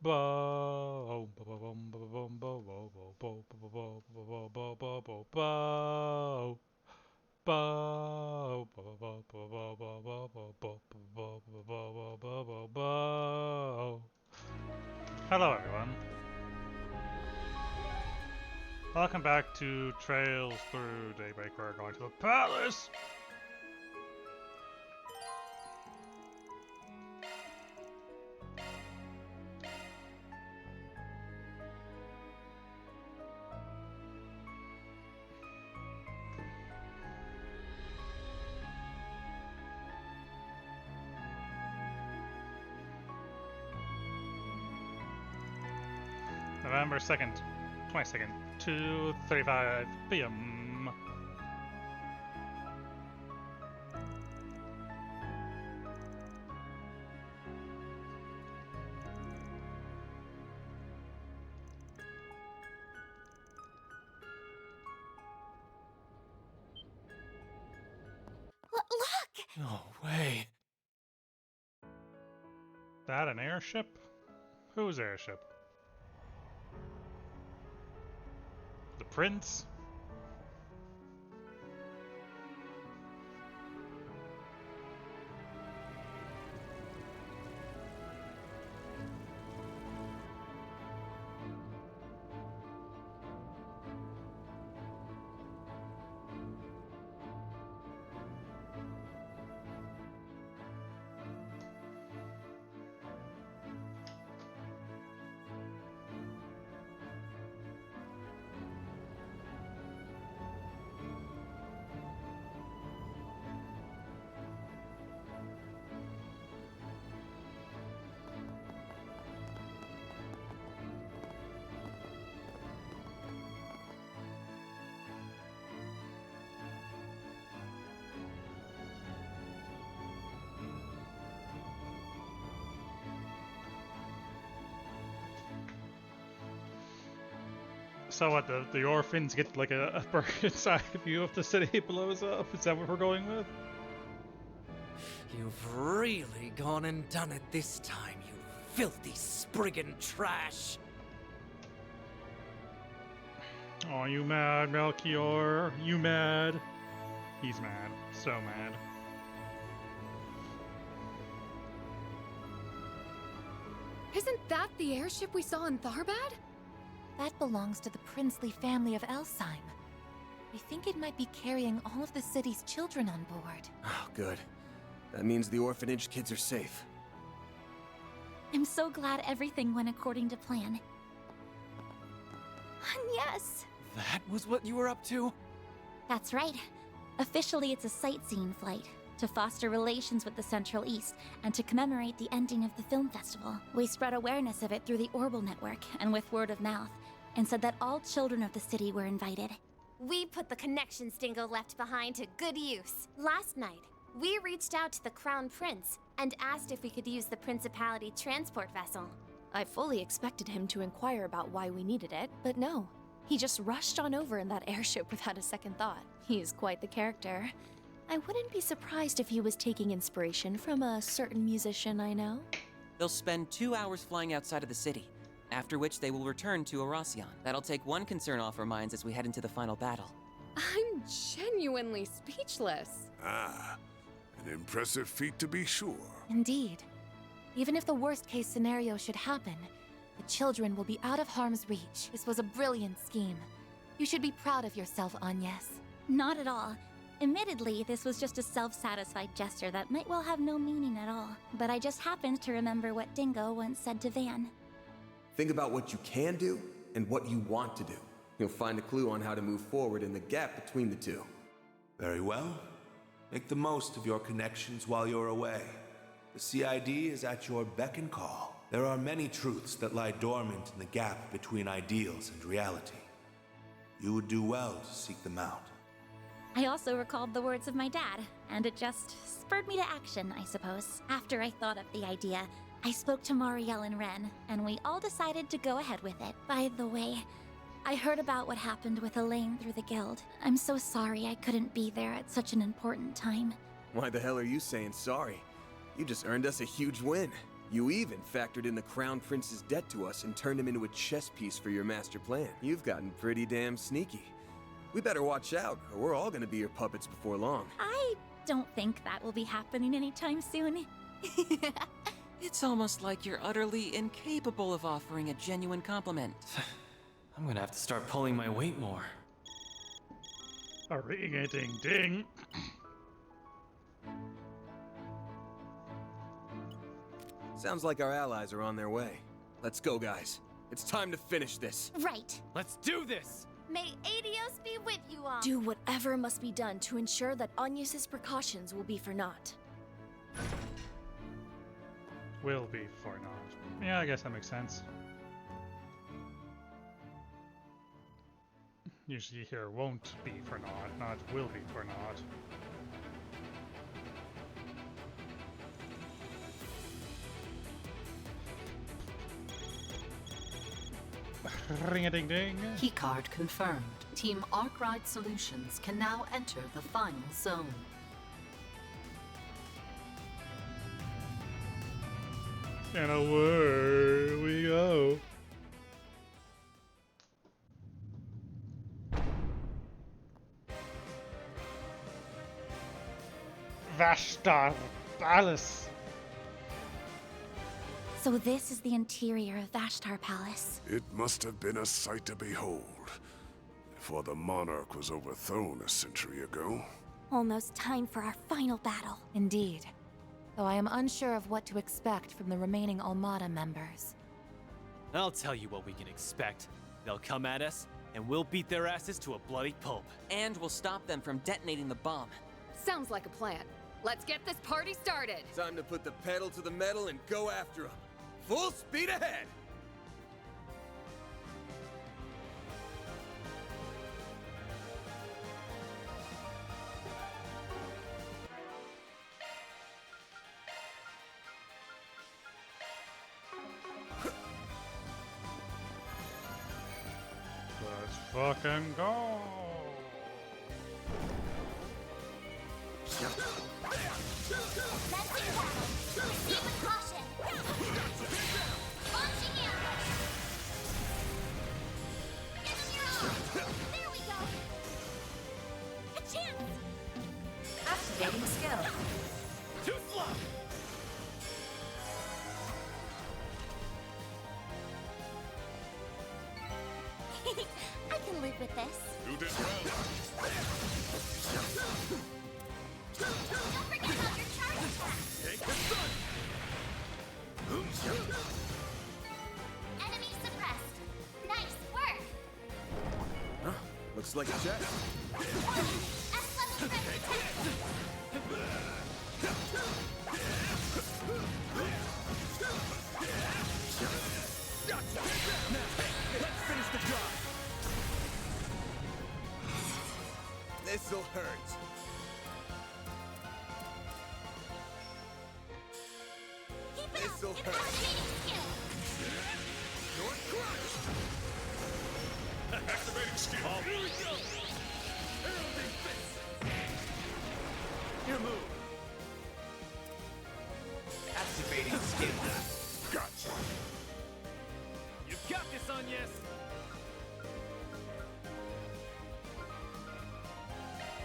Hello, everyone. Welcome back to Trails Through Daybreak. We're going to the palace. November 2nd, 22nd, 2:35 p.m. Look! No way. That an airship? Whose airship? The prince? So what, the orphans get like a bird's eye view of the city blows up? Is that what we're going with? You've really gone and done it this time, you filthy spriggan trash. Oh, you mad, Melchior? You mad? He's mad. So mad. Isn't that the airship we saw in Tharbad? That belongs to the princely family of Elsheim. I think it might be carrying all of the city's children on board. Oh, good. That means the orphanage kids are safe. I'm so glad everything went according to plan. And yes, That was what you were up to? that's right. Officially, it's a sightseeing flight to foster relations with the Central East and to commemorate the ending of the film festival. We spread awareness of it through the Orbital Network and with word of mouth, and said that all children of the city were invited. We put the connection Stingo left behind to good use. Last night, we reached out to the Crown Prince and asked if we could use the Principality transport vessel. I fully expected him to inquire about why we needed it, but no. He just rushed on over in that airship without a second thought. He is quite the character. I wouldn't be surprised if he was taking inspiration from a certain musician I know. They'll spend 2 hours flying outside of the city, after which they will return to Erasion. That'll take one concern off our minds as we head into the final battle. I'm genuinely speechless. Ah, an impressive feat to be sure. Indeed. Even if the worst-case scenario should happen, the children will be out of harm's reach. This was a brilliant scheme. You should be proud of yourself, Agnes. Not at all. Admittedly, this was just a self-satisfied gesture that might well have no meaning at all. But I just happened to remember what Dingo once said to Van. Think about what you can do and what you want to do. You'll find a clue on how to move forward in the gap between the two. Very well. Make the most of your connections while you're away. The CID is at your beck and call. There are many truths that lie dormant in the gap between ideals and reality. You would do well to seek them out. I also recalled the words of my dad, and it just spurred me to action, I suppose. After I thought up the idea, I spoke to Marielle and Ren, and we all decided to go ahead with it. By the way, I heard about what happened with Elaine through the guild. I'm so sorry I couldn't be there at such an important time. Why the hell are you saying sorry? You just earned us a huge win. You even factored in the Crown Prince's debt to us and turned him into a chess piece for your master plan. You've gotten pretty damn sneaky. We better watch out, or we're all gonna be your puppets before long. I don't think that will be happening anytime soon. It's almost like you're utterly incapable of offering a genuine compliment. I'm gonna have to start pulling my weight more. A ring-a-ding-ding. Sounds like our allies are on their way. Let's go, guys. It's time to finish this. Right. Let's do this! May Adios be with you all. Do whatever must be done to ensure that Agnes's precautions will be for naught. Will be for naught. Yeah, I guess that makes sense. Usually here won't be for naught, not will be for naught. Ring-a-ding-ding. Keycard confirmed. Team Arkwright Solutions can now enter the final zone. And away we go. Vashtar Palace. So this is the interior of Vashtar Palace. It must have been a sight to behold, for the monarch was overthrown a century ago. Almost time for our final battle. Indeed. Though I am unsure of what to expect from the remaining Almada members. I'll tell you what we can expect. They'll come at us, and we'll beat their asses to a bloody pulp. And we'll stop them from detonating the bomb. Sounds like a plan. Let's get this party started! Time to put the pedal to the metal and go after them. Full speed ahead! Let's fucking go! Activating skill. Too slow! I can live with this. You did well. Don't forget about your charge attack. Take the sun! Enemy suppressed. Nice work. Huh? Looks like a chest. S-level friendly attack. Let's finish the job! This'll hurt. Keep it This'll up. It's hurt. activating skill. You're crushed! Activating skill. Here we go! Heralding fist! Your move! Activating skill. Gotcha. You got this, Agnes!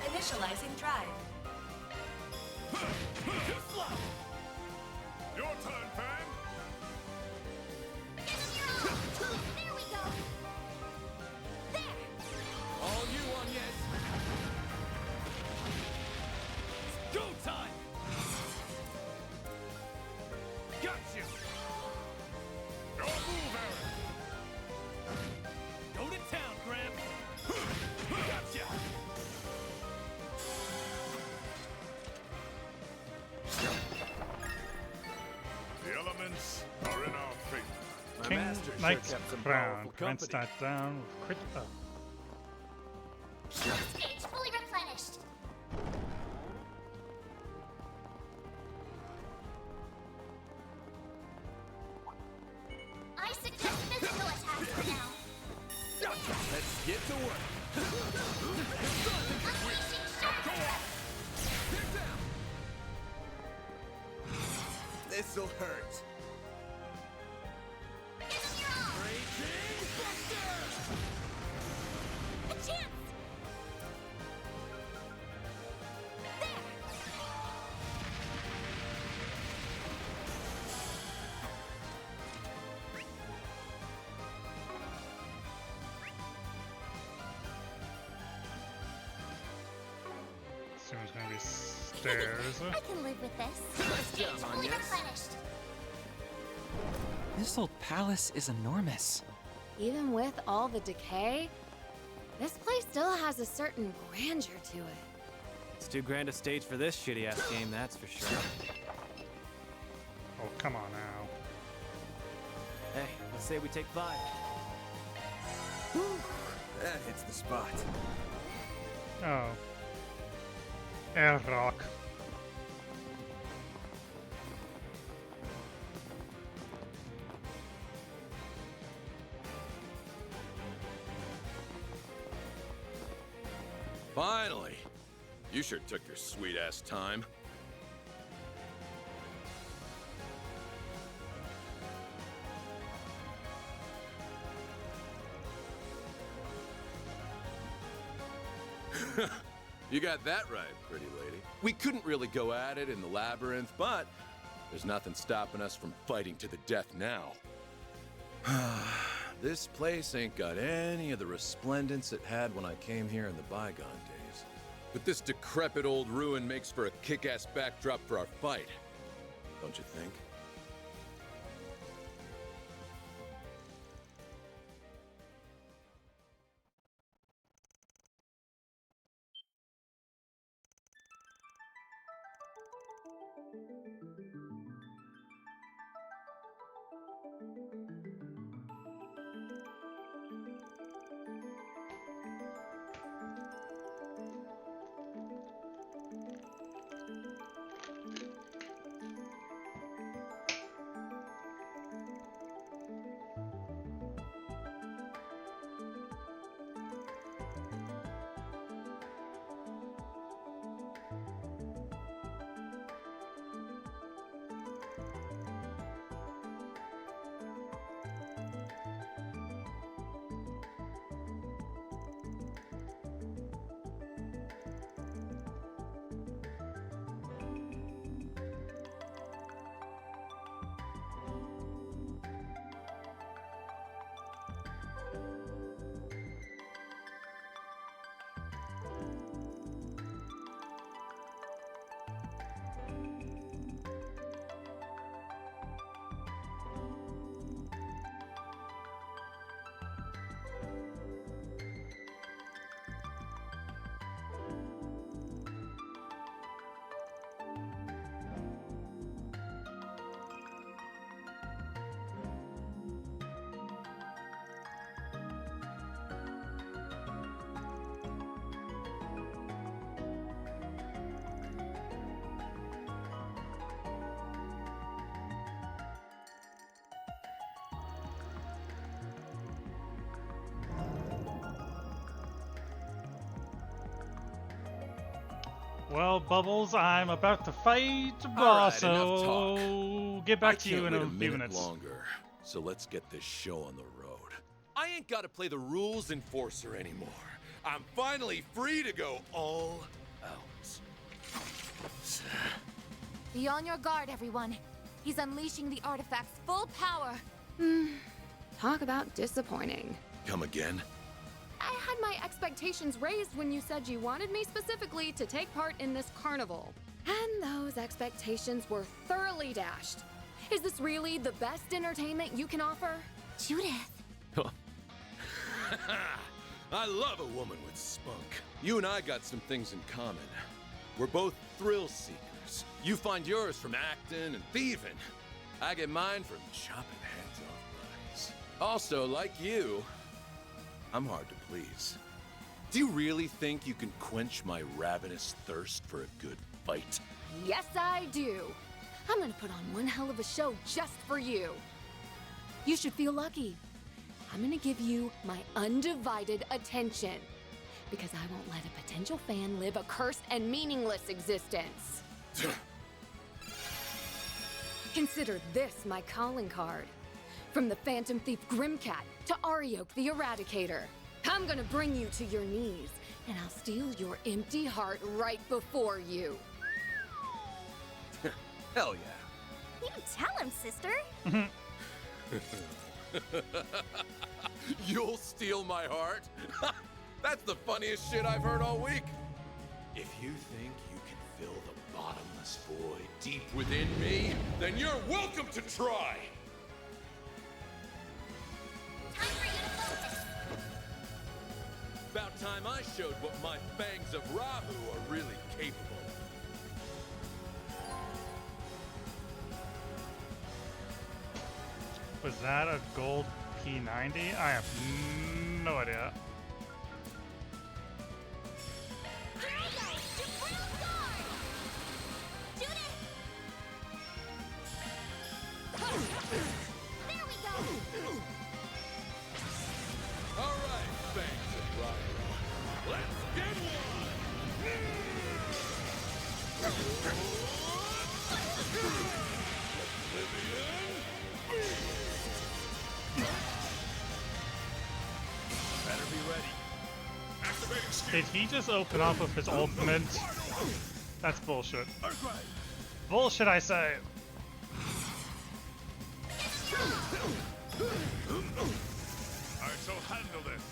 Initializing drive. Too slow! Your turn, fan. There we go. There. All you, Agnes! It's go time! Gotcha! Your move, Aaron. Go to town, Gramps! Gotcha! The elements are in our favor. My King master sure Knight's kept some Crown powerful prevents company. that down with crit up. Stage fully replenished. I suggest physical attacks for now. Let's get to work. Unleashing shock threat. This'll hurt. gonna be stairs. I can live with this. Nice job, Fully Anya. replenished. This old palace is enormous. Even with all the decay, this place still has a certain grandeur to it. It's too grand a stage for this shitty-ass game, that's for sure. Oh, come on now. Hey, let's say we take 5. Whew, that hits the spot. Oh. Air rock. Finally! You sure took your sweet-ass time. You got that right, pretty lady. We couldn't really go at it in the labyrinth, but there's nothing stopping us from fighting to the death now. This place ain't got any of the resplendence it had when I came here in the bygone days. But this decrepit old ruin makes for a kick-ass backdrop for our fight. Don't you think? Well, Bubbles, I'm about to fight the All boss, right, enough so get back to you in I a can't wait few a minute minutes. longer. So let's get this show on the road. I ain't got to play the rules enforcer anymore. I'm finally free to go all out. Be on your guard, everyone. He's unleashing the artifact's full power. Talk about disappointing. Come again? I had my expectations raised when you said you wanted me specifically to take part in this carnival. And those expectations were thoroughly dashed. Is this really the best entertainment you can offer? Judith. I love a woman with spunk. You and I got some things in common. We're both thrill seekers. You find yours from acting and thieving. I get mine from chopping heads off bodies. Also, like you, I'm hard to please. Do you really think you can quench my ravenous thirst for a good fight? Yes, I do. I'm gonna put on one hell of a show just for you. You should feel lucky. I'm gonna give you my undivided attention. Because I won't let a potential fan live a cursed and meaningless existence. Consider this my calling card. From the Phantom Thief Grimcat to Ariok the Eradicator. I'm gonna bring you to your knees, and I'll steal your empty heart right before you. Hell yeah. You tell him, sister. You'll steal my heart? That's the funniest shit I've heard all week. If you think you fill the bottomless void deep within me, then you're welcome to try! About time I showed what my fangs of Rahu are really capable of. Was that a gold P90? I have no idea. Alright, fangs of Rahu. Let's get Better be ready. Activating skill. Did he just open up with his ultimate? That's bullshit. Bullshit, I say. I shall handle this.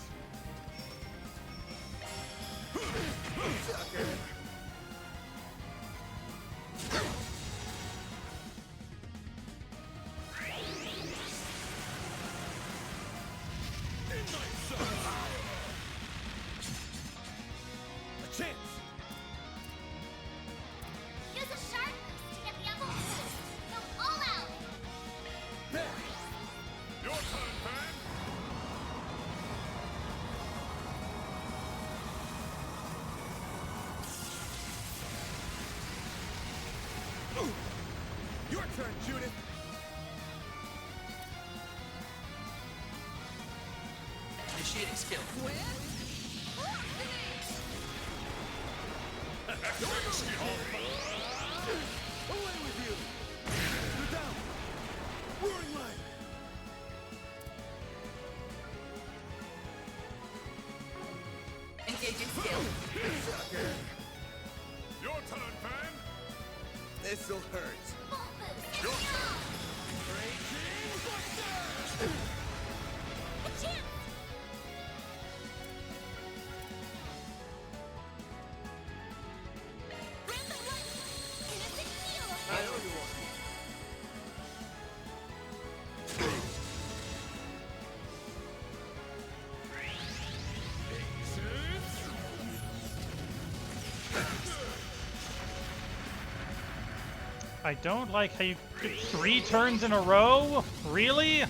a chance! Use a sharp boost to get the upper boost. Go all out. Your turn, Pan. Your turn, Judith. Initiating skill. Activating skill. Away with you. You're down. Roaring light. Engaging skill. Sucker. Your turn, Pan. This'll hurt. Your turn. I owe you one. I don't like how you get 3 turns in a row? Really?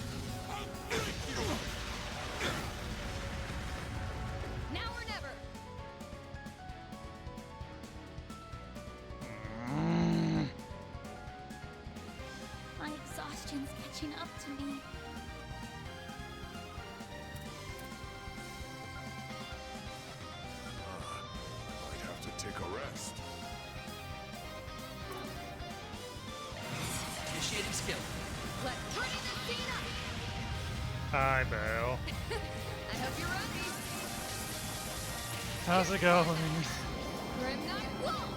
Now or never. My exhaustion's catching up to me. Might have to take a rest. Initiating skill. Let's bring the scene up. Hi, Belle. I hope you're ready. How's it going? Grim Knight Wall.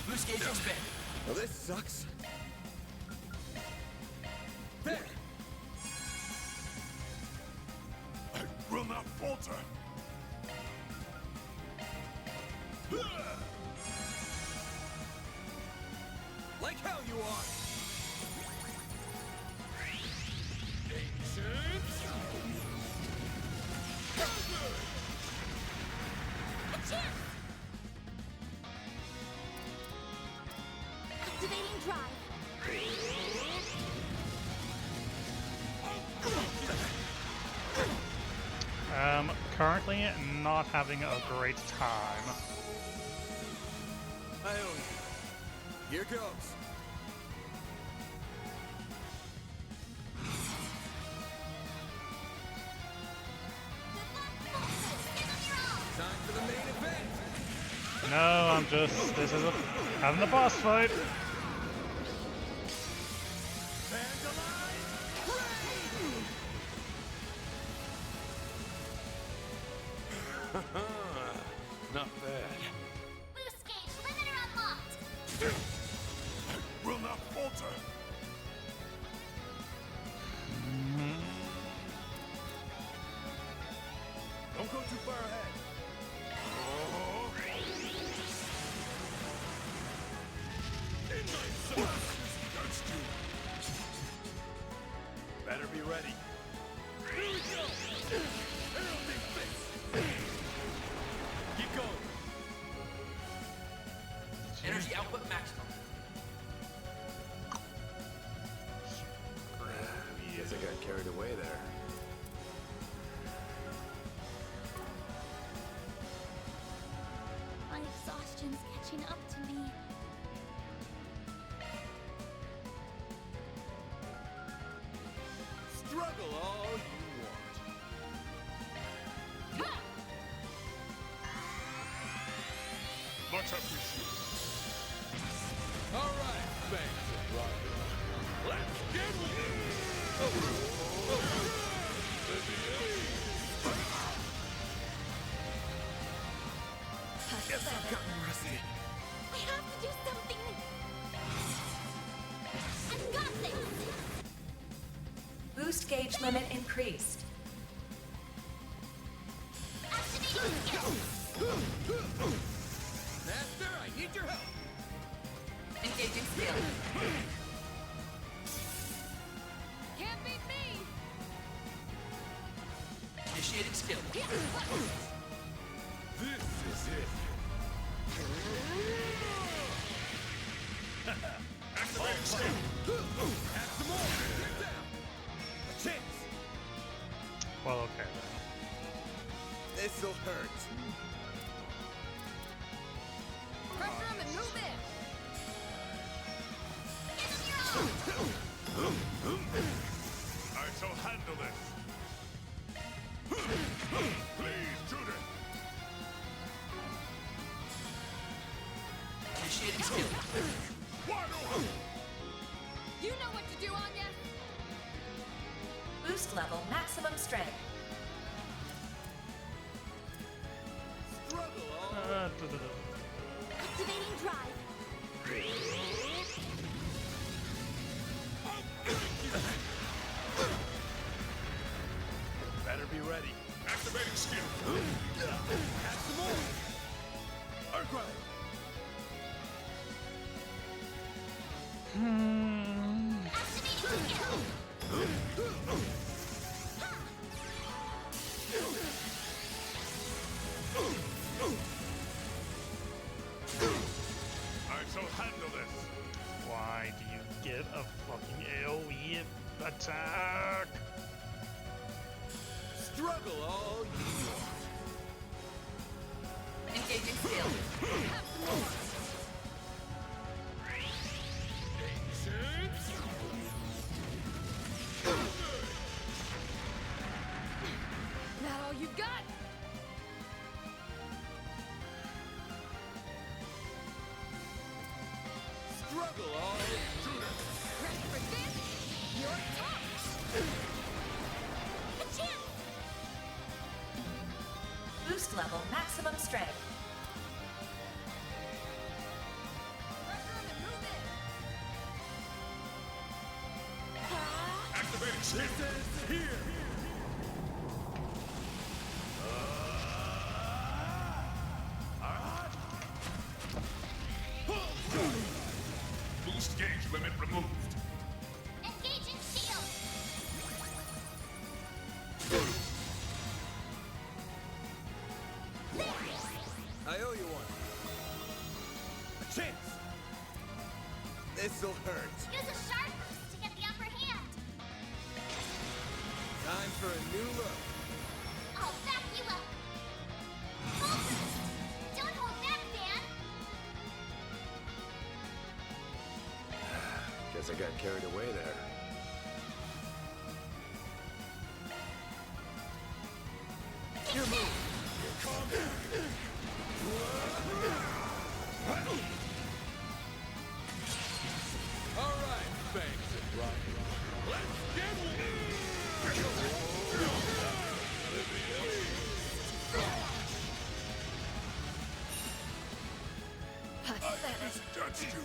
Boost gauge expand. Well, this sucks. There. I will not falter. Like hell you are. Activating drive. Currently not having a great time. I owe you. Here goes. Time for the main event. No, I'm just, this is having a boss fight. Not bad. Boost gauge limiter unlocked. I will not falter. Don't go too far ahead. Keep going. Energy output maximum. Guess I got carried away there. My exhaustion's catching up to me. Struggle all you want. Much appreciated. All right, thanks, Roger. Let's get Guess I've gotten rusty. I have to do something. I've got this. Boost gauge limit increased. Activating skill. Master, I need your help. Engaging skill. Can't beat me! Initiating skill. This is it. Activating skill. Have some more. Get down. A chance. Well, okay. This'll hurt. Pressure him and move in! I shall handle this. Please, Judith. Initiating skill. Wide open. You know what to do, Anya! Boost level maximum strength. Struggle all. Activating drive. Better be ready. Activating skill. Have some more. Arcry. Activating skill. I shall handle this. Why do you get a fucking AoE attack? Struggle all you want. Engaging skill. That all you got? Struggle all. Ready for this? You're tough! A chance. Boost level maximum strength. Pressure him and move in! Activating skill. Here. Boost gauge limit removed. Engaging shield. I owe you one. A chance. This'll hurt. Use a sharp boost to get the upper hand. Time for a new look. I'll back you up. Full boost. Don't hold back, Dan. Guess I got carried away there. Your move. Calm down. All right, thanks, Roger. Let's get I misjudged you.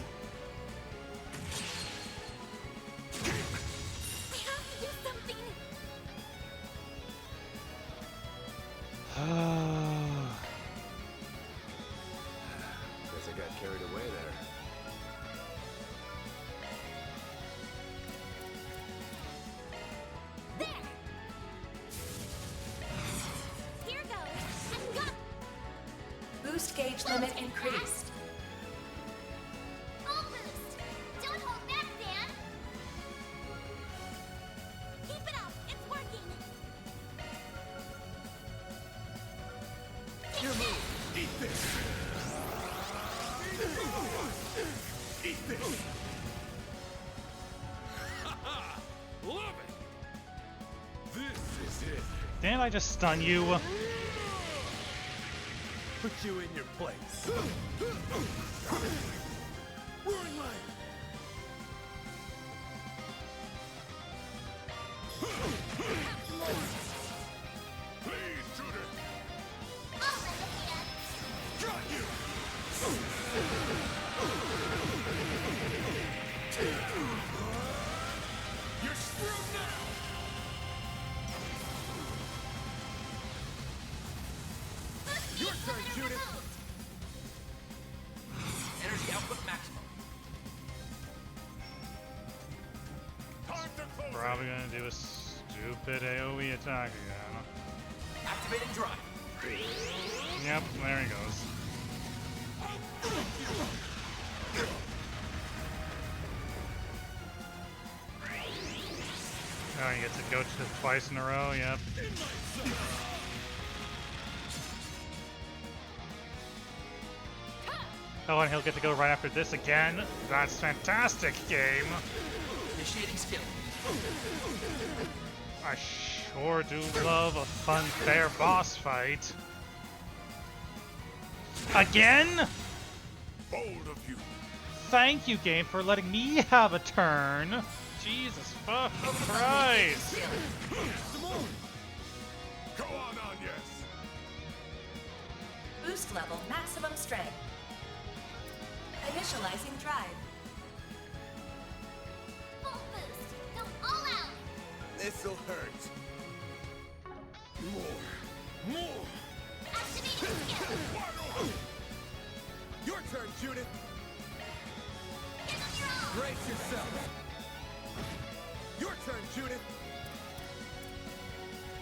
I have to do something. Guess I got carried away there. There. Boost gauge limit increased. Full boost! Don't hold back, Dan! Keep it up! It's working! Your move! Eat this! Eat this! Ha-ha! Love it! This is it! Didn't I just stun you? Put you in your place. Roaring light. Please, shooter. I'll lend a hand. Got you. You're screwed now. Your turn, Judith. Energy output maximum. Time to close. Probably gonna do a stupid AoE attack again. Activating drive. Yep, there he goes. Oh, he gets to go to twice in a row, yep. Oh, and he'll get to go right after this again. That's fantastic, game. Initiating skill. I sure do love a fun, fair boss fight. Again? Bold of you. Thank you, game, for letting me have a turn. Jesus fucking Christ. Go on, yes. Boost level maximum strength. Initializing drive. Full boost! Go all out! This'll hurt. More. Activating skill! Your turn, Judith. Give them your all! Brace yourself. Your turn, Judith.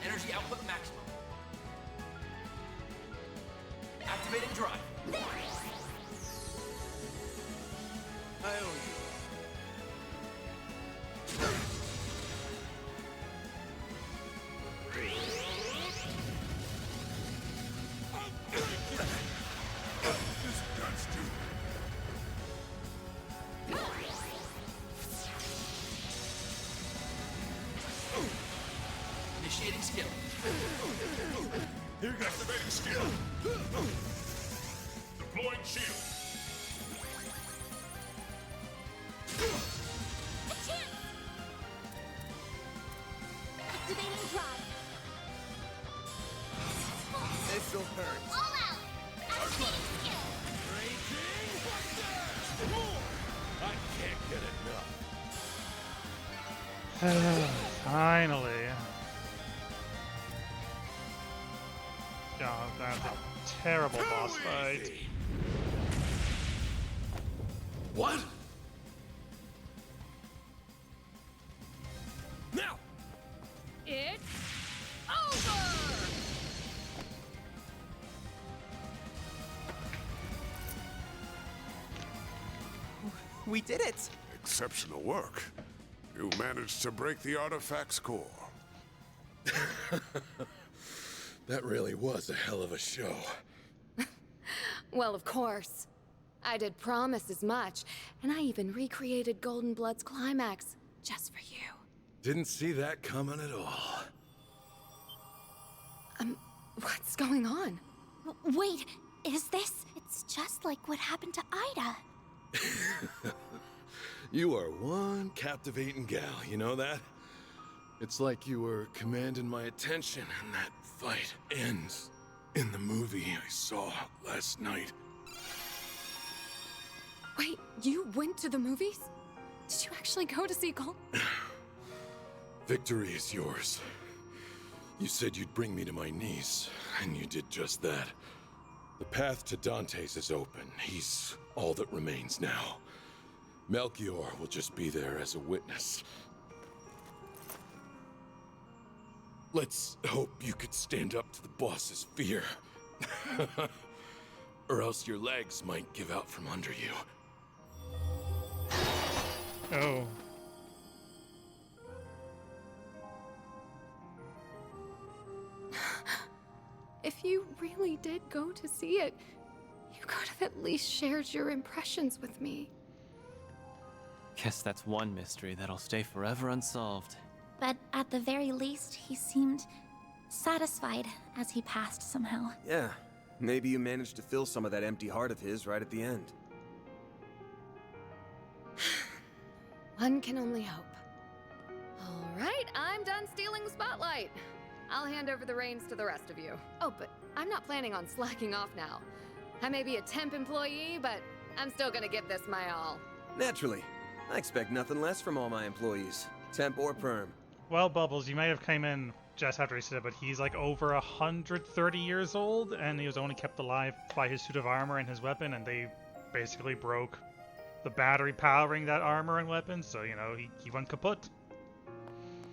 Energy output maximum. Activating drive. I owe you. This guts you. Initiating skill. Here, activating skill. Deploying shield. Activating drive! This'll hurt. All out! Activating skill! I can't get enough. Finally. God, that's a terrible boss fight. What? Now! It's over! We did it! Exceptional work. You managed to break the artifact's core. That really was a hell of a show. Well, of course. I did promise as much, and I even recreated Golden Blood's climax just for you. Didn't see that coming at all. What's going on? Wait, is this? It's just like what happened to Ida. You are one captivating gal, you know that? It's like you were commanding my attention, and that fight ends in the movie I saw last night. Wait, you went to the movies? Did you actually go to see Gold? Victory is yours. You said you'd bring me to my knees, and you did just that. The path to Dante's is open. He's all that remains now. Melchior will just be there as a witness. Let's hope you could stand up to the boss's fear. or else your legs might give out from under you. Oh. If you really did go to see it, you could have at least shared your impressions with me. Guess that's one mystery that'll stay forever unsolved. But at the very least, he seemed satisfied as he passed somehow. Yeah, maybe you managed to fill some of that empty heart of his right at the end. One can only hope. All right, I'm done stealing the spotlight. I'll hand over the reins to the rest of you. Oh, but I'm not planning on slacking off now. I may be a temp employee, but I'm still gonna give this my all. Naturally. I expect nothing less from all my employees, temp or perm. Well, Bubbles, you may have came in just after he said it, but he's like over 130 years old, and he was only kept alive by his suit of armor and his weapon, and they basically broke the battery powering that armor and weapon, so, you know, he went kaput.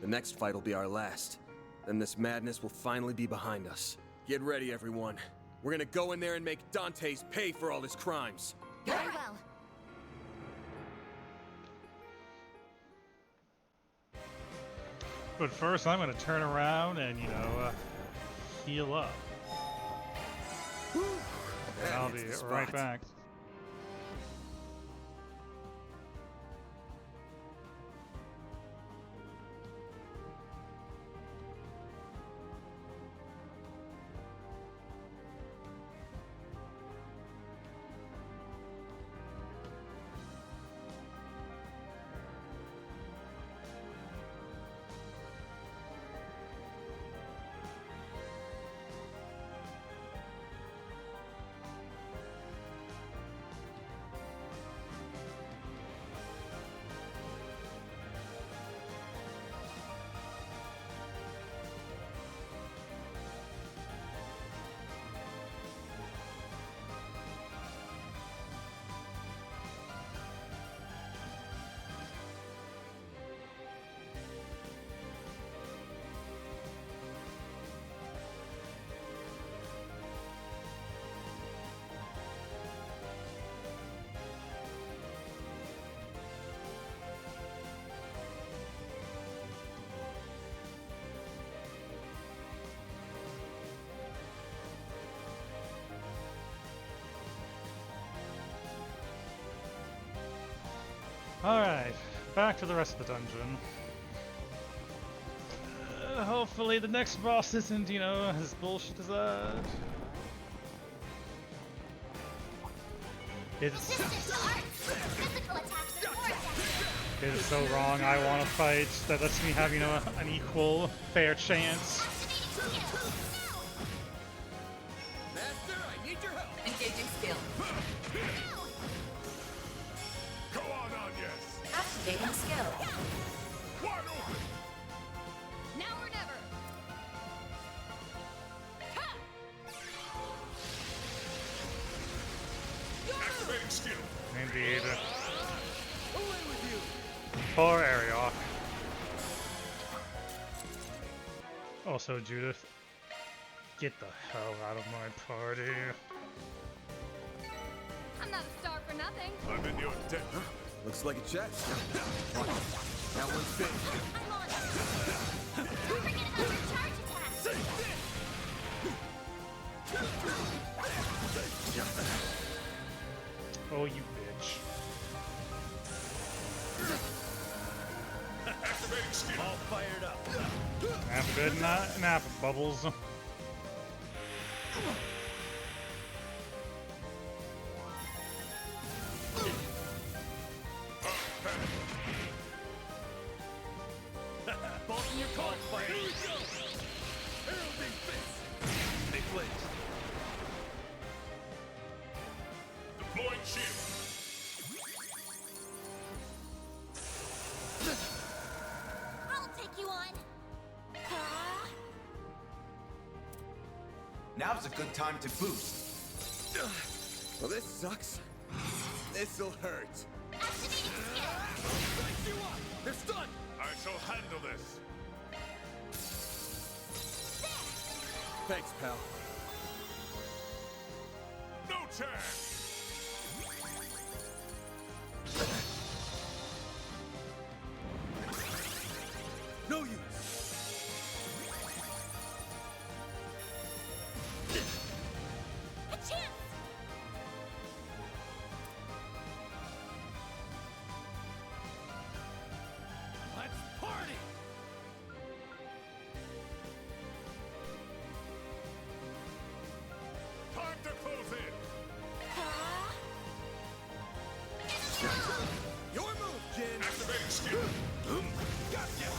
The next fight will be our last. Then this madness will finally be behind us. Get ready, everyone. We're gonna go in there and make Dante's pay for all his crimes. Very well. But first, I'm gonna turn around and, you know, heal up. And I'll be right back. Alright, back to the rest of the dungeon. Hopefully the next boss isn't, you know, as bullshit as that. It is so wrong. I want a fight that lets me have, you know, an equal, fair chance. Master, I need your help. Engaging skill. Go on, yes. Activating skill. Wide open. Now or never. Activating skill. Indeed. Away with you. Poor Ariok. Also, Judith, get the hell out of my party. I'm not a star for nothing. I'm in your debt. Looks like a chest. Watch it. That one's big. I'm on it. Don't forget about your charge attack. Oh, you bitch. Activating skill. All fired up. Have a good nap, Bubbles. Bolting your car fire. Here we go. Heralding fist. Big blade. Deploying shield. I'll take you on. Now's a good time to boost. Well, this sucks. This'll hurt. Activating skill. Light you up. They're stunned. I shall handle this. Thanks, pal. No chance! No use! A chance! Let's party! Time to close in! Your move, Jin! Activating skill! Gotcha!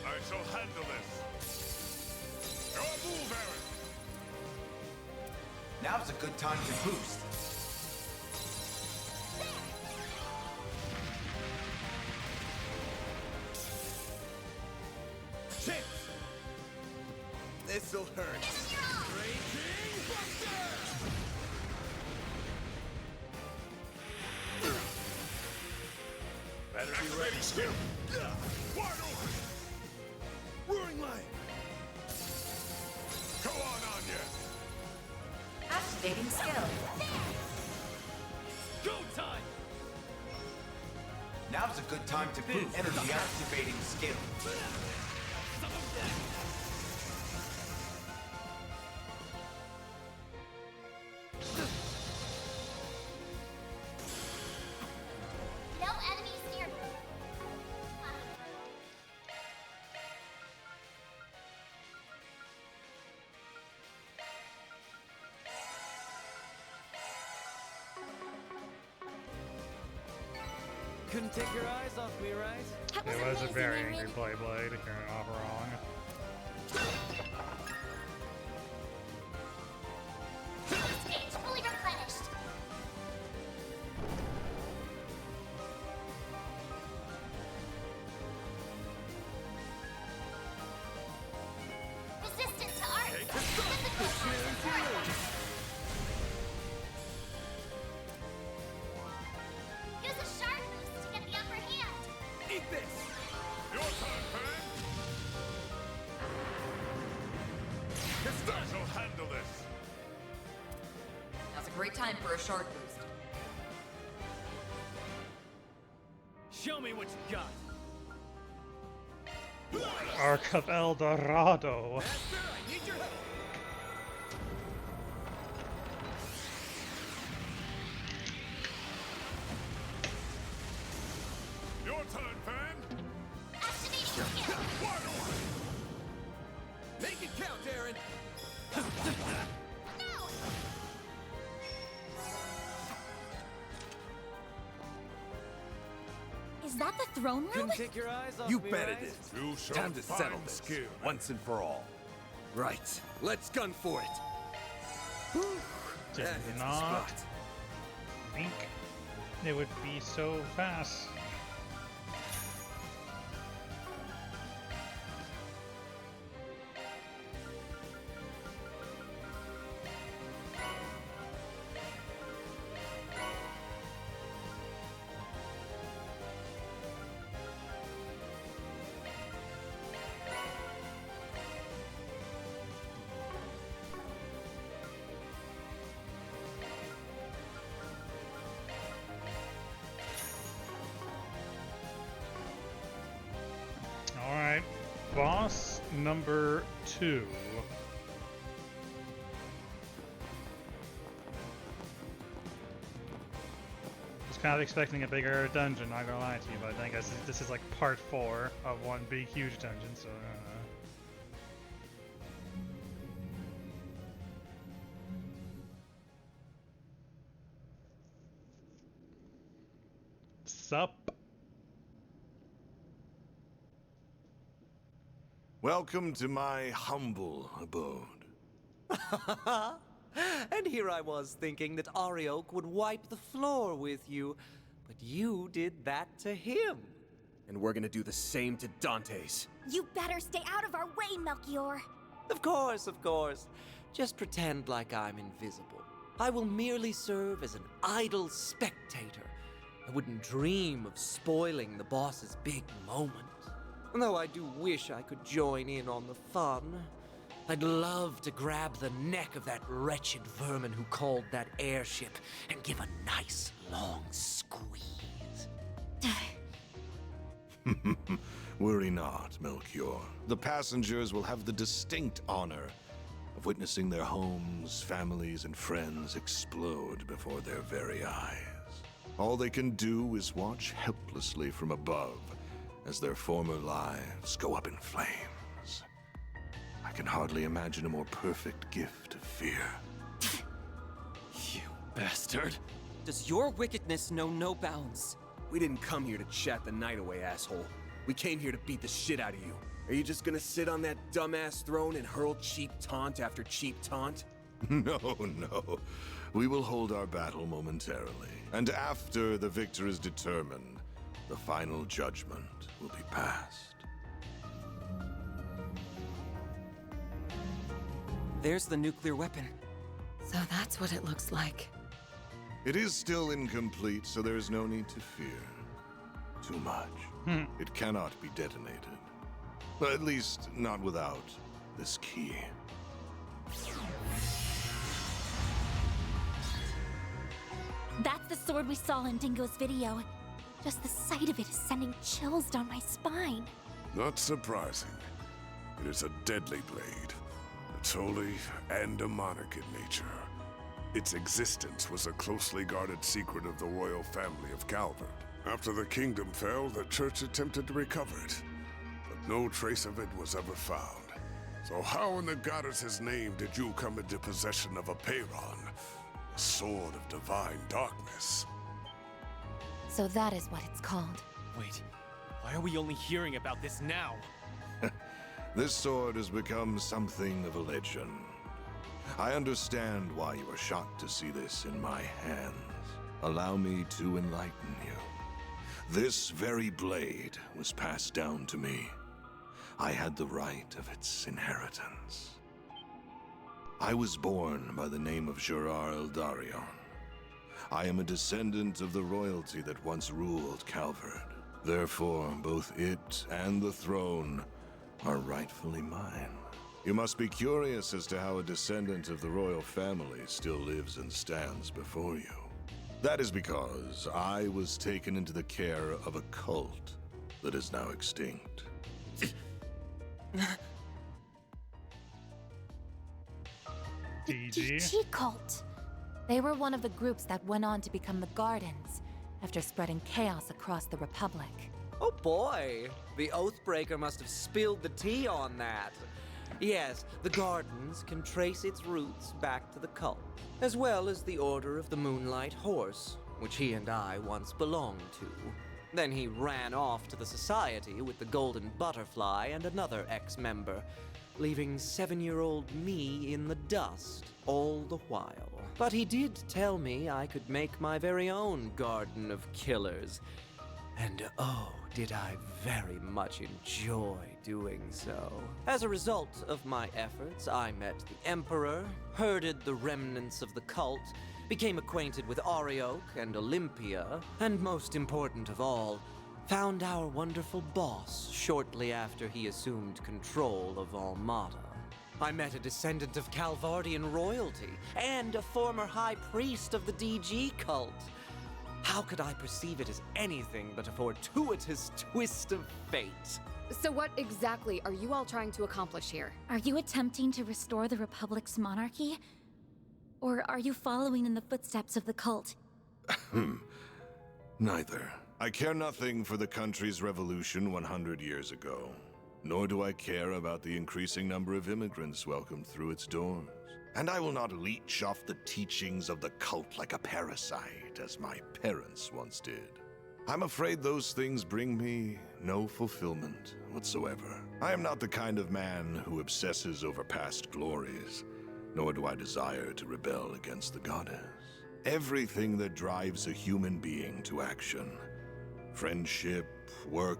I shall handle this! Your move, Aaron! Now's a good time to boost. Chance! This'll hurt. Raging Buster! Better be Activating ready. skill! Wide open! Roaring Lion! Go on, Anya! Activating skill. Go time! Now's a good time to boost. Energy activating skill. Some of that! No enemies near me. Couldn't take your eyes off me, right? That It was a amazing, very Aaron. angry play, Blade, if you're not wrong. Stage fully replenished. Resistant to art. Physical art. Use a sharp boost to get the upper hand. Eat this! Your turn, Pan! I shall handle this! Now's a great time for a short boost. Show me what you got. Arc of El Dorado. Master, I need your help. Your turn, Pan! Activating skill. Wide open! Make it count, Aaron! No! Is that the throne room? Couldn't take your eyes off You me, bet right? it is. You shall Time to settle find this skill. once and for all. Right. Let's gun for it. Did That hits the not spot. think it would be so fast. Alright, boss number 2. Was kind of expecting a bigger dungeon, not gonna lie to you, but I guess this is like part 4 of one big huge dungeon, so Sup? Welcome to my humble abode. And here I was thinking that Arioch would wipe the floor with you, but you did that to him. And we're gonna do the same to Dante's. You better stay out of our way, Melchior. Of course, of course. Just pretend like I'm invisible. I will merely serve as an idle spectator. I wouldn't dream of spoiling the boss's big moment. Though I do wish I could join in on the fun. I'd love to grab the neck of that wretched vermin who called that airship and give a nice long squeeze. Worry not, Melchior. The passengers will have the distinct honor of witnessing their homes, families, and friends explode before their very eyes. All they can do is watch helplessly from above as their former lives go up in flames. I can hardly imagine a more perfect gift of fear. You bastard! Does your wickedness know no bounds? We didn't come here to chat the night away, asshole. We came here to beat the shit out of you. Are you just gonna sit on that dumbass throne and hurl cheap taunt after cheap taunt? No, no. We will hold our battle momentarily. And after the victor is determined, the final judgment will be passed. There's the nuclear weapon. So that's what it looks like. It is still incomplete, so there is no need to fear too much. It cannot be detonated. At least, not without this key. That's the sword we saw in Dingo's video. Just the sight of it is sending chills down my spine. Not surprising. It is a deadly blade. It's holy and demonic in nature. Its existence was a closely guarded secret of the royal family of Calvert. After the kingdom fell, the church attempted to recover it, but no trace of it was ever found. So how in the goddess's name did you come into possession of a Peyron, a sword of divine darkness? So that is what it's called. Wait, why are we only hearing about this now? This sword has become something of a legend. I understand why you are shocked to see this in my hands. Allow me to enlighten you. This very blade was passed down to me. I had the right of its inheritance. I was born by the name of Gerard Eldarion. I am a descendant of the royalty that once ruled Calvert. Therefore, both it and the throne are rightfully mine. You must be curious as to how a descendant of the royal family still lives and stands before you. That is because I was taken into the care of a cult that is now extinct. DG cult. They were one of the groups that went on to become the Gardens after spreading chaos across the Republic. Oh boy, the Oathbreaker must have spilled the tea on that. Yes, the Gardens can trace its roots back to the cult, as well as the Order of the Moonlight Horse, which he and I once belonged to. Then he ran off to the Society with the Golden Butterfly and another ex-member, leaving 7-year-old me in the dust all the while. But he did tell me I could make my very own Garden of Killers. And oh, did I very much enjoy doing so. As a result of my efforts, I met the Emperor, herded the remnants of the cult, became acquainted with Arioch and Olympia, and most important of all, found our wonderful boss shortly after he assumed control of Almada. I met a descendant of Calvardian royalty and a former high priest of the DG cult. How could I perceive it as anything but a fortuitous twist of fate? So what exactly are you all trying to accomplish here? Are you attempting to restore the Republic's monarchy? Or are you following in the footsteps of the cult? Neither. I care nothing for the country's revolution 100 years ago, nor do I care about the increasing number of immigrants welcomed through its doors. And I will not leech off the teachings of the cult like a parasite, as my parents once did. I'm afraid those things bring me no fulfillment whatsoever. I am not the kind of man who obsesses over past glories, nor do I desire to rebel against the goddess. Everything that drives a human being to action, friendship, work,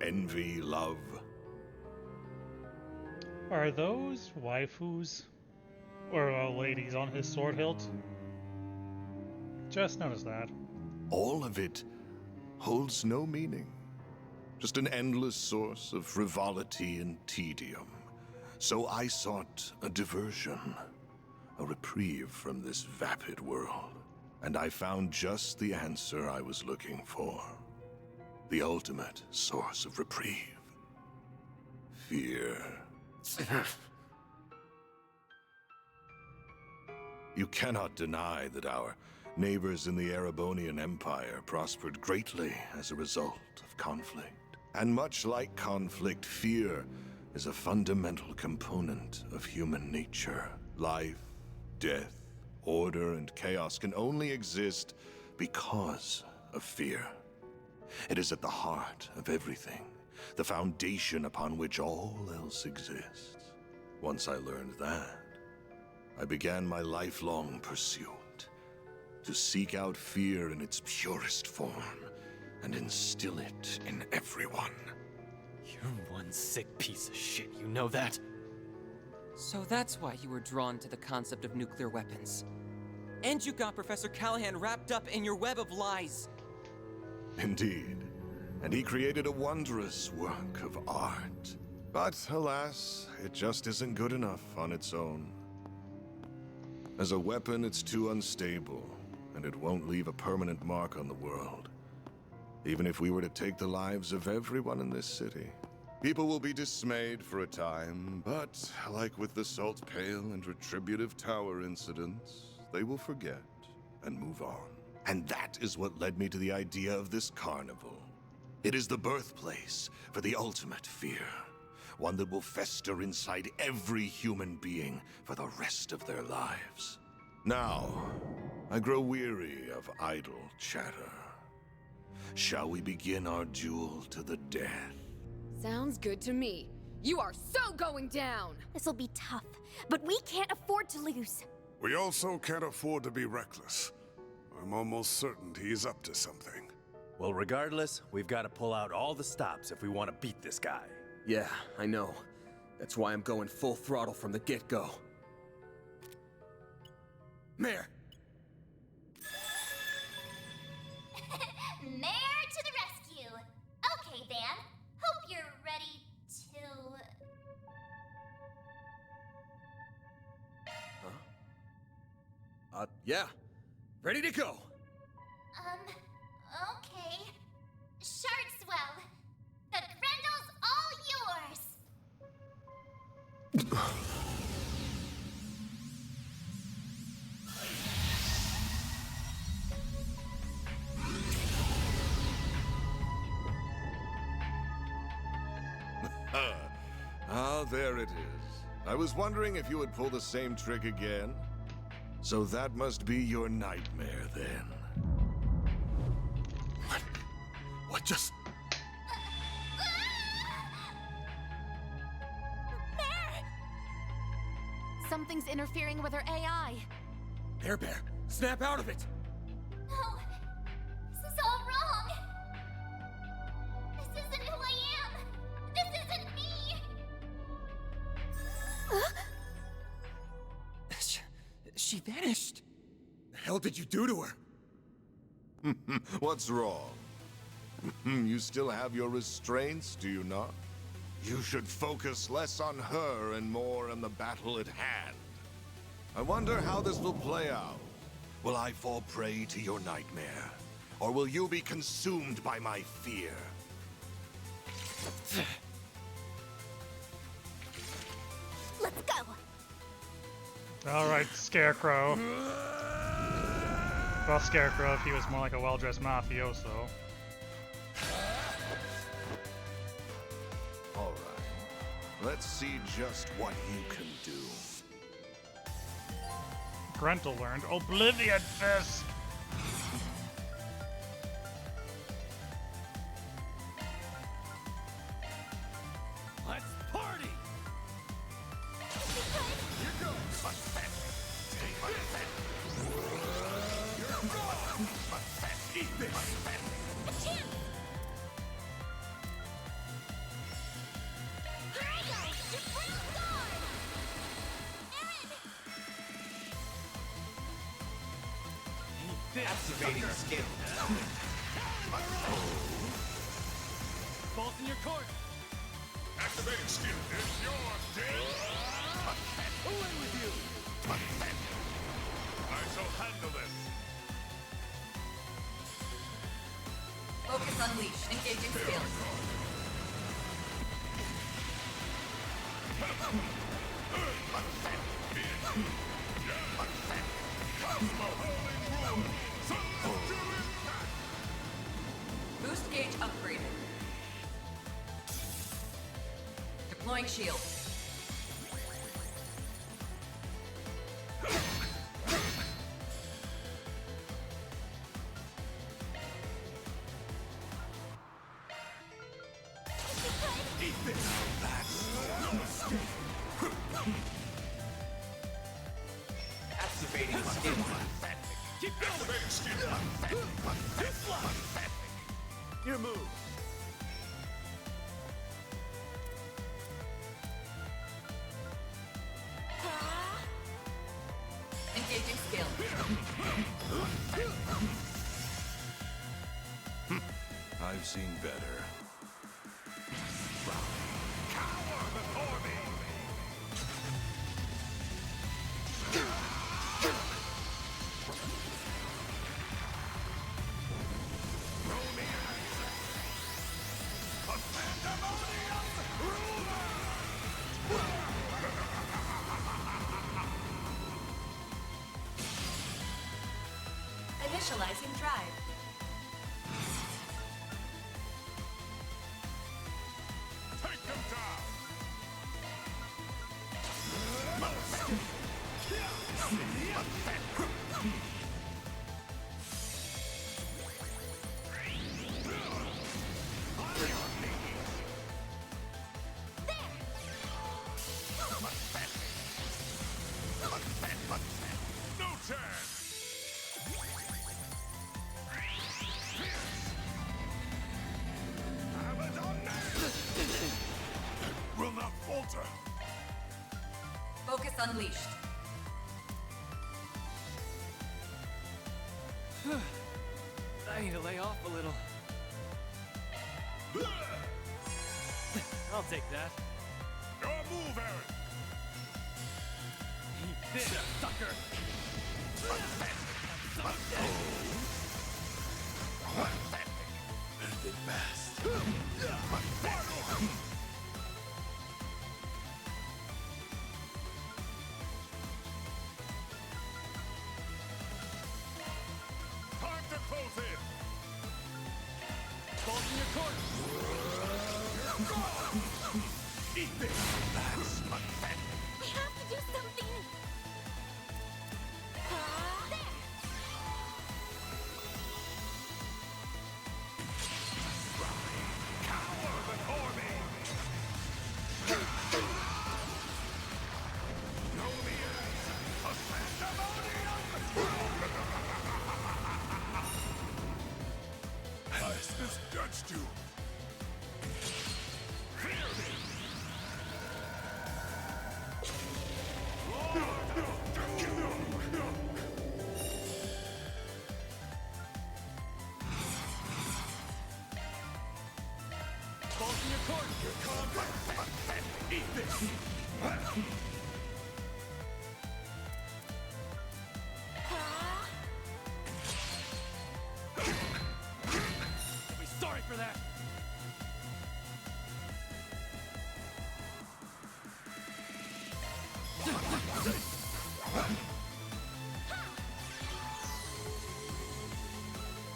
envy, love. Are those waifus? Or ladies on his sword hilt? Just noticed that. All of it holds no meaning. Just an endless source of frivolity and tedium. So I sought a diversion, a reprieve from this vapid world. And I found just the answer I was looking for. The ultimate source of reprieve. Fear. You cannot deny that our neighbors in the Erebonian Empire prospered greatly as a result of conflict. And much like conflict, fear is a fundamental component of human nature. Life, death, order, and chaos can only exist because of fear. It is at the heart of everything, the foundation upon which all else exists. Once I learned that, I began my lifelong pursuit to seek out fear in its purest form and instill it in everyone. You're one sick piece of shit, you know that? So that's why you were drawn to the concept of nuclear weapons. And you got Professor Callahan wrapped up in your web of lies. Indeed. And he created a wondrous work of art. But alas, it just isn't good enough on its own. As a weapon, it's too unstable, and it won't leave a permanent mark on the world. Even if we were to take the lives of everyone in this city. People will be dismayed for a time, but like with the Salt Pail and Retributive Tower incidents, they will forget and move on. And that is what led me to the idea of this carnival. It is the birthplace for the ultimate fear. One that will fester inside every human being for the rest of their lives. Now, I grow weary of idle chatter. Shall we begin our duel to the death? Sounds good to me. You are so going down! This'll be tough, but we can't afford to lose. We also can't afford to be reckless. I'm almost certain he's up to something. Well, regardless, we've got to pull out all the stops if we want to beat this guy. Yeah, I know. That's why I'm going full throttle from the get-go. Mayor! Mayor to the rescue! Okay, Van. Hope you're ready to... Yeah. Ready to go! Okay. Shardswell. The Grendel's all yours! Ah, there it is. I was wondering if you would pull the same trick again. So that must be your nightmare, then. What just... Something's interfering with her AI. Bear, snap out of it! No! This is all wrong! This isn't who I am! This isn't me! She vanished. The hell did you do to her? What's wrong? You still have your restraints, do you not? You should focus less on her and more on the battle at hand. I wonder how this will play out. Will I fall prey to your nightmare? Or will you be consumed by my fear? Let's go! Alright, Scarecrow. Well, Scarecrow if he was more like a well-dressed mafioso. Alright. Let's see just what you can do. Gruntle learned Oblivion Fist! Let's party! Here goes! You're gone! Eat this! Activating skill. Balls in your court. Activating skill. It's your day. Away with you. I shall handle this. Focus unleashed. Engaging skills. Boost gauge upgraded. Deploying shield. Activating skill. Keep going. Activating skill. Your move. Engaging skill. I've seen better. Cower before me. Initializing drive. Take them down. No chance. Will not falter. Focus unleashed. I need to lay off a little. I'll take that. Your move, Aaron. Eat this, sucker! Method fast. Time to close in. Balls in your court! Eat this. That's pathetic. We have to do something! There! Cower before me. Know me as a pandemonium. Has misjudged you. Fear me. Balls in your court! Eat this. You'll be sorry for that!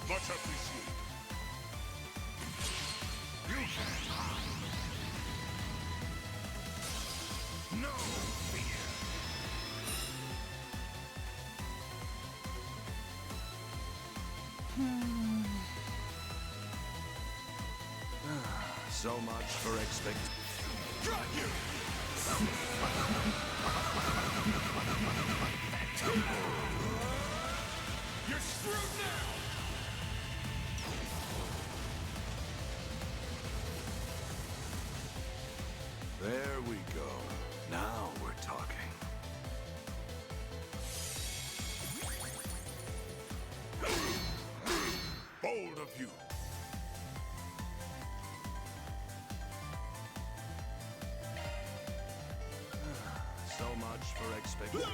Much appreciated. You can't hide. No fear. So much for expect. Got you. You're screwed now. There we go. Now we're talking. Bold of you. for expectation.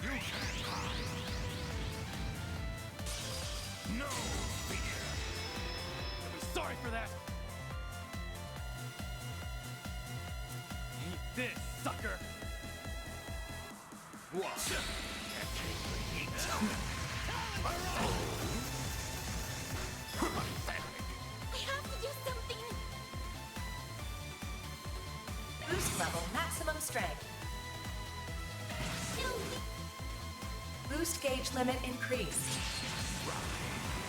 You can't hide. No fear. You'll be sorry for that. Eat this, sucker. What? I have to do something! Boost level maximum strength. Boost gauge limit increased.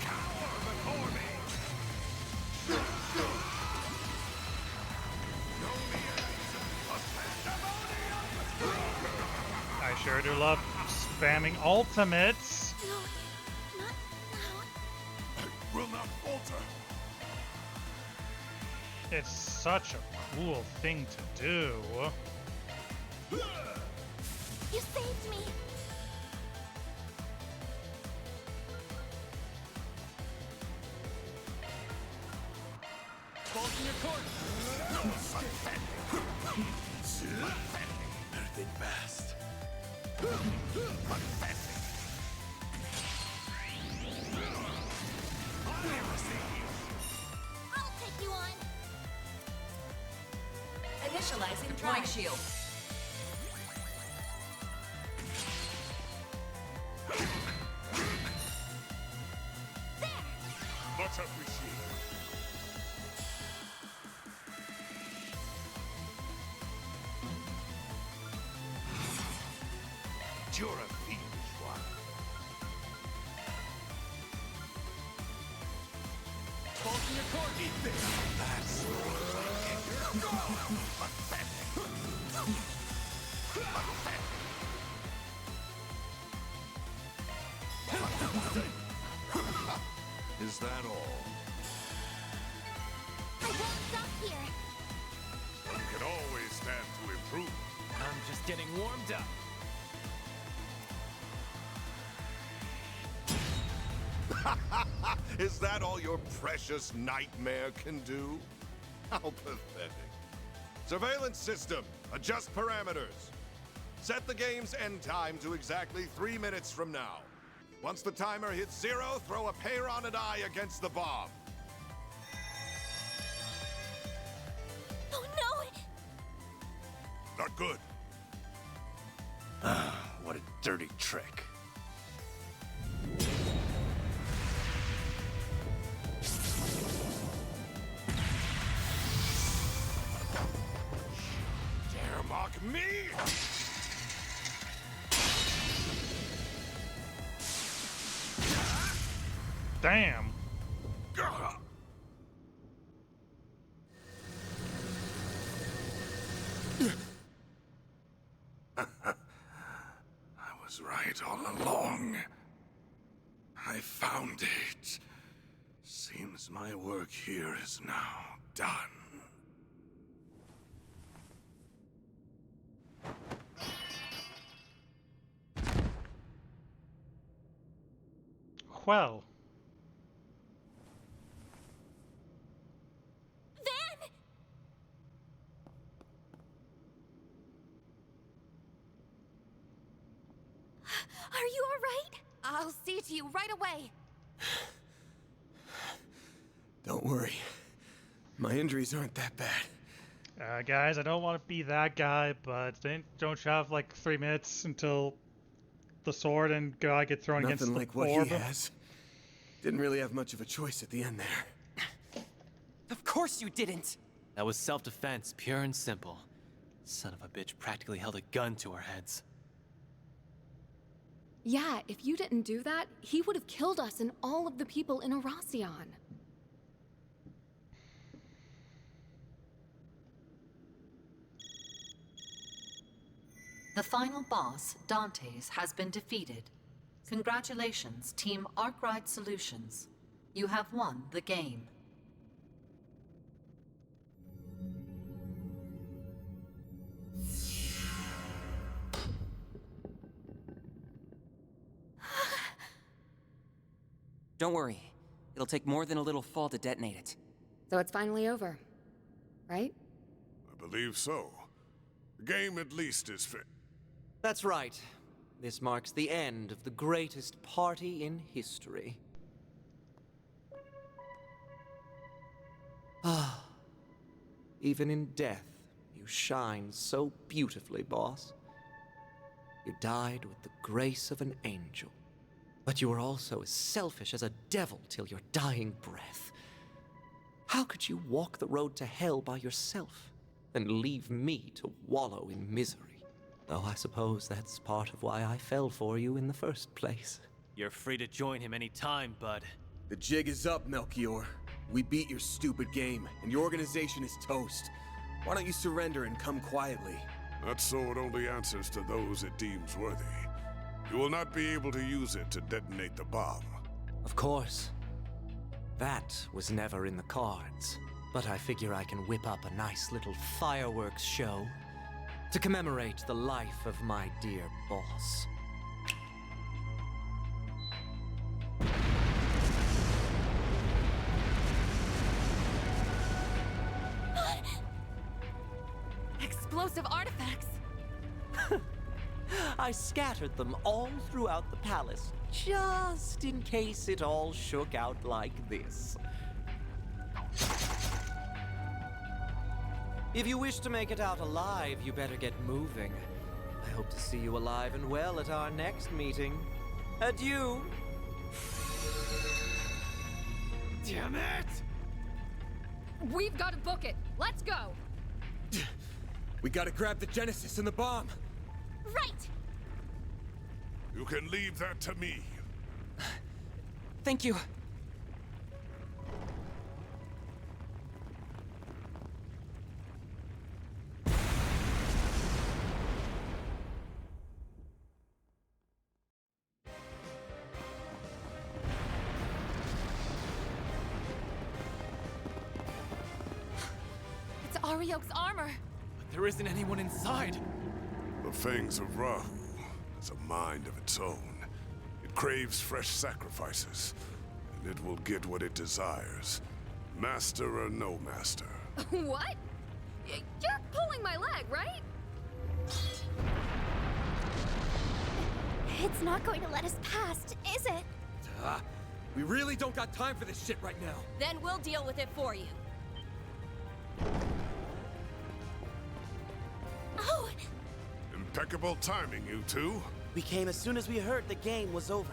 Cower before me! I sure do love spamming ultimates. No, not now. I will not falter. It's such a cool thing to do. You saved me! Balls in your court. Better think fast. I'll take you on! Initializing Deploying drive. shield. Much appreciated. You're a fiendish one. Balls in your court. Eat this. That's Is that all? I won't stop here! One can always stand to improve. I'm just getting warmed up. Is that all your precious nightmare can do? How pathetic. Surveillance system, adjust parameters. Set the game's end time to exactly 3 minutes from now. Once the timer hits 0, throw a Peyron and I against the bomb. Oh no! Not good. What a dirty trick. Dare mock me? Damn. I was right all along. I found it. Seems my work here is now done. Well. Van! Are you alright? I'll see to you right away. Don't worry. My injuries aren't that bad. Guys, I don't want to be that guy, but don't you have like 3 minutes until the sword and guy get thrown against Nothing the like what orb? he has. Didn't really have much of a choice at the end there. Of course you didn't! That was self-defense, pure and simple. Son of a bitch practically held a gun to our heads. Yeah, if you didn't do that, he would have killed us and all of the people in Arasion. The final boss, Dantes, has been defeated. Congratulations, Team Arkwright Solutions. You have won the game. Don't worry. It'll take more than a little fall to detonate it. So it's finally over, right? I believe so. The game at least is fit. That's right. This marks the end of the greatest party in history. Ah, even in death, you shine so beautifully, boss. You died with the grace of an angel. But you were also as selfish as a devil till your dying breath. How could you walk the road to hell by yourself and leave me to wallow in misery? Though I suppose that's part of why I fell for you in the first place. You're free to join him any time, bud. The jig is up, Melchior. We beat your stupid game, and your organization is toast. Why don't you surrender and come quietly? That sword only answers to those it deems worthy. You will not be able to use it to detonate the bomb. Of course. That was never in the cards. But I figure I can whip up a nice little fireworks show to commemorate the life of my dear boss. Explosive artifacts! I scattered them all throughout the palace, just in case it all shook out like this. If you wish to make it out alive, you better get moving. I hope to see you alive and well at our next meeting. Adieu! Damn it! We've got to book it! Let's go! We gotta grab the Genesis and the bomb! Right! You can leave that to me. Thank you. It's Ariok's armor! But there isn't anyone inside. The Fangs of Rahu has a mind of its own. It craves fresh sacrifices, and it will get what it desires. Master or no master. What? You're pulling my leg, right? It's not going to let us past, is it? We really don't got time for this shit right now. Then we'll deal with it for you. Oh! Impeccable timing, you two. We came as soon as we heard the game was over.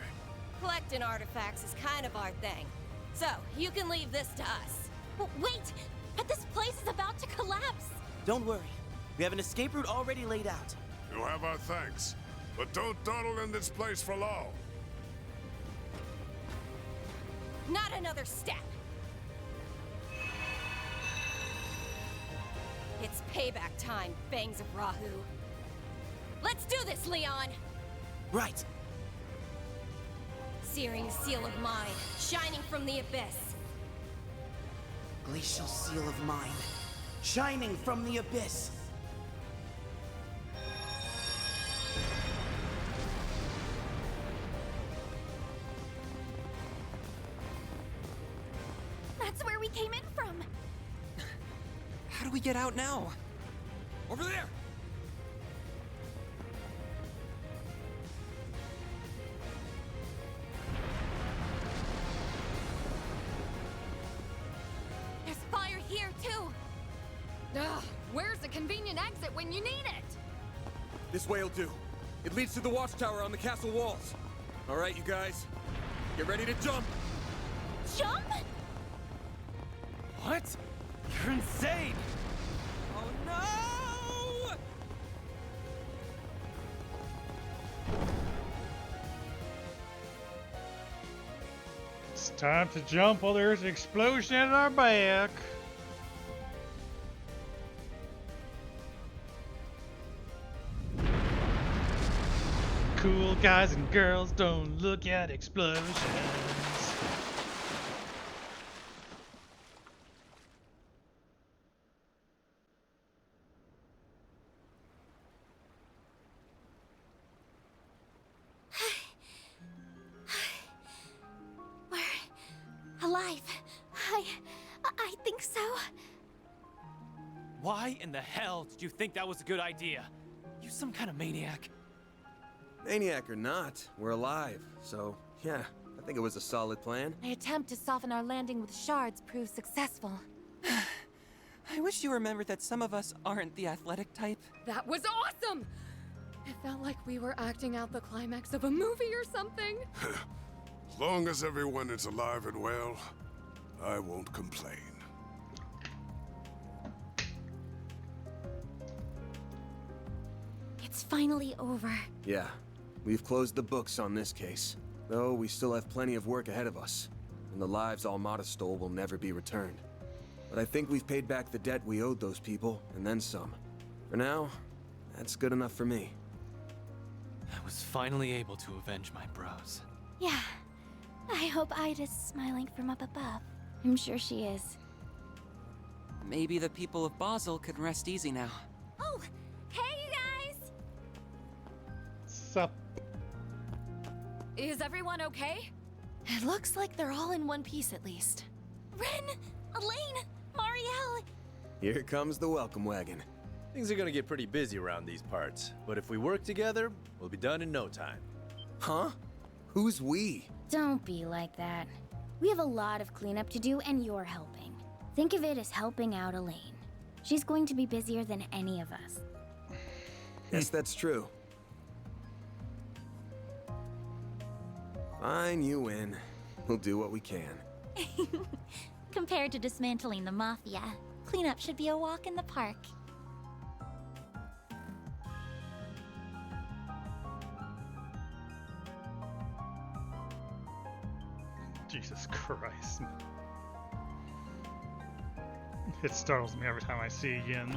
Collecting artifacts is kind of our thing. So, you can leave this to us. Wait! But this place is about to collapse! Don't worry. We have an escape route already laid out. You have our thanks. But don't dawdle in this place for long. Not another step. It's payback time, Fangs of Rahu. Let's do this, Leon! Right. Searing seal of mine, shining from the abyss. Glacial seal of mine, shining from the abyss. That's where we came in from! How do we get out now? Over there! There's fire here, too! Ugh, where's the convenient exit when you need it? This way'll do. It leads to the watchtower on the castle walls. All right, you guys. Get ready to jump! Jump? What? You're insane! Oh no! It's time to jump while there's an explosion in our back. Cool guys and girls don't look at explosions. We're alive. I I think so. Why in the hell did you think that was a good idea? You some kind of maniac. Maniac or not, we're alive, so yeah, I think it was a solid plan. My attempt to soften our landing with shards proved successful. I wish you remembered that some of us aren't the athletic type. That was awesome! It felt like we were acting out the climax of a movie or something. As long as everyone is alive and well, I won't complain. It's finally over. Yeah, we've closed the books on this case. Though we still have plenty of work ahead of us, and the lives Almada stole will never be returned. But I think we've paid back the debt we owed those people, and then some. For now, that's good enough for me. I was finally able to avenge my bros. Yeah. I hope Ida's smiling from up above. I'm sure she is. Maybe the people of Basel could rest easy now. Oh, hey you guys! Sup? Is everyone okay? It looks like they're all in one piece at least. Ren! Elaine! Marielle! Here comes the welcome wagon. Things are gonna get pretty busy around these parts, but if we work together, we'll be done in no time. Huh? Who's we? Don't be like that. We have a lot of cleanup to do, and you're helping. Think of it as helping out Elaine. She's going to be busier than any of us. Yes, that's true. Fine, you win. We'll do what we can. Compared to dismantling the Mafia, cleanup should be a walk in the park. Jesus Christ. It startles me every time I see Yin.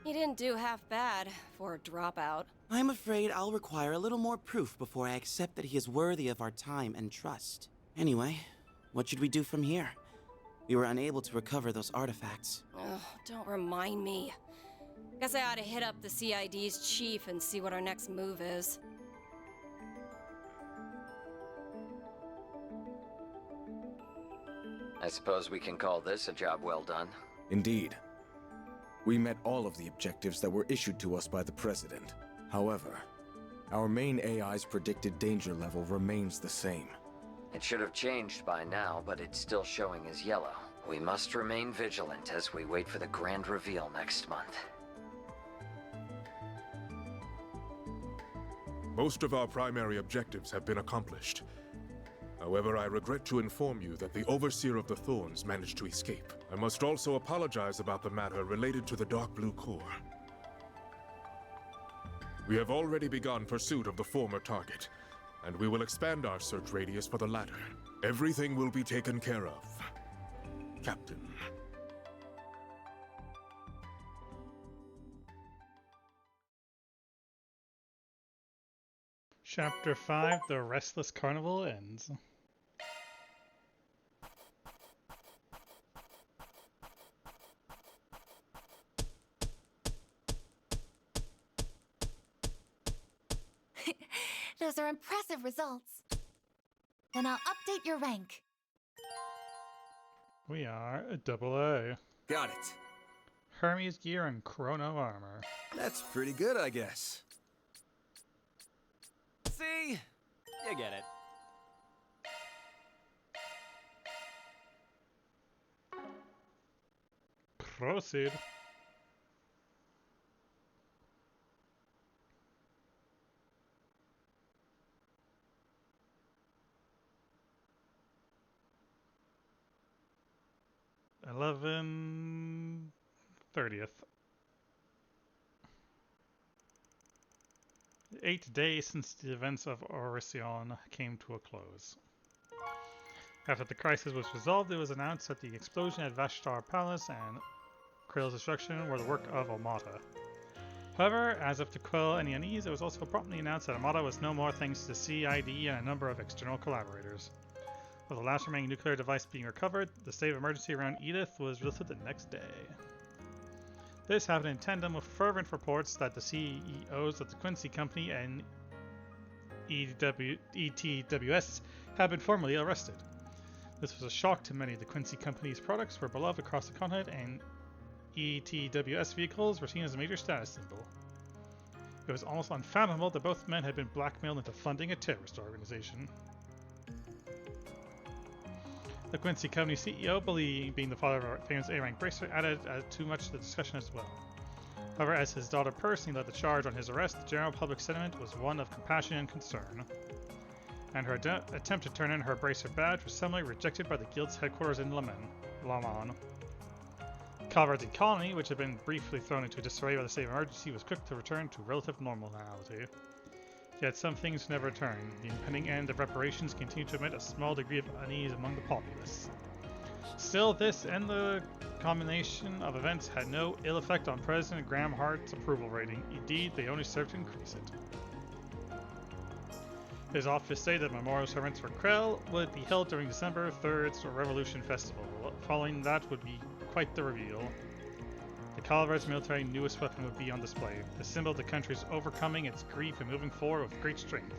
You didn't do half bad for a dropout. I'm afraid I'll require a little more proof before I accept that he is worthy of our time and trust. Anyway, what should we do from here? We were unable to recover those artifacts. Ugh, don't remind me. Guess I ought to hit up the CID's chief and see what our next move is. I suppose we can call this a job well done. Indeed. We met all of the objectives that were issued to us by the President. However, our main AI's predicted danger level remains the same. It should have changed by now, but it's still showing as yellow. We must remain vigilant as we wait for the grand reveal next month. Most of our primary objectives have been accomplished. However, I regret to inform you that the Overseer of the Thorns managed to escape. I must also apologize about the matter related to the Dark Blue Core. We have already begun pursuit of the former target, and we will expand our search radius for the latter. Everything will be taken care of, Captain. Chapter 5, The Restless Carnival ends. Those are impressive results. Then I'll update your rank. We are a AA. Got it. Hermes gear and chrono armor. That's pretty good, I guess. See? You get it. Proceed. Eleven 30th. 8 days since the events of Orison came to a close. After the crisis was resolved, it was announced that the explosion at Vashtar Palace and Krill's destruction were the work of Almada. However, as if to quell any unease, it was also promptly announced that Almada was no more thanks to CID and a number of external collaborators. With the last remaining nuclear device being recovered, the state of emergency around Edith was lifted the next day. This happened in tandem with fervent reports that the CEOs of the Quincy Company and ETWS had been formally arrested. This was a shock to many. The Quincy Company's products were beloved across the continent, and ETWS vehicles were seen as a major status symbol. It was almost unfathomable that both men had been blackmailed into funding a terrorist organization. The Quincy Company CEO, being the father of our famous A-rank bracer, added too much to the discussion as well. However, as his daughter personally led the charge on his arrest, the general public sentiment was one of compassion and concern. And her attempt to turn in her bracer badge was summarily rejected by the Guild's headquarters in Le Mans. Calvert's economy, which had been briefly thrown into disarray by the state of emergency, was quick to return to relative normality. Yet some things never return. The impending end of reparations continued to emit a small degree of unease among the populace. Still, this and the combination of events had no ill effect on President Graham Hart's approval rating. Indeed, they only served to increase it. His office stated that memorial sermons for Krell would be held during December 3rd's Revolution Festival. Following that would be quite the reveal. The Calvert's military newest weapon would be on display, a symbol of the country's overcoming its grief and moving forward with great strength.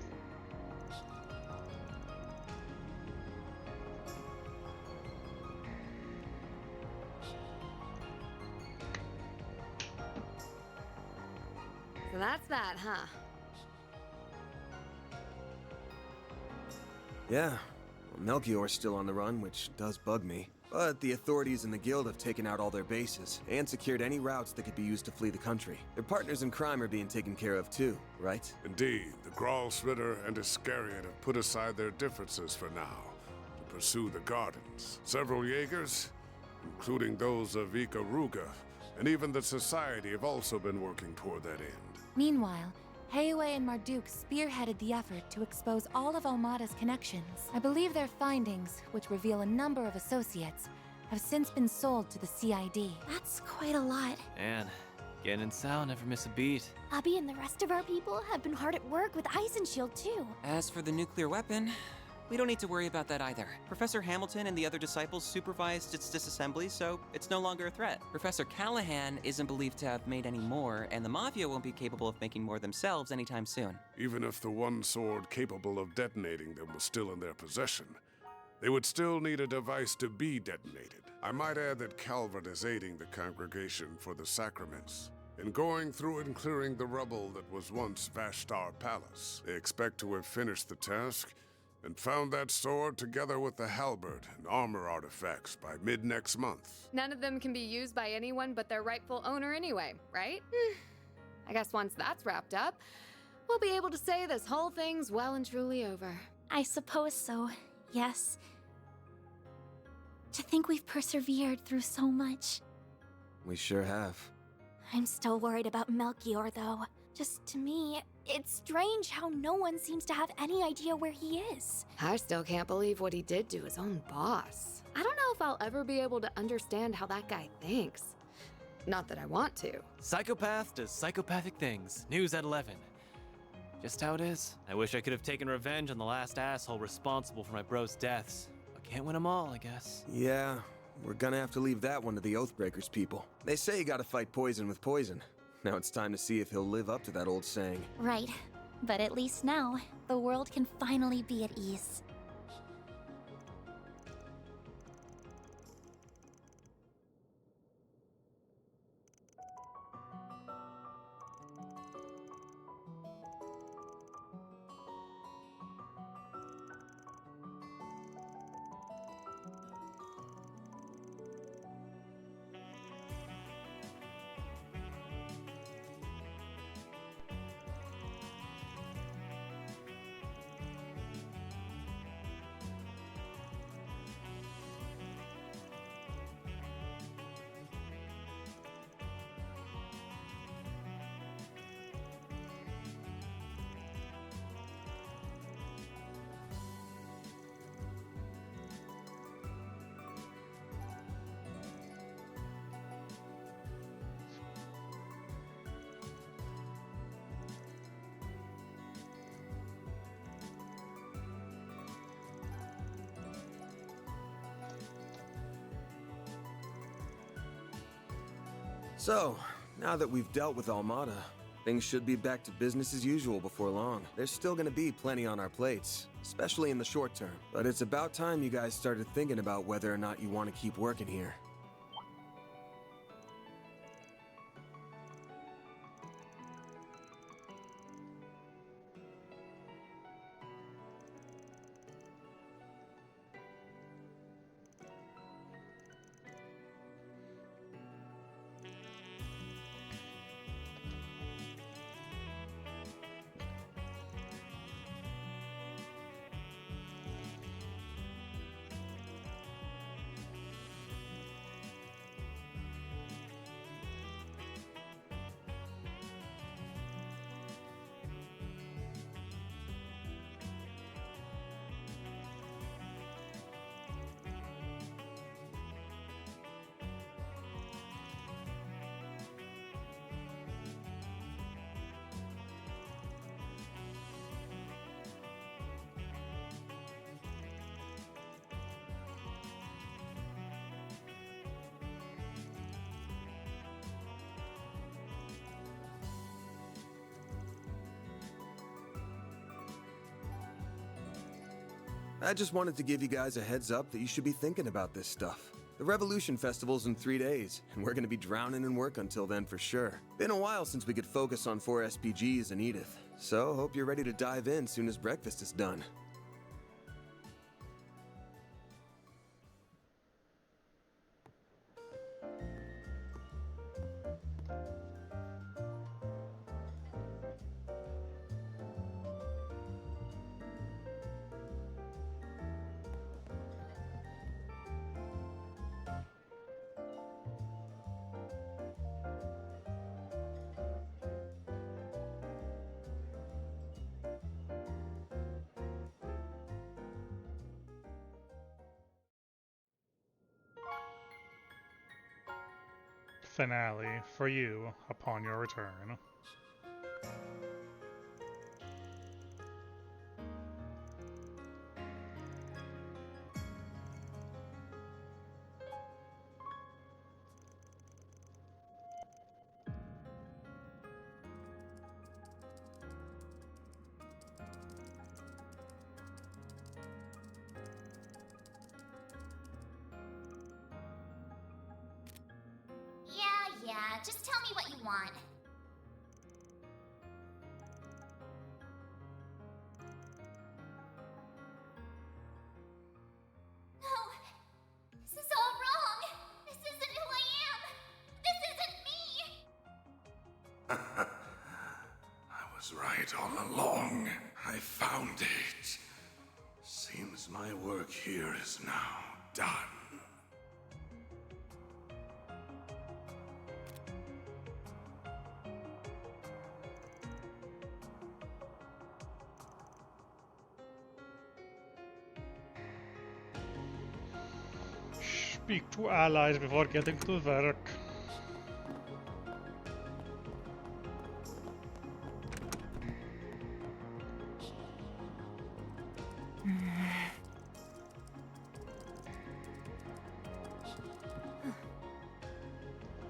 So that's that, huh? Yeah, well, Melchior's still on the run, which does bug me. But the authorities in the guild have taken out all their bases, and secured any routes that could be used to flee the country. Their partners in crime are being taken care of too, right? Indeed, the Gralsritter and Iscariot have put aside their differences for now, to pursue the Gardens. Several Jaegers, including those of Ikaruga, and even the Society have also been working toward that end. Meanwhile, Heiwei and Marduk spearheaded the effort to expose all of Almada's connections. I believe their findings, which reveal a number of associates, have since been sold to the CID. That's quite a lot. Man, getting in sound, never miss a beat. Abby and the rest of our people have been hard at work with Ice and Shield too. As for the nuclear weapon, we don't need to worry about that either. Professor Hamilton and the other disciples supervised its disassembly, so it's no longer a threat. Professor Callahan isn't believed to have made any more, and the Mafia won't be capable of making more themselves anytime soon. Even if the one sword capable of detonating them was still in their possession, they would still need a device to be detonated. I might add that Calvert is aiding the Congregation for the Sacraments. In going through and clearing the rubble that was once Vashtar Palace, they expect to have finished the task and found that sword together with the halberd and armor artifacts by mid-next month. None of them can be used by anyone but their rightful owner anyway, right? I guess once that's wrapped up, we'll be able to say this whole thing's well and truly over. I suppose so, yes. To think we've persevered through so much. We sure have. I'm still worried about Melchior, though. Just to me, it's strange how no one seems to have any idea where he is. I still can't believe what he did to his own boss. I don't know if I'll ever be able to understand how that guy thinks. Not that I want to. Psychopath does psychopathic things. News at 11. Just how it is. I wish I could have taken revenge on the last asshole responsible for my bro's deaths. But can't win them all, I guess. Yeah, we're gonna have to leave that one to the Oathbreakers people. They say you gotta fight poison with poison. Now it's time to see if he'll live up to that old saying. Right. But at least now, the world can finally be at ease. So, Now that we've dealt with Almada, things should be back to business as usual before long. There's still gonna be plenty on our plates, especially in the short term. But it's about time you guys started thinking about whether or not you want to keep working here. I just wanted to give you guys a heads up that you should be thinking about this stuff. The Revolution Festival's in 3 days, and we're gonna be drowning in work until then for sure. Been a while since we could focus on 4 SPGs and Edith, so hope you're ready to dive in soon as breakfast is done. Finale for you upon your return. Yeah, just tell me what you want. No! This is all wrong! This isn't who I am! This isn't me! I was right all along. I found it. Seems my work here is now done. Speak to allies before getting to work.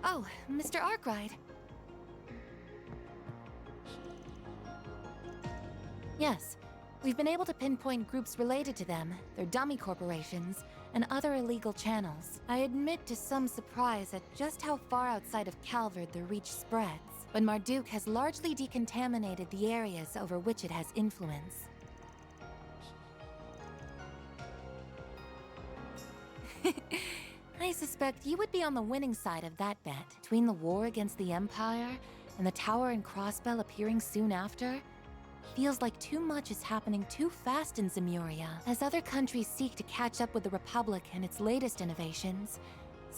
Oh, Mr. Arkwright. Yes, we've been able to pinpoint groups related to them, their dummy corporations, and other illegal channels. I admit to some surprise at just how far outside of Calvard the reach spreads, but Marduk has largely decontaminated the areas over which it has influence. I suspect you would be on the winning side of that bet. Between the war against the Empire and the Tower and Crossbell appearing soon after, feels like too much is happening too fast in Zemuria. As other countries seek to catch up with the Republic and its latest innovations,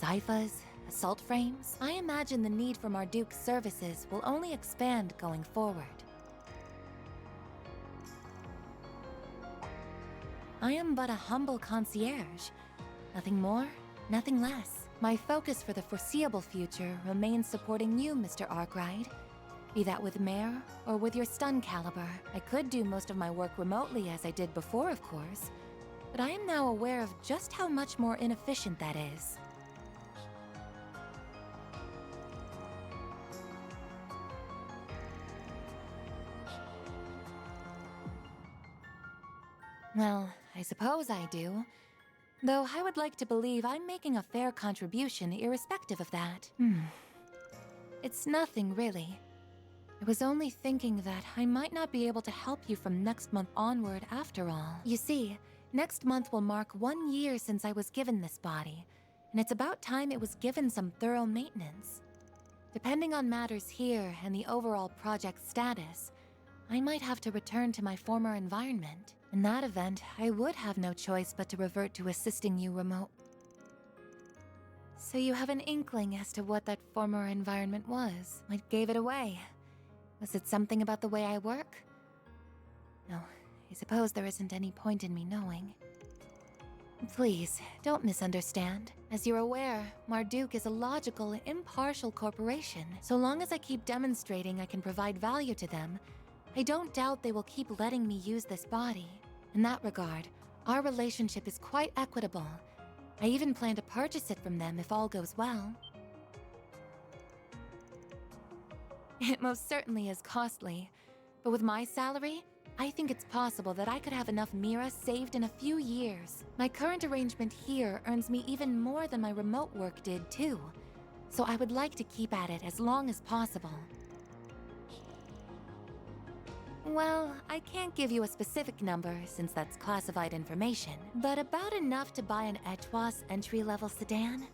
Zyphas, assault frames, I imagine the need for Marduk's services will only expand going forward. I am but a humble concierge. Nothing more, nothing less. My focus for the foreseeable future remains supporting you, Mr. Arkwright. Be that with Mare or with your stun caliber. I could do most of my work remotely as I did before, of course, but I am now aware of just how much more inefficient that is. Well, I suppose I do. Though I would like to believe I'm making a fair contribution irrespective of that. It's nothing, really. I was only thinking that I might not be able to help you from next month onward after all. You see, next month will mark 1 year since I was given this body, and it's about time it was given some thorough maintenance. Depending on matters here and the overall project status, I might have to return to my former environment. In that event, I would have no choice but to revert to assisting you remote. So you have an inkling as to what that former environment was? What gave it away? Was it something about the way I work? No, I suppose there isn't any point in me knowing. Please, don't misunderstand. As you're aware, Marduk is a logical, impartial corporation. So long as I keep demonstrating I can provide value to them, I don't doubt they will keep letting me use this body. In that regard, our relationship is quite equitable. I even plan to purchase it from them if all goes well. It most certainly is costly, but with my salary, I think it's possible that I could have enough Mira saved in a few years. My current arrangement here earns me even more than my remote work did too, so I would like to keep at it as long as possible. Well, I can't give you a specific number since that's classified information, but about enough to buy an Etwas entry-level sedan.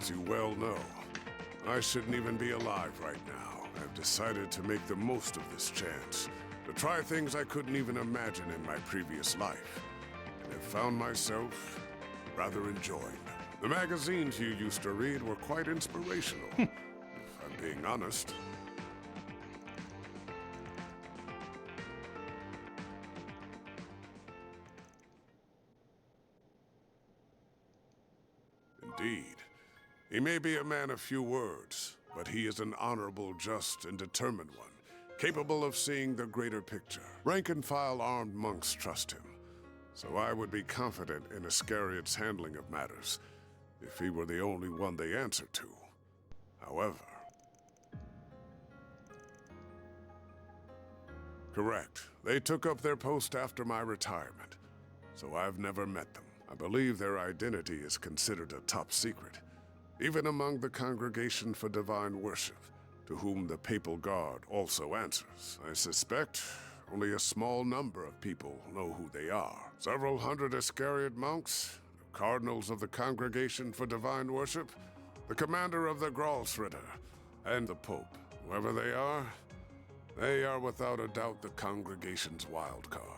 As you well know, I shouldn't even be alive right now. I've decided to make the most of this chance, to try things I couldn't even imagine in my previous life, and have found myself rather enjoying them. The magazines you used to read were quite inspirational, if I'm being honest. Indeed. He may be a man of few words, but he is an honorable, just, and determined one, capable of seeing the greater picture. Rank-and-file armed monks trust him, so I would be confident in Iscariot's handling of matters, if he were the only one they answer to. However... Correct. They took up their post after my retirement, so I've never met them. I believe their identity is considered a top secret, even among the Congregation for Divine Worship, to whom the Papal Guard also answers. I suspect only a small number of people know who they are. Several hundred Iscariot monks, the cardinals of the Congregation for Divine Worship, the commander of the Gralsritter, and the Pope. Whoever they are without a doubt the Congregation's wild card.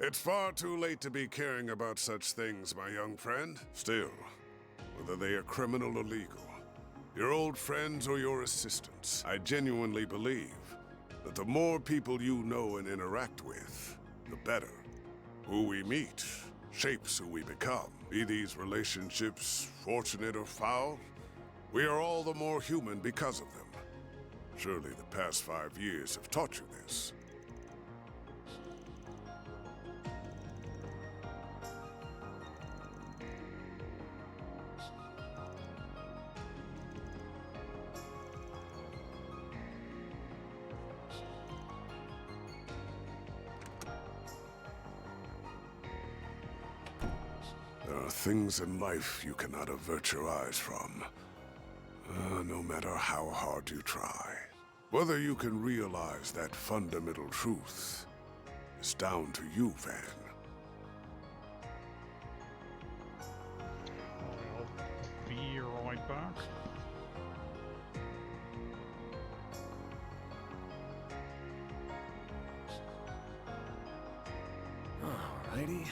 It's far too late to be caring about such things, my young friend. Still, whether they are criminal or legal, your old friends or your assistants, I genuinely believe that the more people you know and interact with, the better. Who we meet shapes who we become. Be these relationships fortunate or foul, we are all the more human because of them. Surely the past 5 years have taught you this. There are things in life you cannot avert your eyes from, no matter how hard you try. Whether you can realize that fundamental truth is down to you, Van. I'll be right back. Alrighty.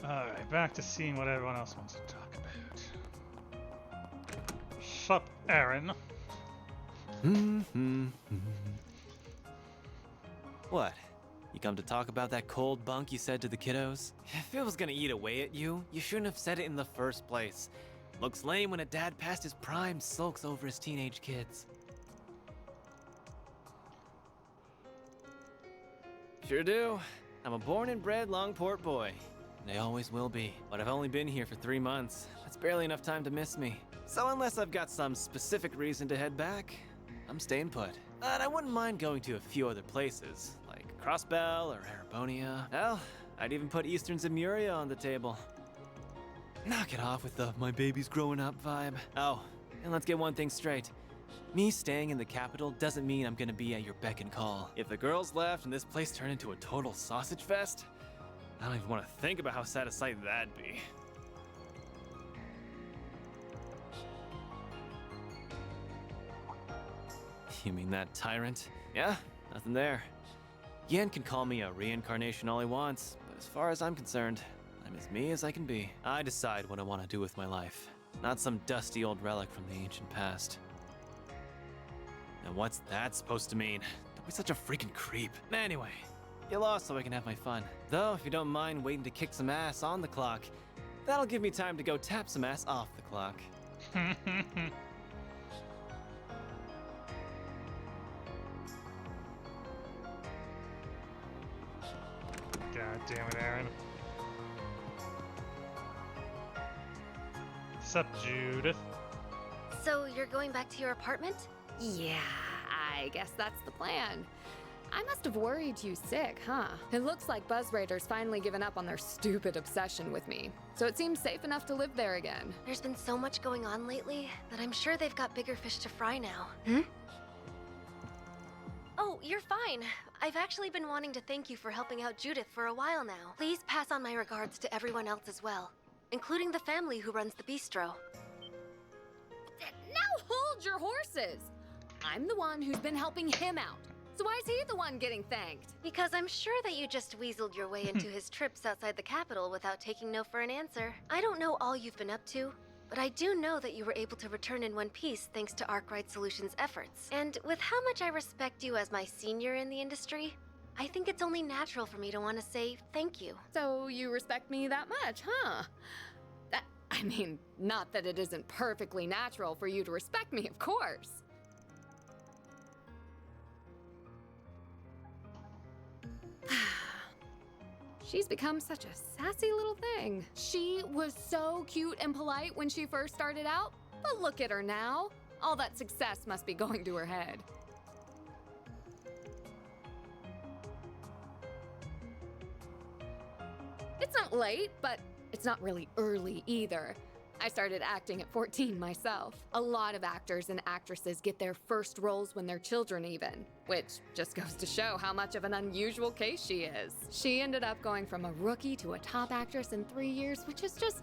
Alright, back to seeing what everyone else wants to talk about. Sup, Aaron? What? You come to talk about that cold bunk you said to the kiddos? If it was gonna eat away at you, you shouldn't have said it in the first place. Looks lame when a dad past his prime sulks over his teenage kids. Sure do. I'm a born and bred Longport boy. And I always will be. But I've only been here for 3 months. That's barely enough time to miss me. So unless I've got some specific reason to head back, I'm staying put. But I wouldn't mind going to a few other places, like Crossbell or Arabonia. Hell, I'd even put Eastern Zemuria on the table. Knock it off with the my baby's growing up vibe. Oh, and let's get one thing straight. Me staying in the capital doesn't mean I'm gonna be at your beck and call. If the girls left and this place turned into a total sausage fest, I don't even want to think about how sad a sight that'd be. You mean that tyrant? Yeah, nothing there. Yen can call me a reincarnation all he wants, but as far as I'm concerned, I'm as me as I can be. I decide what I want to do with my life, not some dusty old relic from the ancient past. Now what's that supposed to mean? Don't be such a freaking creep. Anyway, get lost so I can have my fun. Though, if you don't mind waiting to kick some ass on the clock, that'll give me time to go tap some ass off the clock. God damn it, Aaron. Sup, Judith? So you're going back to your apartment? Yeah, I guess that's the plan. I must have worried you sick, huh? It looks like Buzz Raiders finally given up on their stupid obsession with me, so it seems safe enough to live there again. There's been so much going on lately that I'm sure they've got bigger fish to fry now. Oh, you're fine. I've actually been wanting to thank you for helping out Judith for a while now. Please pass on my regards to everyone else as well, including the family who runs the bistro. Now hold your horses! I'm the one who's been helping him out. So why is he the one getting thanked? Because I'm sure that you just weaseled your way into his trips outside the capital without taking no for an answer. I don't know all you've been up to, but I do know that you were able to return in one piece thanks to Arkwright Solutions' efforts. And with how much I respect you as my senior in the industry, I think it's only natural for me to want to say thank you. So you respect me that much, huh? I mean, not that it isn't perfectly natural for you to respect me, of course. She's become such a sassy little thing. She was so cute and polite when she first started out, but look at her now. All that success must be going to her head. It's not late, but it's not really early either. I started acting at 14 myself. A lot of actors and actresses get their first roles when they're children even, which just goes to show how much of an unusual case she is. She ended up going from a rookie to a top actress in 3 years, which is just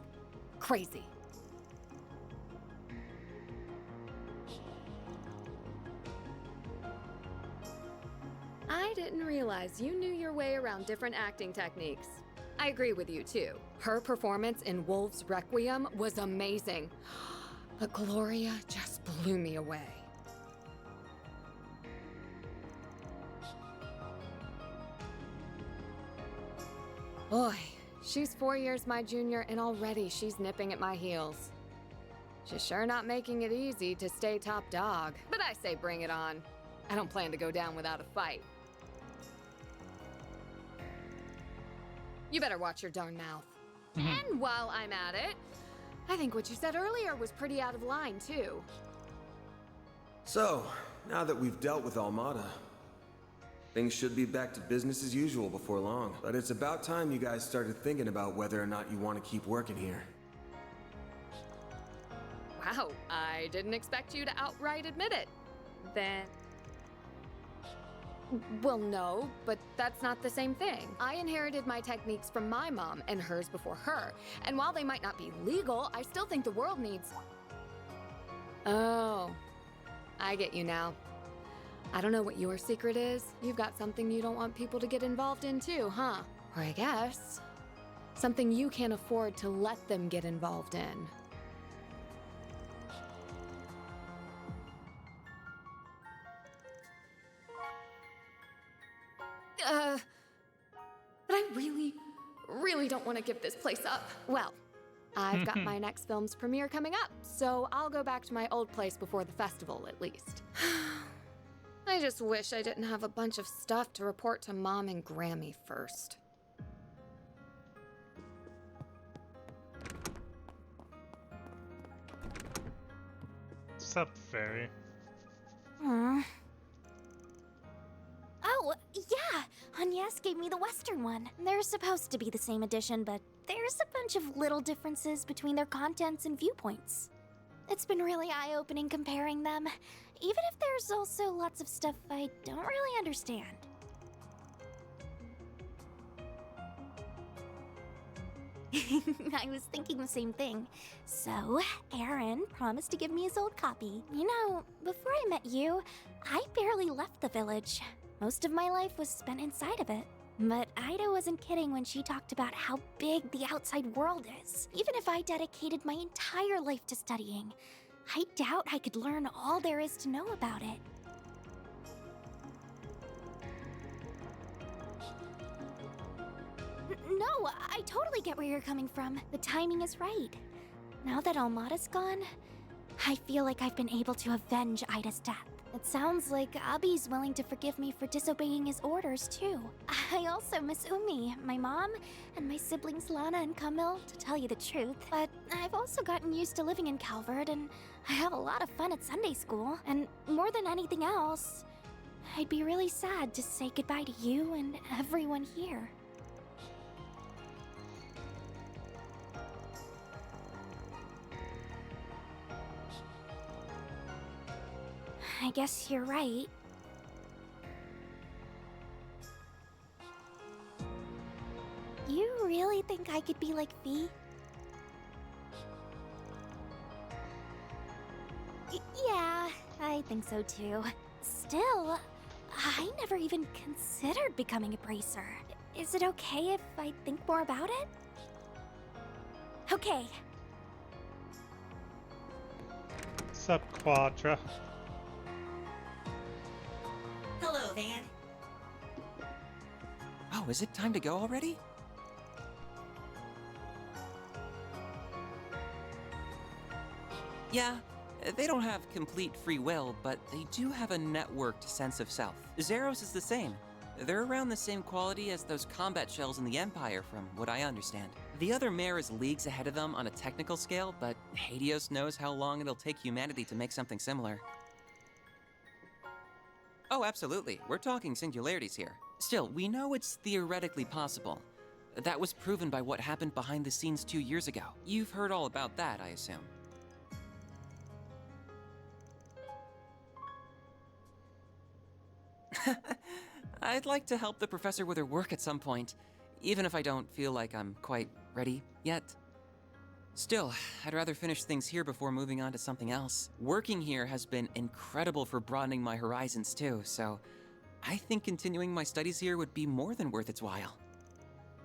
crazy. I didn't realize you knew your way around different acting techniques. I agree with you, too. Her performance in Wolf's Requiem was amazing. But Gloria just blew me away. Boy, she's 4 years my junior, and already she's nipping at my heels. She's sure not making it easy to stay top dog. But I say bring it on. I don't plan to go down without a fight. You better watch your darn mouth. And while I'm at it, I think what you said earlier was pretty out of line, too. So, now that we've dealt with Almada, things should be back to business as usual before long. But it's about time you guys started thinking about whether or not you want to keep working here. Wow, I didn't expect you to outright admit it. Then... Well, no, but that's not the same thing. I inherited my techniques from my mom and hers before her. And while they might not be legal, I still think the world needs... Oh, I get you now. I don't know what your secret is. You've got something you don't want people to get involved in too, huh? Or I guess, something you can't afford to let them get involved in. But I really don't want to give this place up. Well, I've got my next film's premiere coming up, so I'll go back to my old place before the festival, at least. I just wish I didn't have a bunch of stuff to report to Mom and Grammy first. Sup, Fairy? Oh, yeah! Agnes gave me the Western one. They're supposed to be the same edition, but there's a bunch of little differences between their contents and viewpoints. It's been really eye-opening comparing them, even if there's also lots of stuff I don't really understand. I was thinking the same thing. So, Aaron promised to give me his old copy. You know, before I met you, I barely left the village. Most of my life was spent inside of it. But Ida wasn't kidding when she talked about how big the outside world is. Even if I dedicated my entire life to studying, I doubt I could learn all there is to know about it. No, I totally get where you're coming from. The timing is right. Now that Almada's gone, I feel like I've been able to avenge Ida's death. It sounds like Abi's willing to forgive me for disobeying his orders, too. I also miss Umi, my mom, and my siblings Lana and Camille, to tell you the truth. But I've also gotten used to living in Calvert, and I have a lot of fun at Sunday school. And more than anything else, I'd be really sad to say goodbye to you and everyone here. I guess you're right. You really think I could be like Fee? Yeah, I think so too. Still, I never even considered becoming a bracer. Is it okay if I think more about it? Okay. Sup, Quadra? Hello, Van. Oh, is it time to go already? Yeah, they don't have complete free will, but they do have a networked sense of self. Zeros is the same. They're around the same quality as those combat shells in the Empire, from what I understand. The other mare is leagues ahead of them on a technical scale, but Hades knows how long it'll take humanity to make something similar. Oh, absolutely. We're talking singularities here. Still, we know it's theoretically possible. That was proven by what happened behind the scenes 2 years ago. You've heard all about that, I assume. I'd like to help the professor with her work at some point, even if I don't feel like I'm quite ready yet. Still, I'd rather finish things here before moving on to something else. Working here has been incredible for broadening my horizons too, so I think continuing my studies here would be more than worth its while.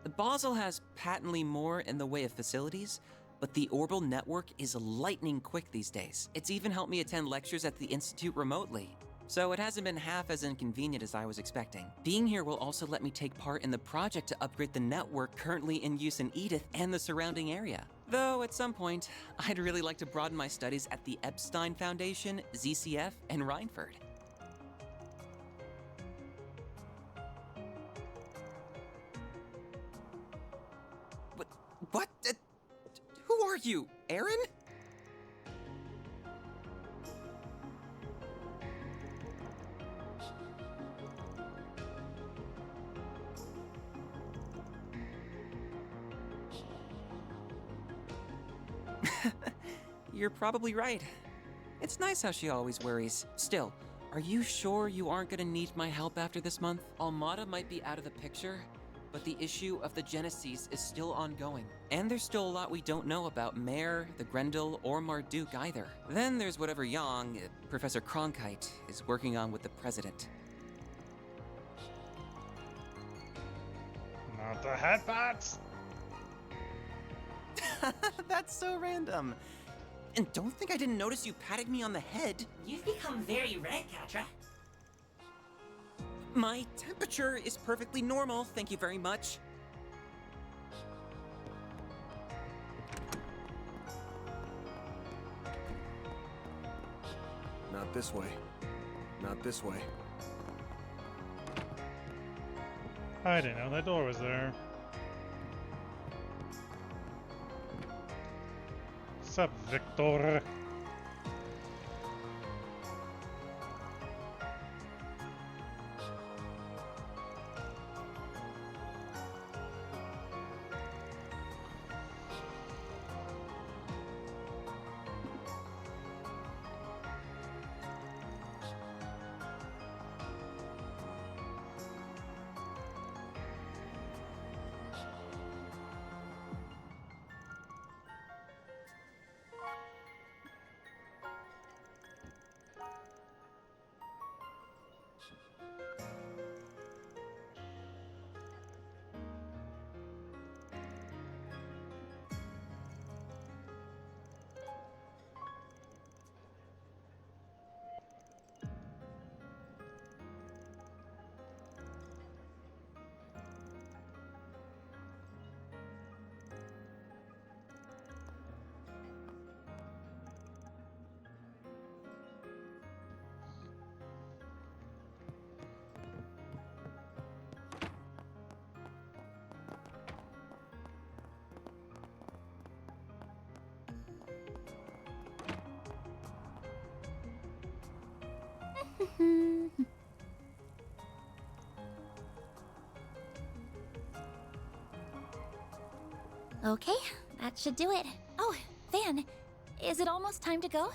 The Basel has patently more in the way of facilities, but the Orbital network is lightning quick these days. It's even helped me attend lectures at the Institute remotely, so it hasn't been half as inconvenient as I was expecting. Being here will also let me take part in the project to upgrade the network currently in use in Edith and the surrounding area. Though at some point, I'd really like to broaden my studies at the Epstein Foundation, ZCF, and Rhineford. What? Who are you, Aaron? You're probably right. It's nice how she always worries. Still, are you sure you aren't gonna need my help after this month? Almada might be out of the picture, but the issue of the Genesis is still ongoing. And there's still a lot we don't know about Mare, the Grendel, or Marduk either. Then there's whatever Yang, Professor Cronkite, is working on with the President. Not the headbutts! That's so random. And don't think I didn't notice you patting me on the head. You've become very red, Katra. My temperature is perfectly normal, thank you very much. Not this way. Not this way. I didn't know that door was there. Sup, Victor? Okay, that should do it. Oh, Van, is it almost time to go?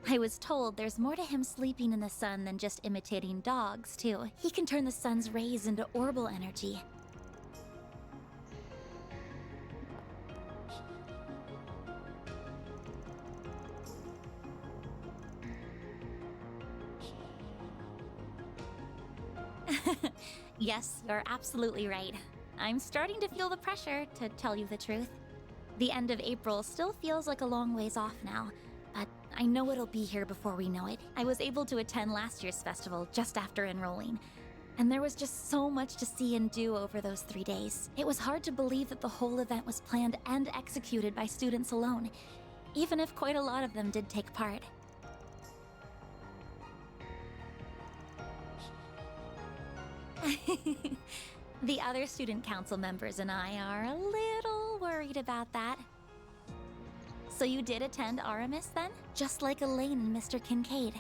I was told there's more to him sleeping in the sun than just imitating dogs, too. He can turn the sun's rays into orbital energy. Yes, you're absolutely right. I'm starting to feel the pressure, to tell you the truth. The end of April still feels like a long ways off now, but I know it'll be here before we know it. I was able to attend last year's festival just after enrolling, and there was just so much to see and do over those 3 days. It was hard to believe that the whole event was planned and executed by students alone, even if quite a lot of them did take part. The other student council members and I are a little worried about that. So you did attend Aramis then? Just like Elaine and Mr. Kincaid.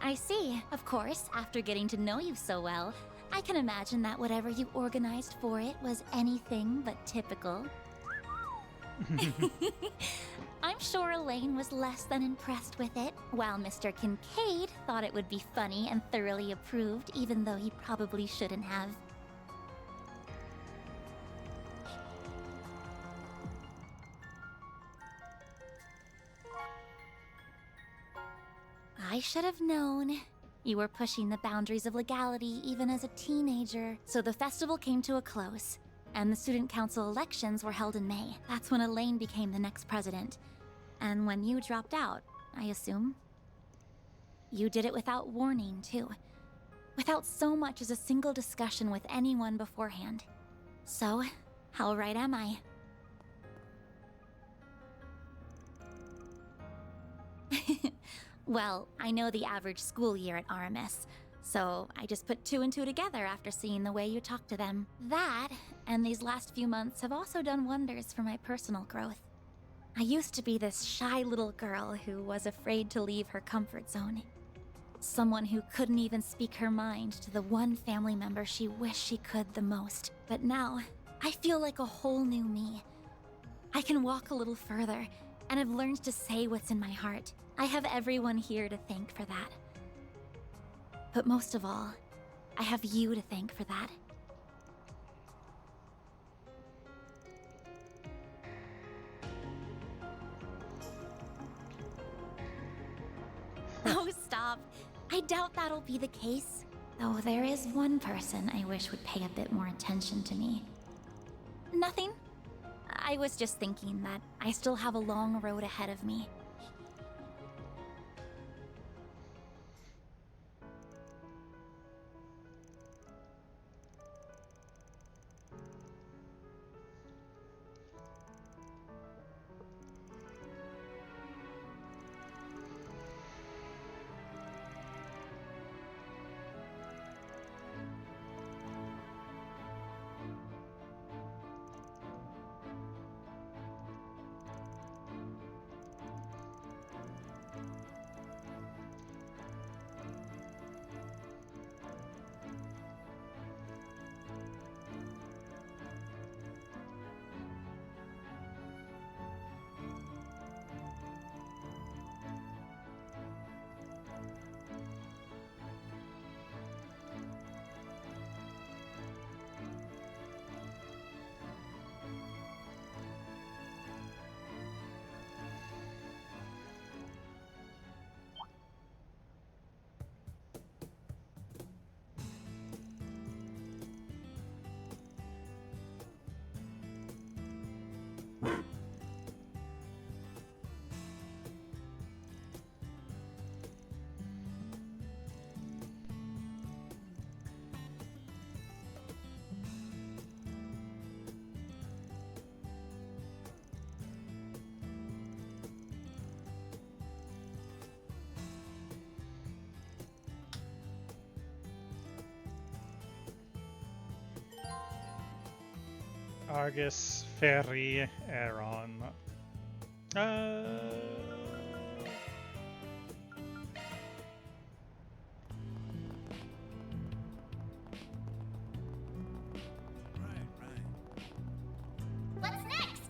I see. Of course, after getting to know you so well, I can imagine that whatever you organized for it was anything but typical. I'm sure Elaine was less than impressed with it, while Mr. Kincaid thought it would be funny and thoroughly approved, even though he probably shouldn't have. I should have known. You were pushing the boundaries of legality even as a teenager. So the festival came to a close, and the student council elections were held in May. That's when Elaine became the next president. And when you dropped out, I assume. You did it without warning, too. Without so much as a single discussion with anyone beforehand. So, how right am I? Well, I know the average school year at RMS, so I just put two and two together after seeing the way you talk to them. That, and these last few months have also done wonders for my personal growth. I used to be this shy little girl who was afraid to leave her comfort zone. Someone who couldn't even speak her mind to the one family member she wished she could the most. But now, I feel like a whole new me. I can walk a little further, and have learned to say what's in my heart. I have everyone here to thank for that. But most of all, I have you to thank for that. Oh, stop. I doubt that'll be the case. Though there is one person I wish would pay a bit more attention to me. Nothing. I was just thinking that I still have a long road ahead of me. Argus, Ferry, Aeron. What's next?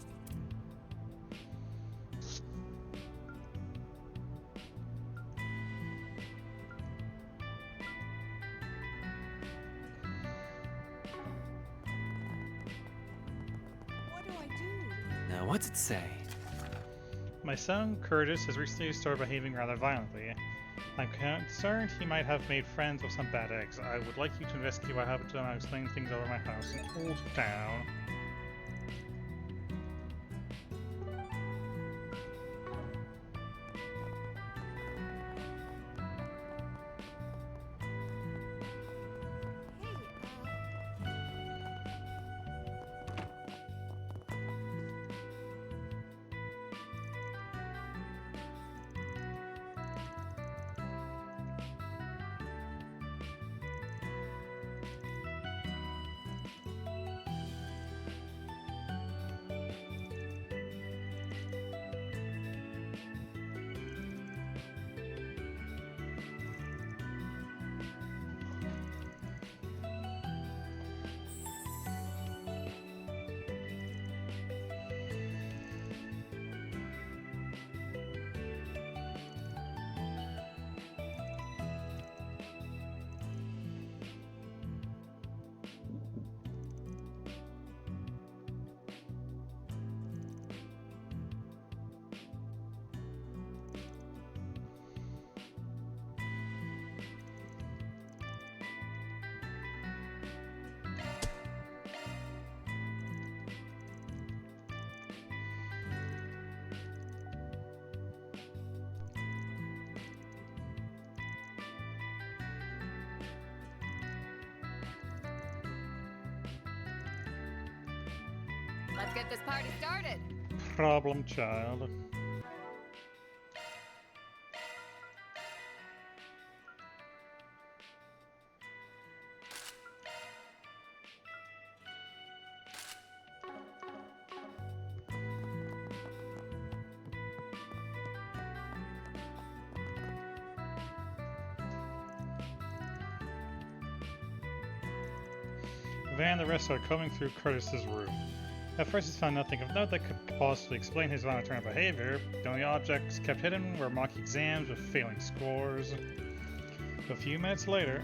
Now, what's it say? My son, Curtis, has recently started behaving rather violently. I'm concerned he might have made friends with some bad eggs. I would like you to investigate what happened to him and explain things over my house. Hold down. Let's get this party started. Problem child. Van and the rest are coming through Curtis's room. At first he's found nothing of note that could possibly explain his nocturnal behavior. The only objects kept hidden were mock exams with failing scores. A few minutes later,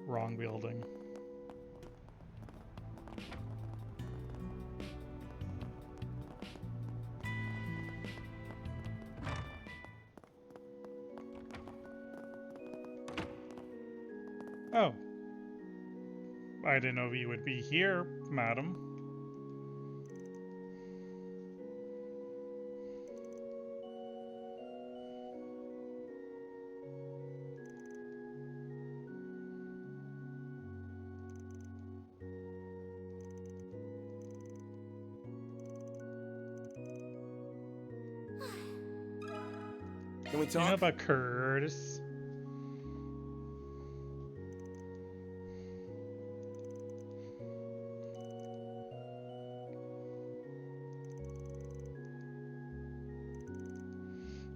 wrong building. Oh. I didn't know you would be here, madam. Can we You know talk? about Curtis?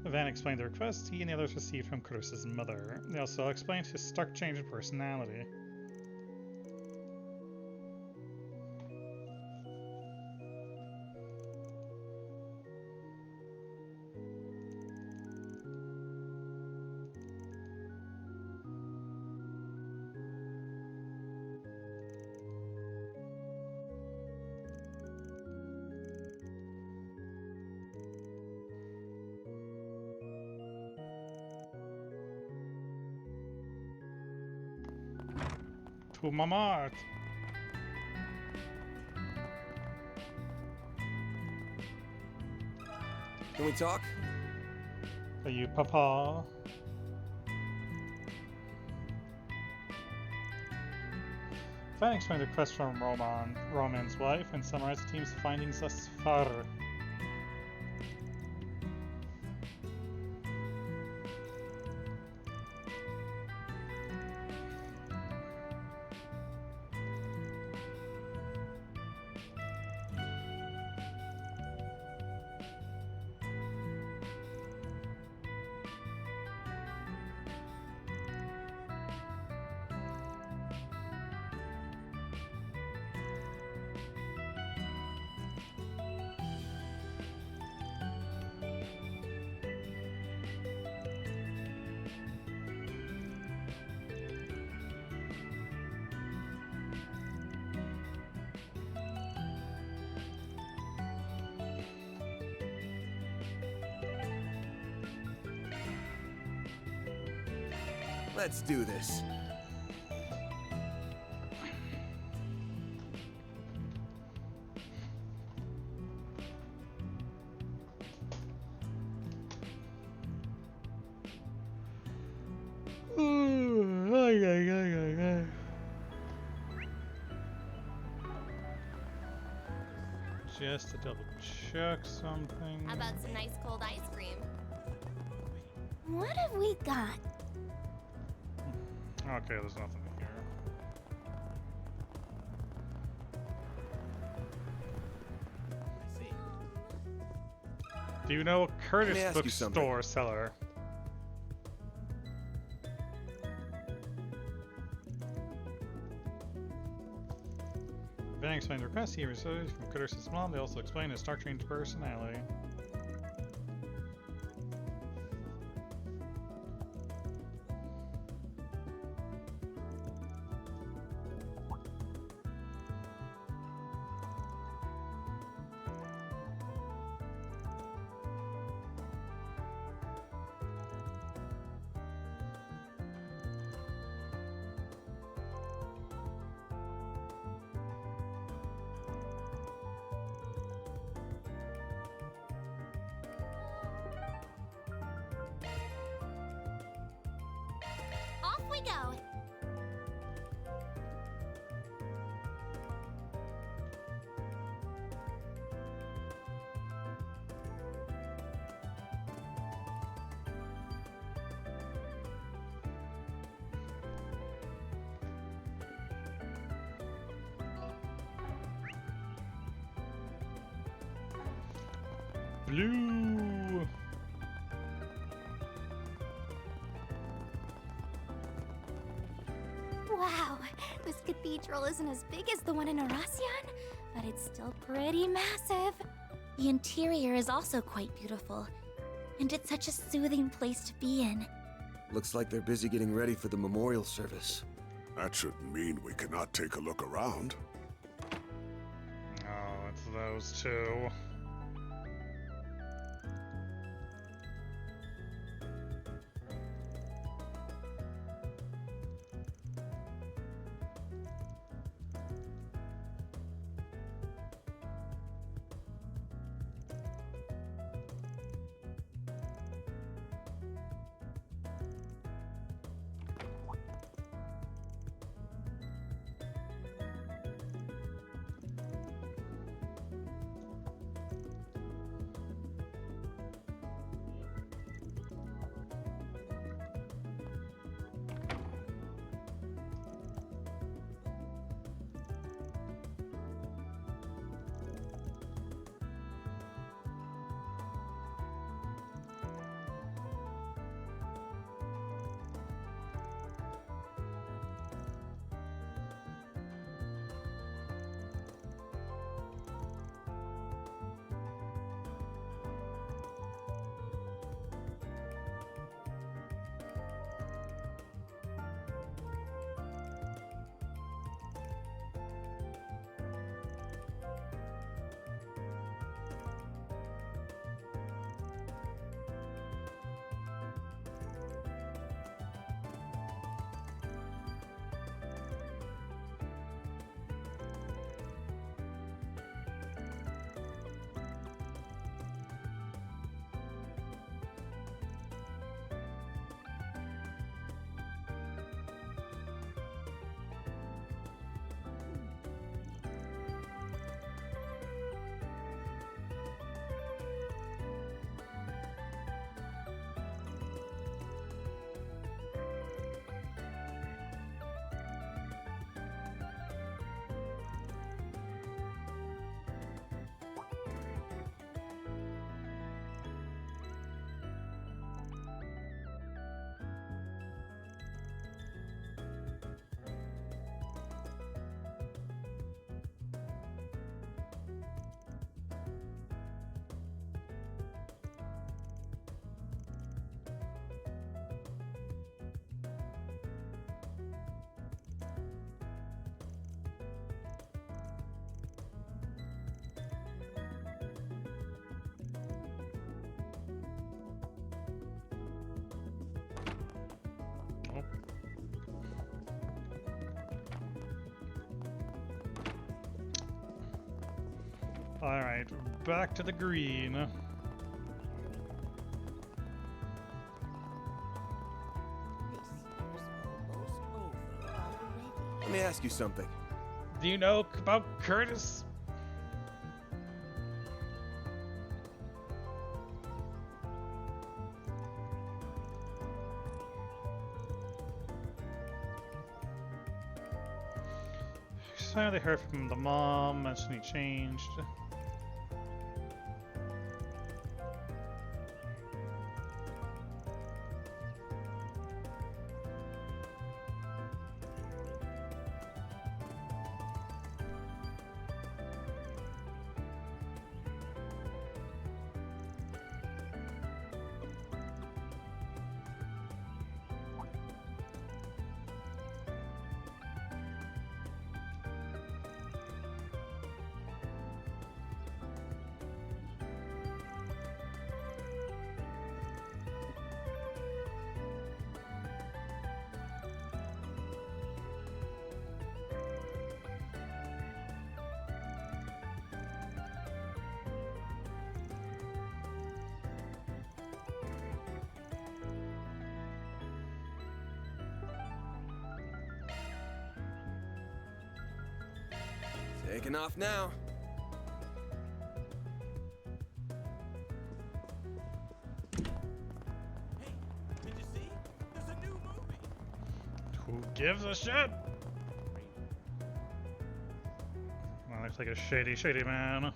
Van explained the request he and the others received from Curtis's mother. They also explained his stark change in personality. To Mama. Can we talk? Are you Papa? Van explained the request from Roman's wife and summarized the team's findings thus far. Let's do this. Just to double check something. How about some nice cold ice cream? What have we got? Okay, there's nothing here. Do you know a Curtis ask you something. bookstore seller? Van explained the request he received from Curtis's mom. They also explained his Star Train's personality. Off we go! Blue. Wow, this cathedral isn't as big as the one in Aracion, but it's still pretty massive. The interior is also quite beautiful, and it's such a soothing place to be in. Looks like they're busy getting ready for the memorial service. That shouldn't mean we cannot take a look around. Oh, it's those two. Alright, back to the green. Let me ask you something. Do you know about Curtis? So they heard from the mom, mentioned he changed. Taking off now. Who gives a shit? Well, looks like a shady man.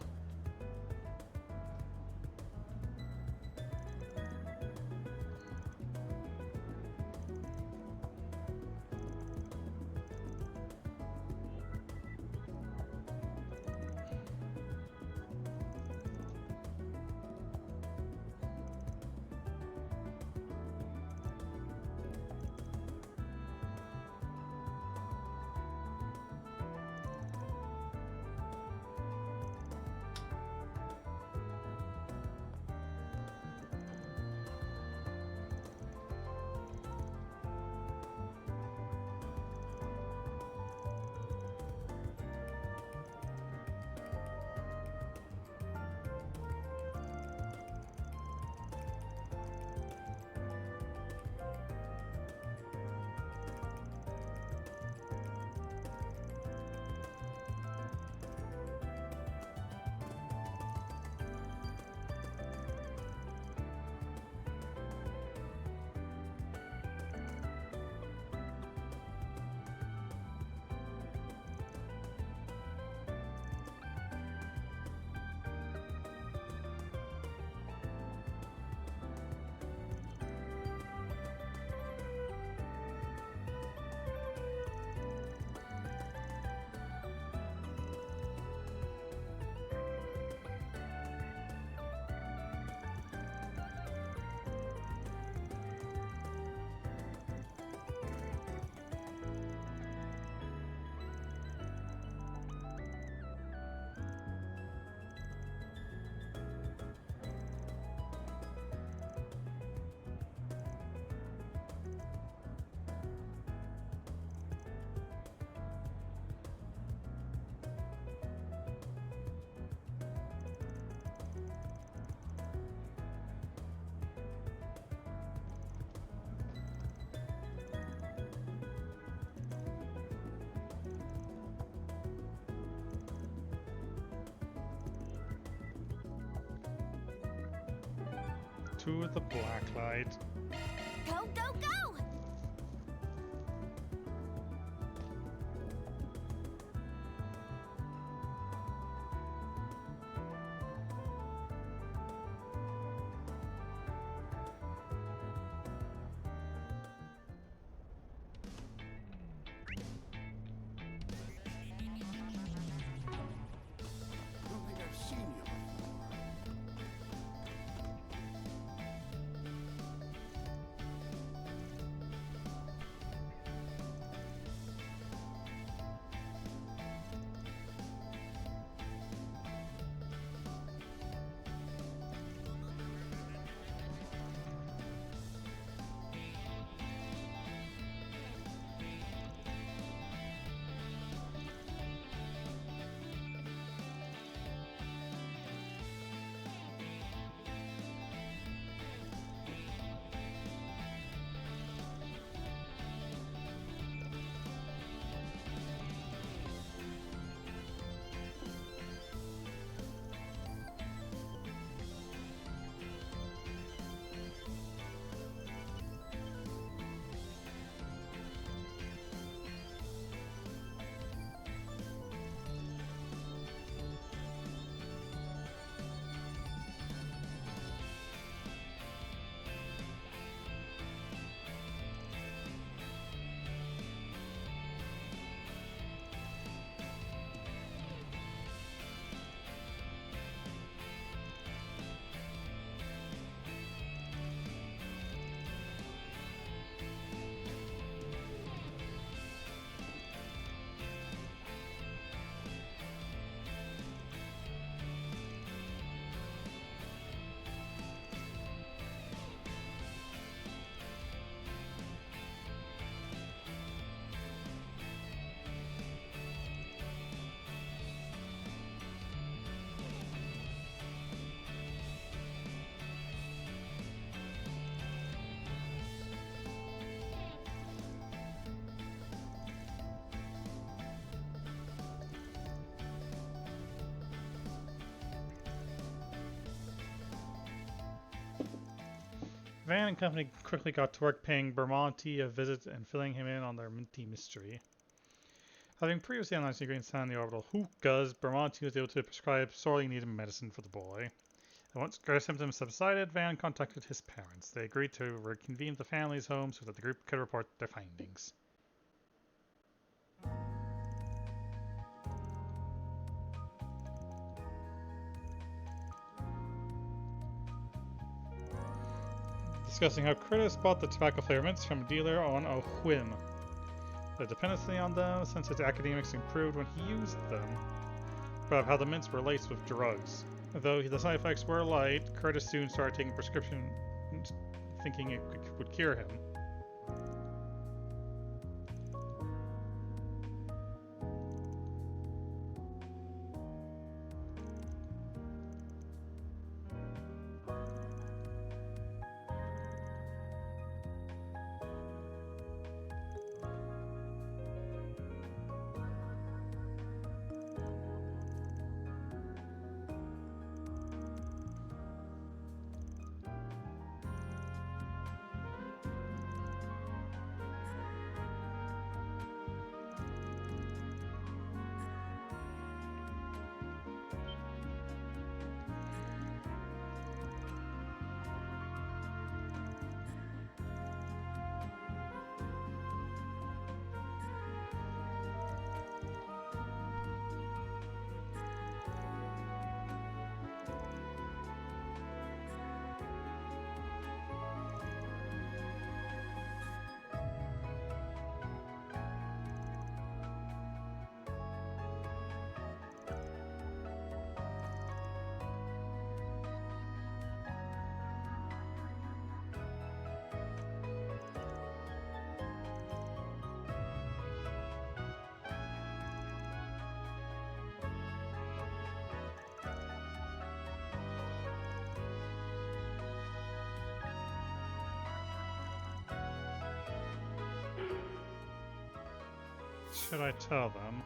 To the black light. Go, go, go! Van and company quickly got to work paying Bermonti a visit and filling him in on their minty mystery. Having previously analyzed the ingredients found in the orbital hookahs, Bermonti was able to prescribe sorely needed medicine for the boy. And once Ger's symptoms subsided, Van contacted his parents. They agreed to reconvene the family's home so that the group could report their findings. Discussing how Curtis bought the tobacco flavor mints from a dealer on a whim. The dependency on them since his academics improved when he used them, but of how the mints were laced with drugs. Though the side effects were light, Curtis soon started taking prescription thinking it would cure him. Should I tell them?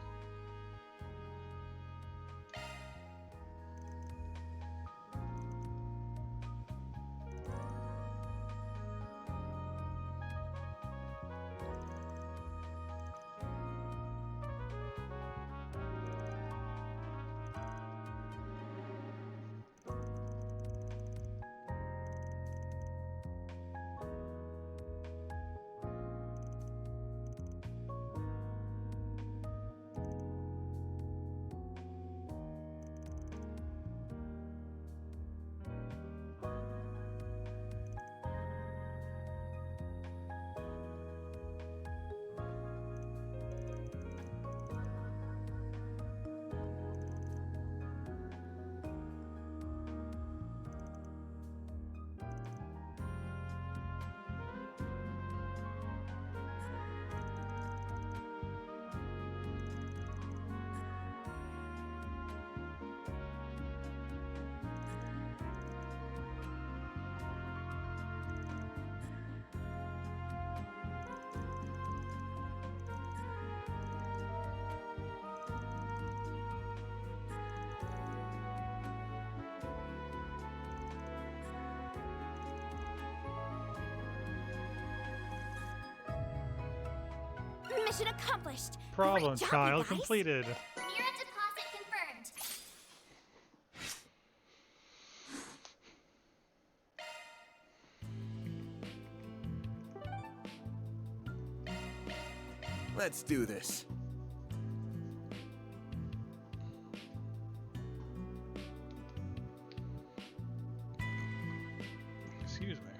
Mission accomplished. Problem Great job, child you guys. completed. Mira deposit confirmed. Let's do this. Excuse me.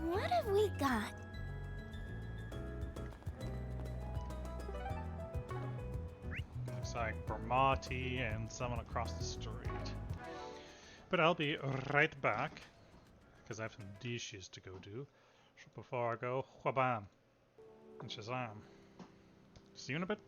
What have we got? Looks like Bermonti and someone across the street. But I'll be right back, because I have some dishes to go do. So before I go, whabam, and shazam. See you in a bit.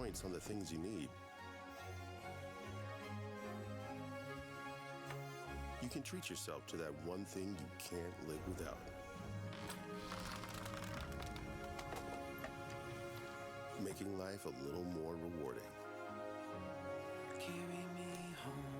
points on the things you need. You can treat yourself to that one thing you can't live without. Making life a little more rewarding. Carry me home.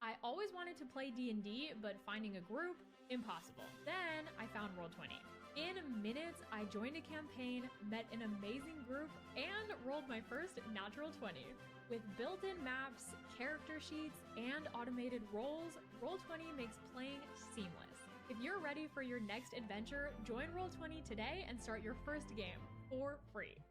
I always wanted to play D&D, but finding a group, impossible. Then I found Roll20. In minutes, I joined a campaign, met an amazing group, and rolled my first natural 20. With built-in maps, character sheets, and automated rolls, Roll20 makes playing seamless. If you're ready for your next adventure, join Roll20 today and start your first game for free.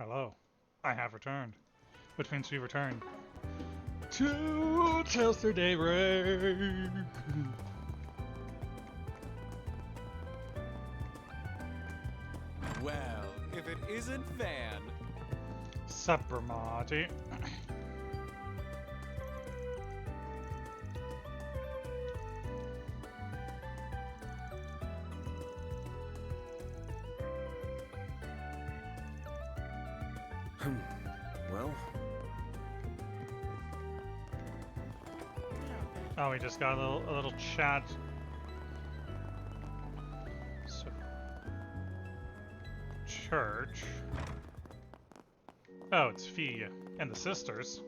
Hello. I have returned. Which means we returned to Chelsea Daybreak. Well, if it isn't Van. Supper, Marty. Well, oh, we just got a little chat. So, church. Oh, it's Fee and the sisters.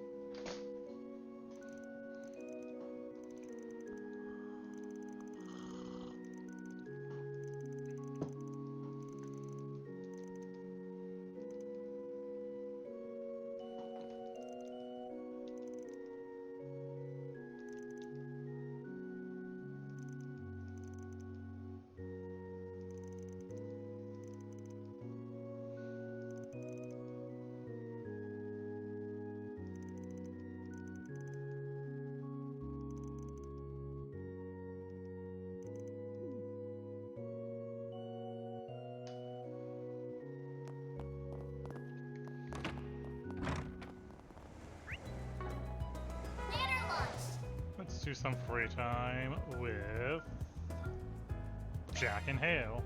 Let's do some free time with Jack and Haley.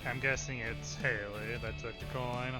I'm guessing it's Haley that took the coin.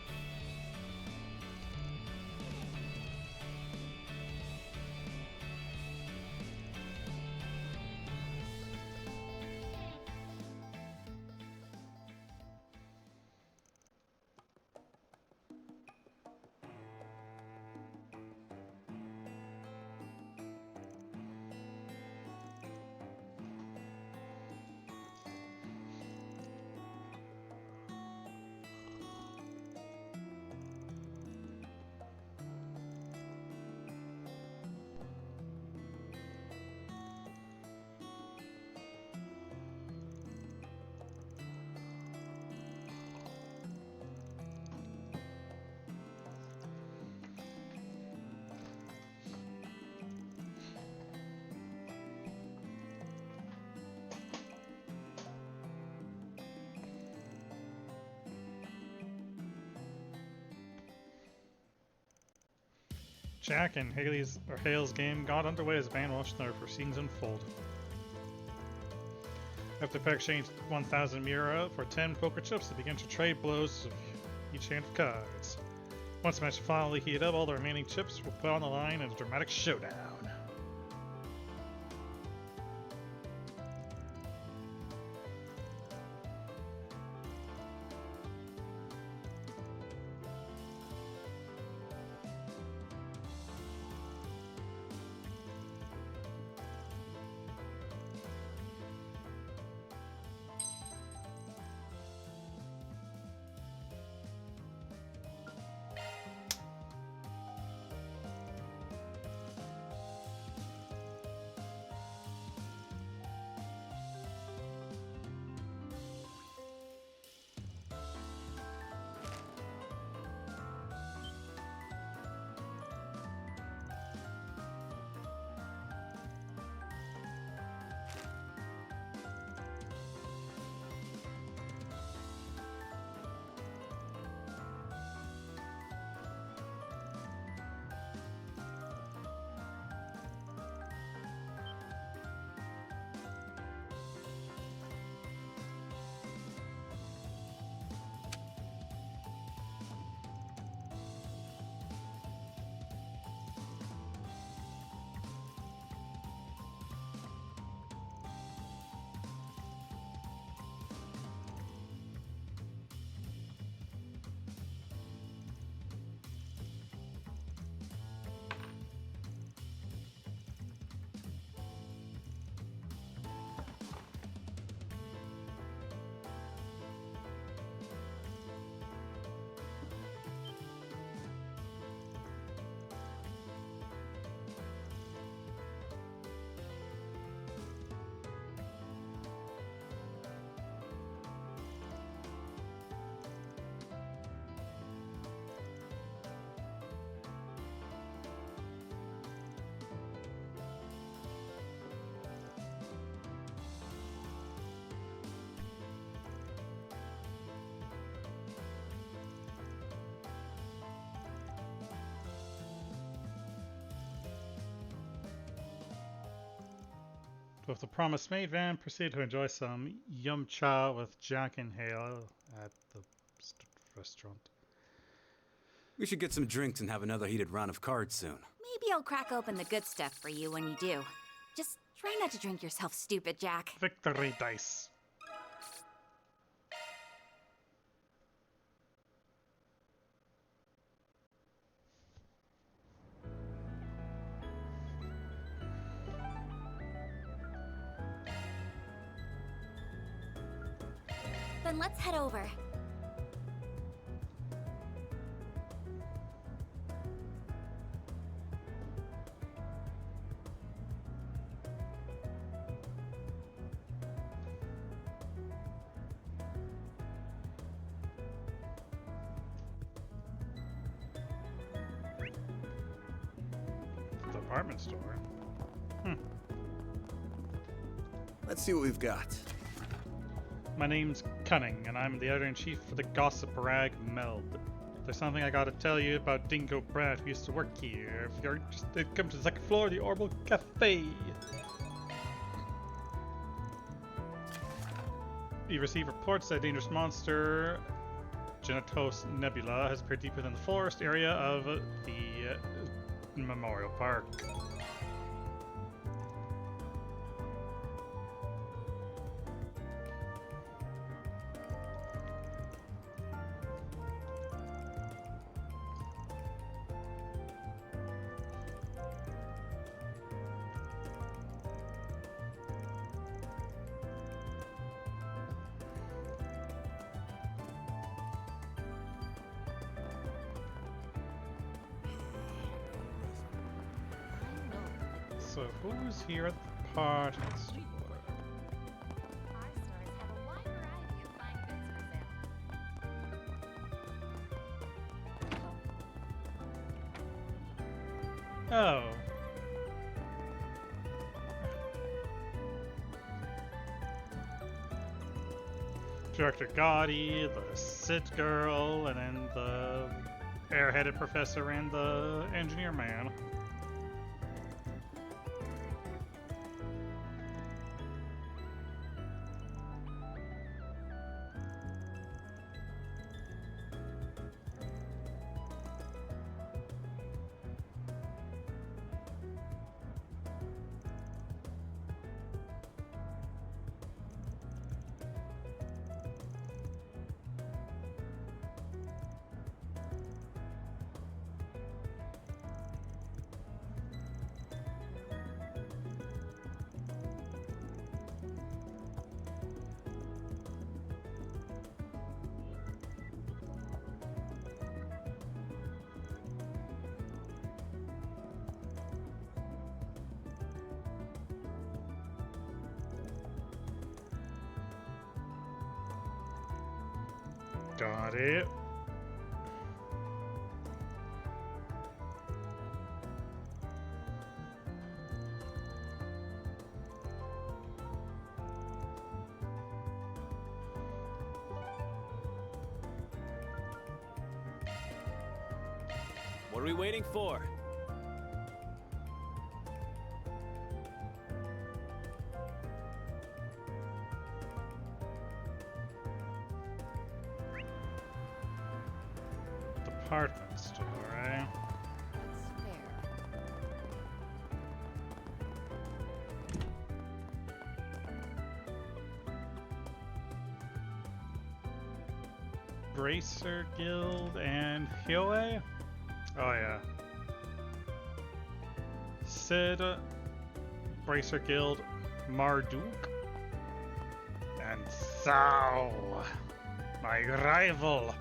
Jack and Hale's game got underway as Van watched their proceedings unfold. After Peck exchanged 1,000 Mira for 10 poker chips, they began to trade blows of each hand of cards. Once the match finally heated up, all the remaining chips were put on the line in a dramatic showdown. So with the promise made, Van proceeded to enjoy some yum cha with Jack and Hale at the restaurant. We should get some drinks and have another heated round of cards soon. Maybe I'll crack open the good stuff for you when you do. Just try not to drink yourself stupid, Jack. Victory dice. Then let's head over. Department store. Let's see what we've got. My name's Cunning, and I'm the editor-in-chief for the gossip rag Meld. There's something I gotta tell you about Dingo Brad, who used to work here. If you're interested, come to the second floor of the Orbital Cafe. We receive reports that a dangerous monster, Genetos Nebula, has appeared deep within the forest area of the Memorial Park. So who's here at the party store? Oh. Director Gotti, the Sid girl, and then the airheaded professor and the engineer man. Got it. What are we waiting for? Department store, eh? Bracer Guild and Hyoe? Oh yeah. Sid, Bracer Guild, Marduk, and Sao, my rival.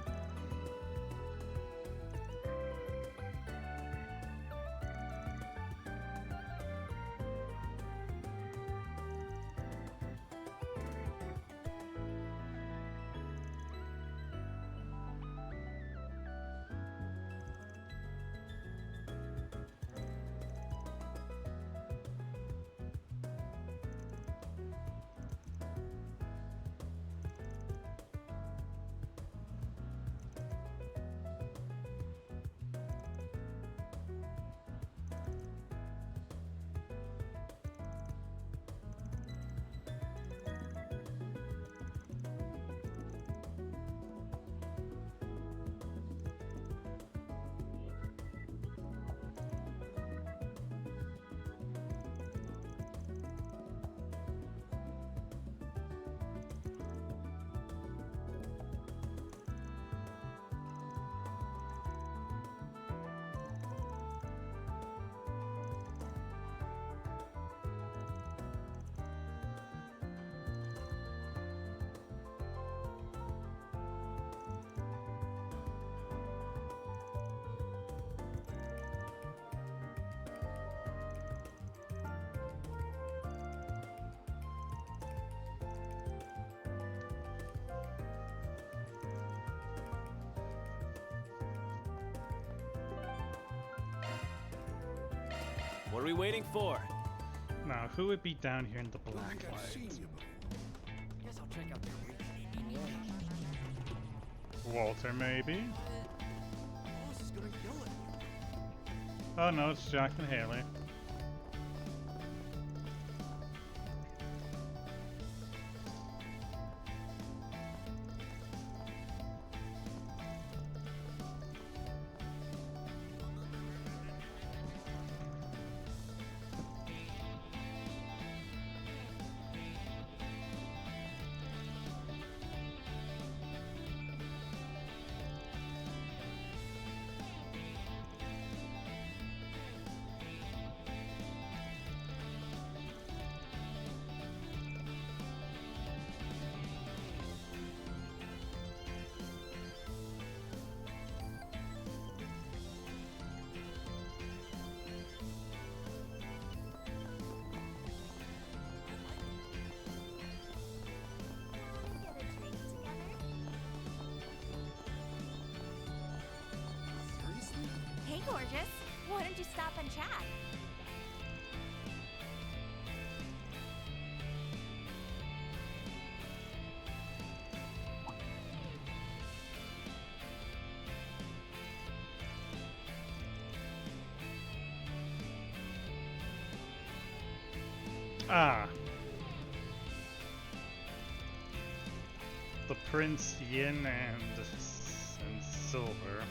What are we waiting for? Now, who would be down here in the black light? Guess I'll check out their Walter, maybe? Oh no, it's Jack and Haley. Hey, gorgeous. Why don't you stop and chat? Ah. The Prince, Yin, and Silver.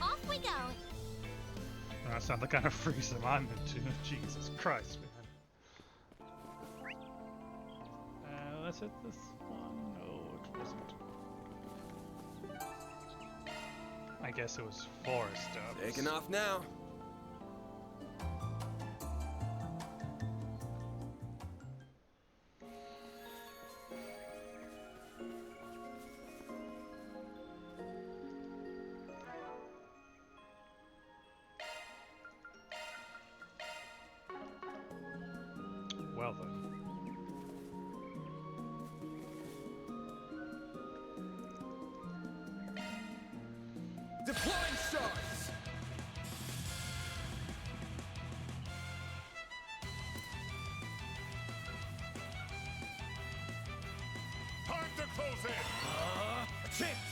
Off we go. That's not the kind of freedom I'm into. Jesus Christ, man. Let's hit this one. No, it wasn't. I guess it was forest dubs. Taking off now. Well then. Deploying shards! Time to close in! A chance!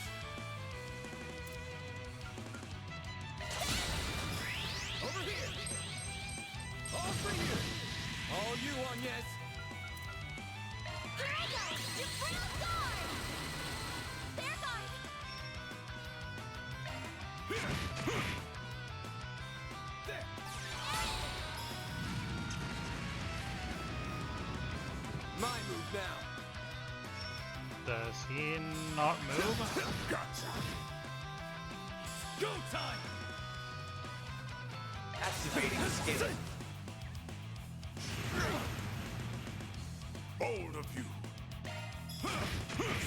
Over here! All for you! All you on, yes! Drago! You brown guard! There guard! My move now! Does he not move? Gotcha! Go time! Activating skill. Bold of you!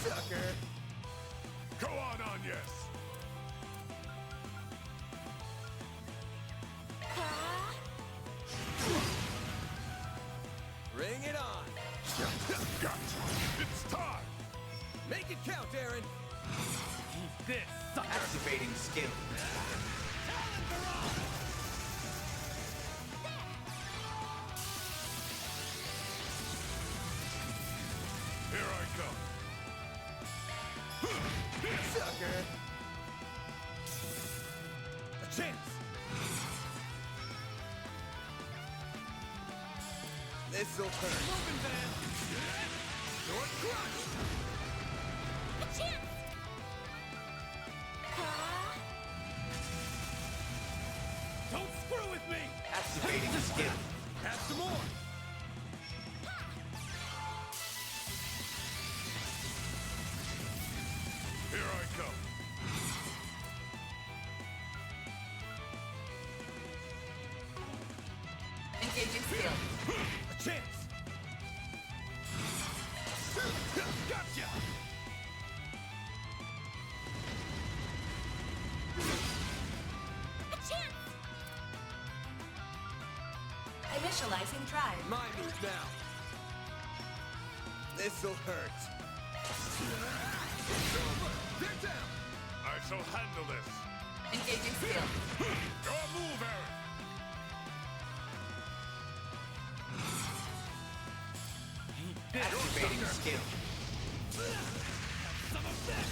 Sucker! Go on, yes! Bring it on! Gotcha! It's time! Make it count, Aaron! Eat this, sucker. Activating skill. Sucker! A chance! This'll hurt. Moving, man! Short crush! A chance! Don't screw with me! Activating the skill. Have some more! Here I come. Engaging skill. A chance! Gotcha! A chance! Initializing drive. My move now. This'll hurt. It's over! They're down! I shall handle this. Engaging skill. Your move, Eric. Activating skill. Some effect!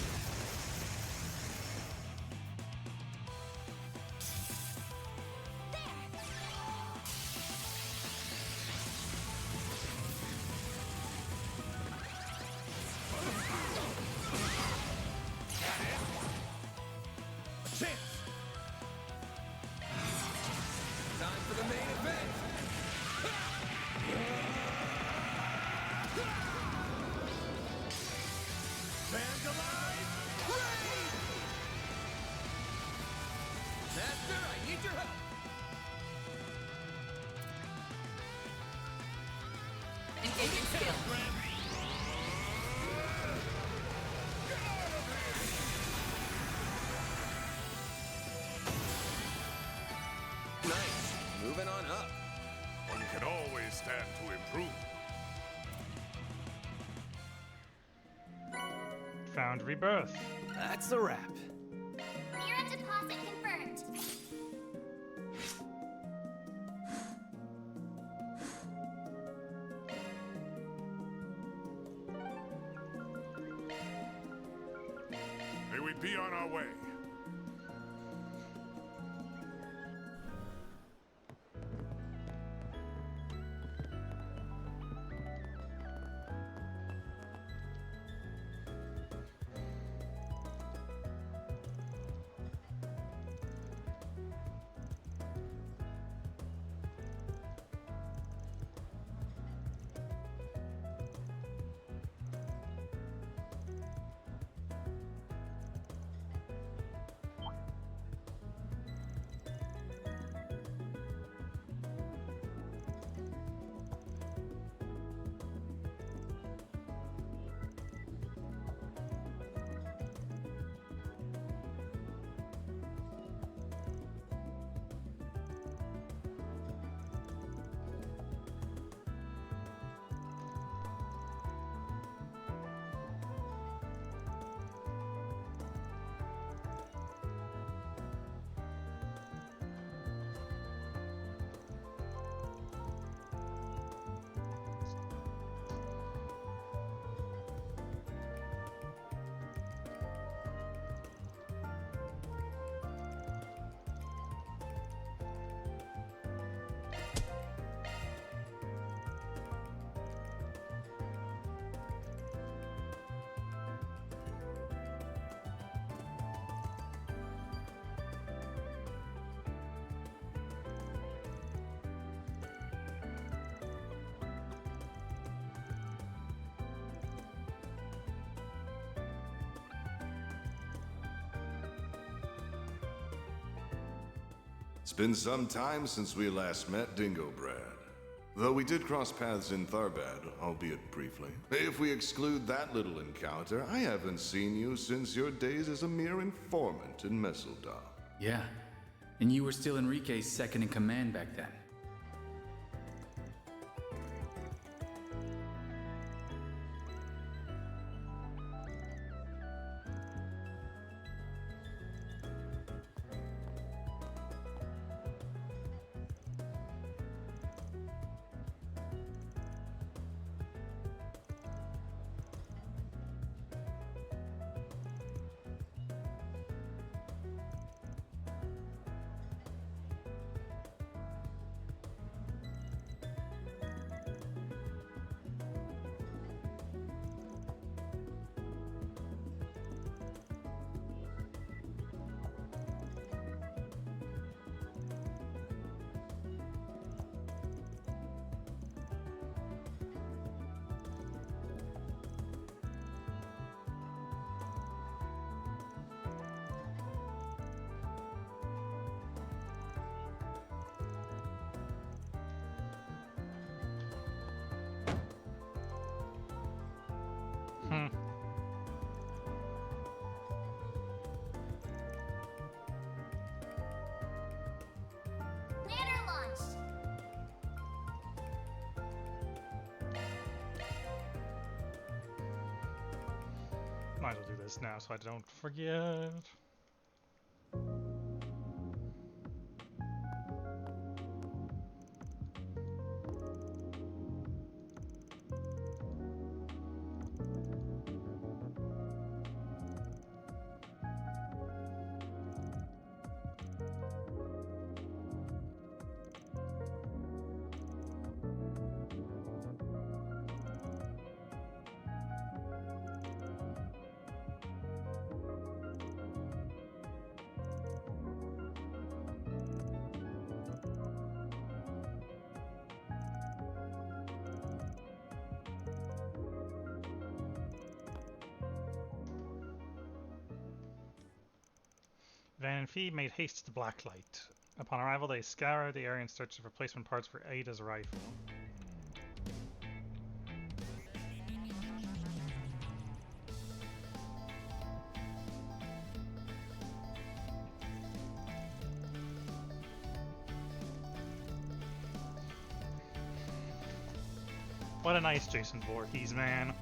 A chance! Time for the main event! Vandalize! Raid! Master, I need your help! Engaging skill. Nice. Moving on up. One can always stand to improve. Found rebirth. That's a wrap. Mirror deposit confirmed. May we be on our way. It's been some time since we last met, Dingo Brad. Though we did cross paths in Tharbad, albeit briefly. If we exclude that little encounter, I haven't seen you since your days as a mere informant in Messeldorf. Yeah, and you were still Enrique's second in command back then. Might as well do this now so I don't forget. Van and Fee made haste to the Blacklight. Upon arrival, they scoured the area in search of replacement parts for Ada's rifle. What a nice Jason Voorhees, man.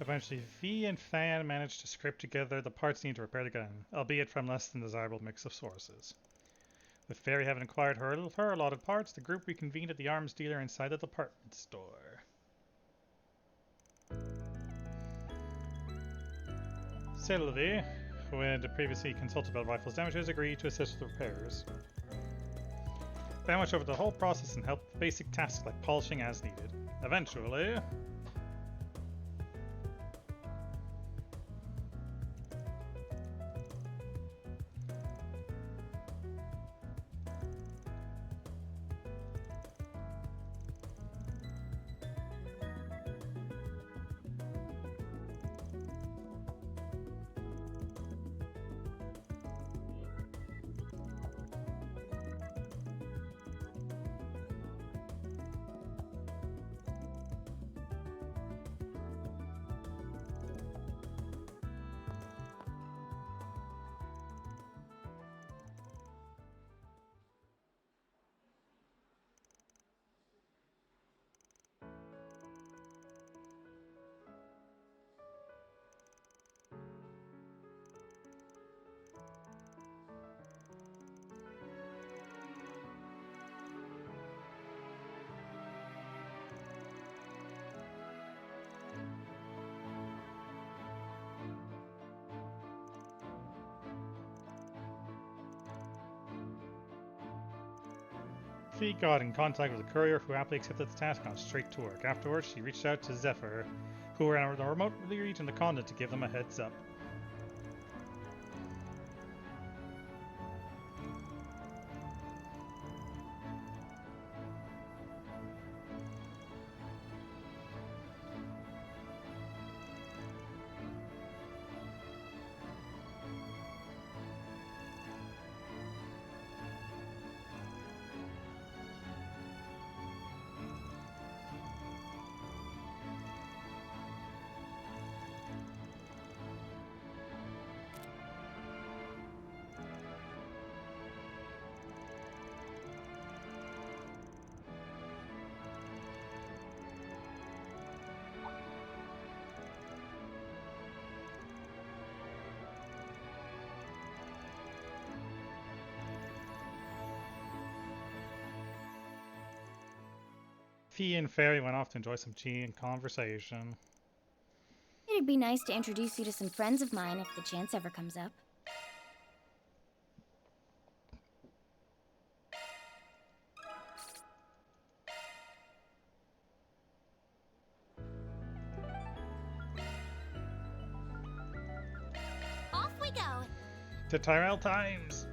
Eventually, V and Fan managed to scrape together the parts needed to repair the gun, albeit from less than desirable mix of sources. With Fairy having acquired her allotted parts, the group reconvened at the arms dealer inside the department store. Sylvie, who had previously consulted about the rifle's damages, agreed to assist with the repairs. Fan watched over the whole process and helped with basic tasks like polishing as needed. Eventually, Fee got in contact with a courier who happily accepted the task and went straight to work. Afterwards, she reached out to Zephyr, who were in a remote region of the continent, to give them a heads up. Fee and Fairy went off to enjoy some tea and conversation. It'd be nice to introduce you to some friends of mine if the chance ever comes up. Off we go! To Tyrell Times!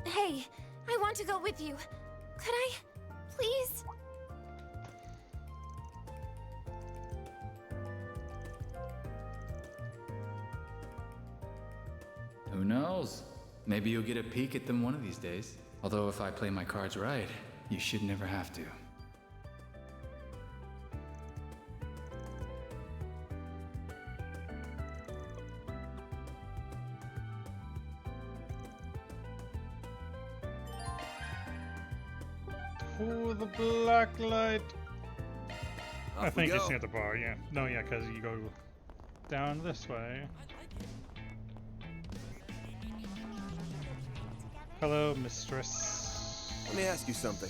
Hey, I want to go with you. Could I, please? Who knows? Maybe you'll get a peek at them one of these days. Although if I play my cards right, you should never have to. Oh, the black light. I Off think we it's go. near the bar, yeah. No, yeah, because you go down this way. Hello, mistress. Let me ask you something.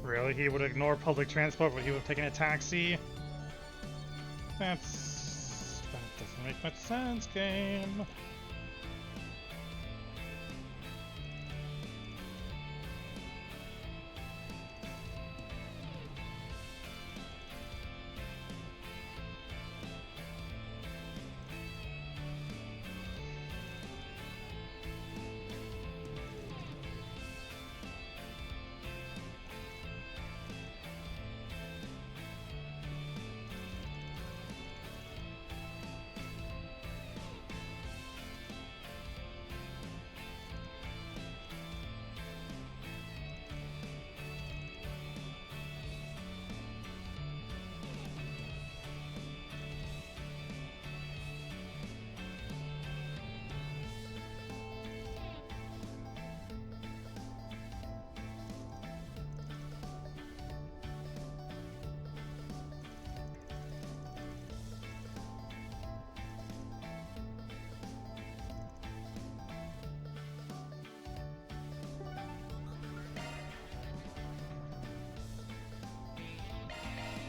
Really? He would ignore public transport, but he would have taken a taxi? That doesn't make much sense, game.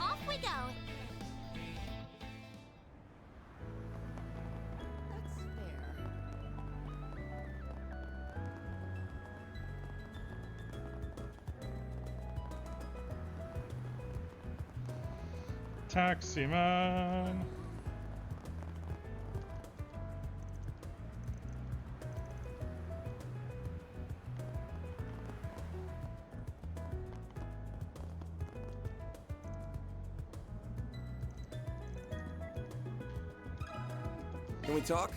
Off we go. That's fair. Taxi man. Can we talk?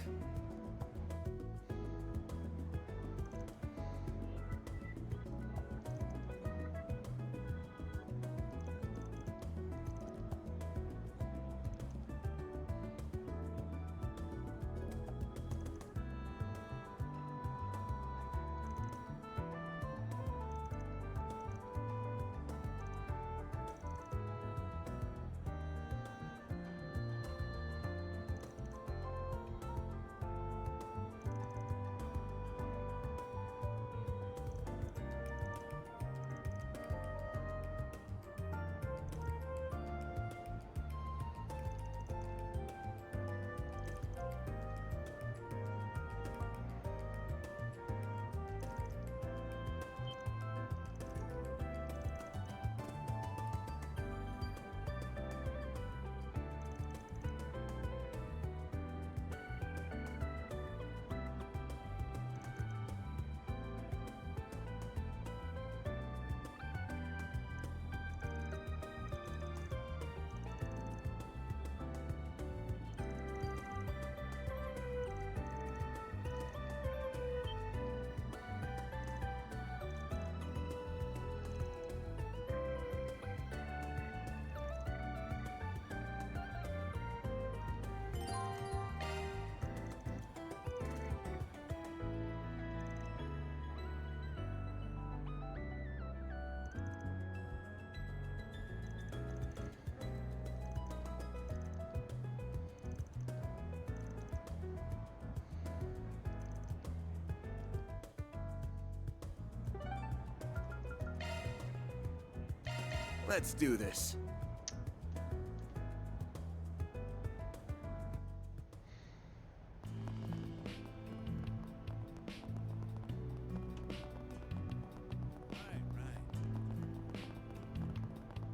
Let's do this.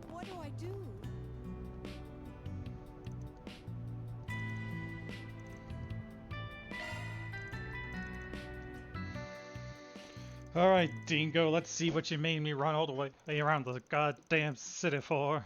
What do I do? Alright, Dingo, let's see what you made me run all the way around the goddamn city for.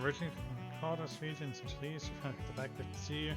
Originally from Cardos region, some leaves you found at the back of the sea.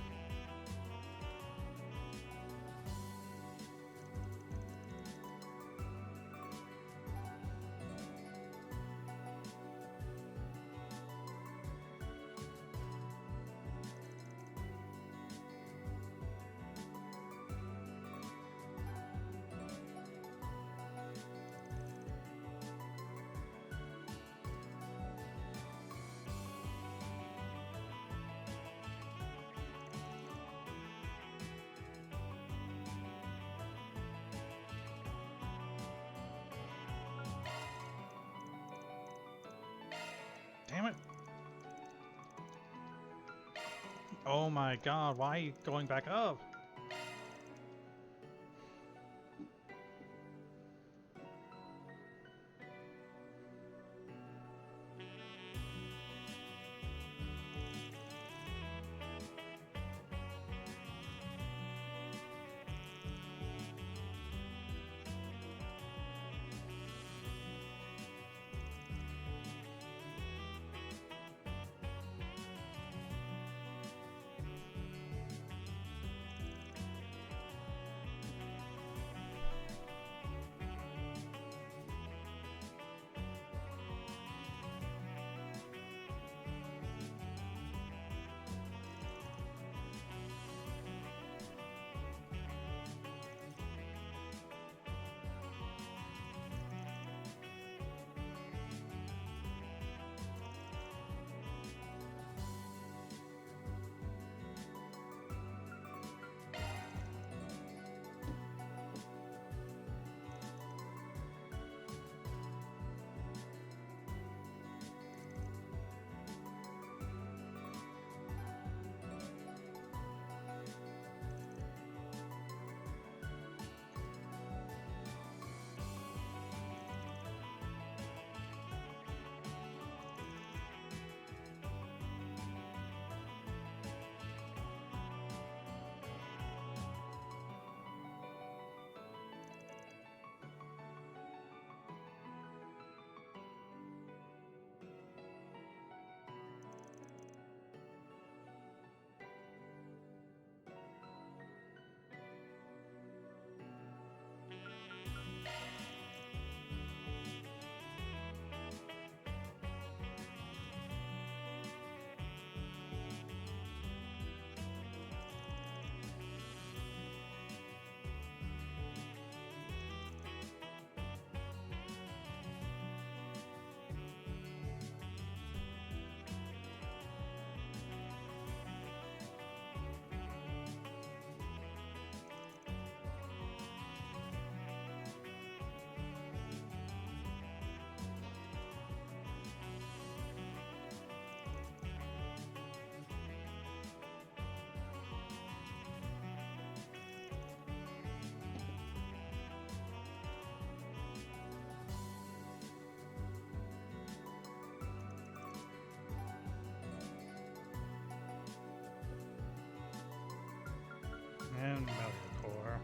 Oh my god, why are you going back up? And Metal Core.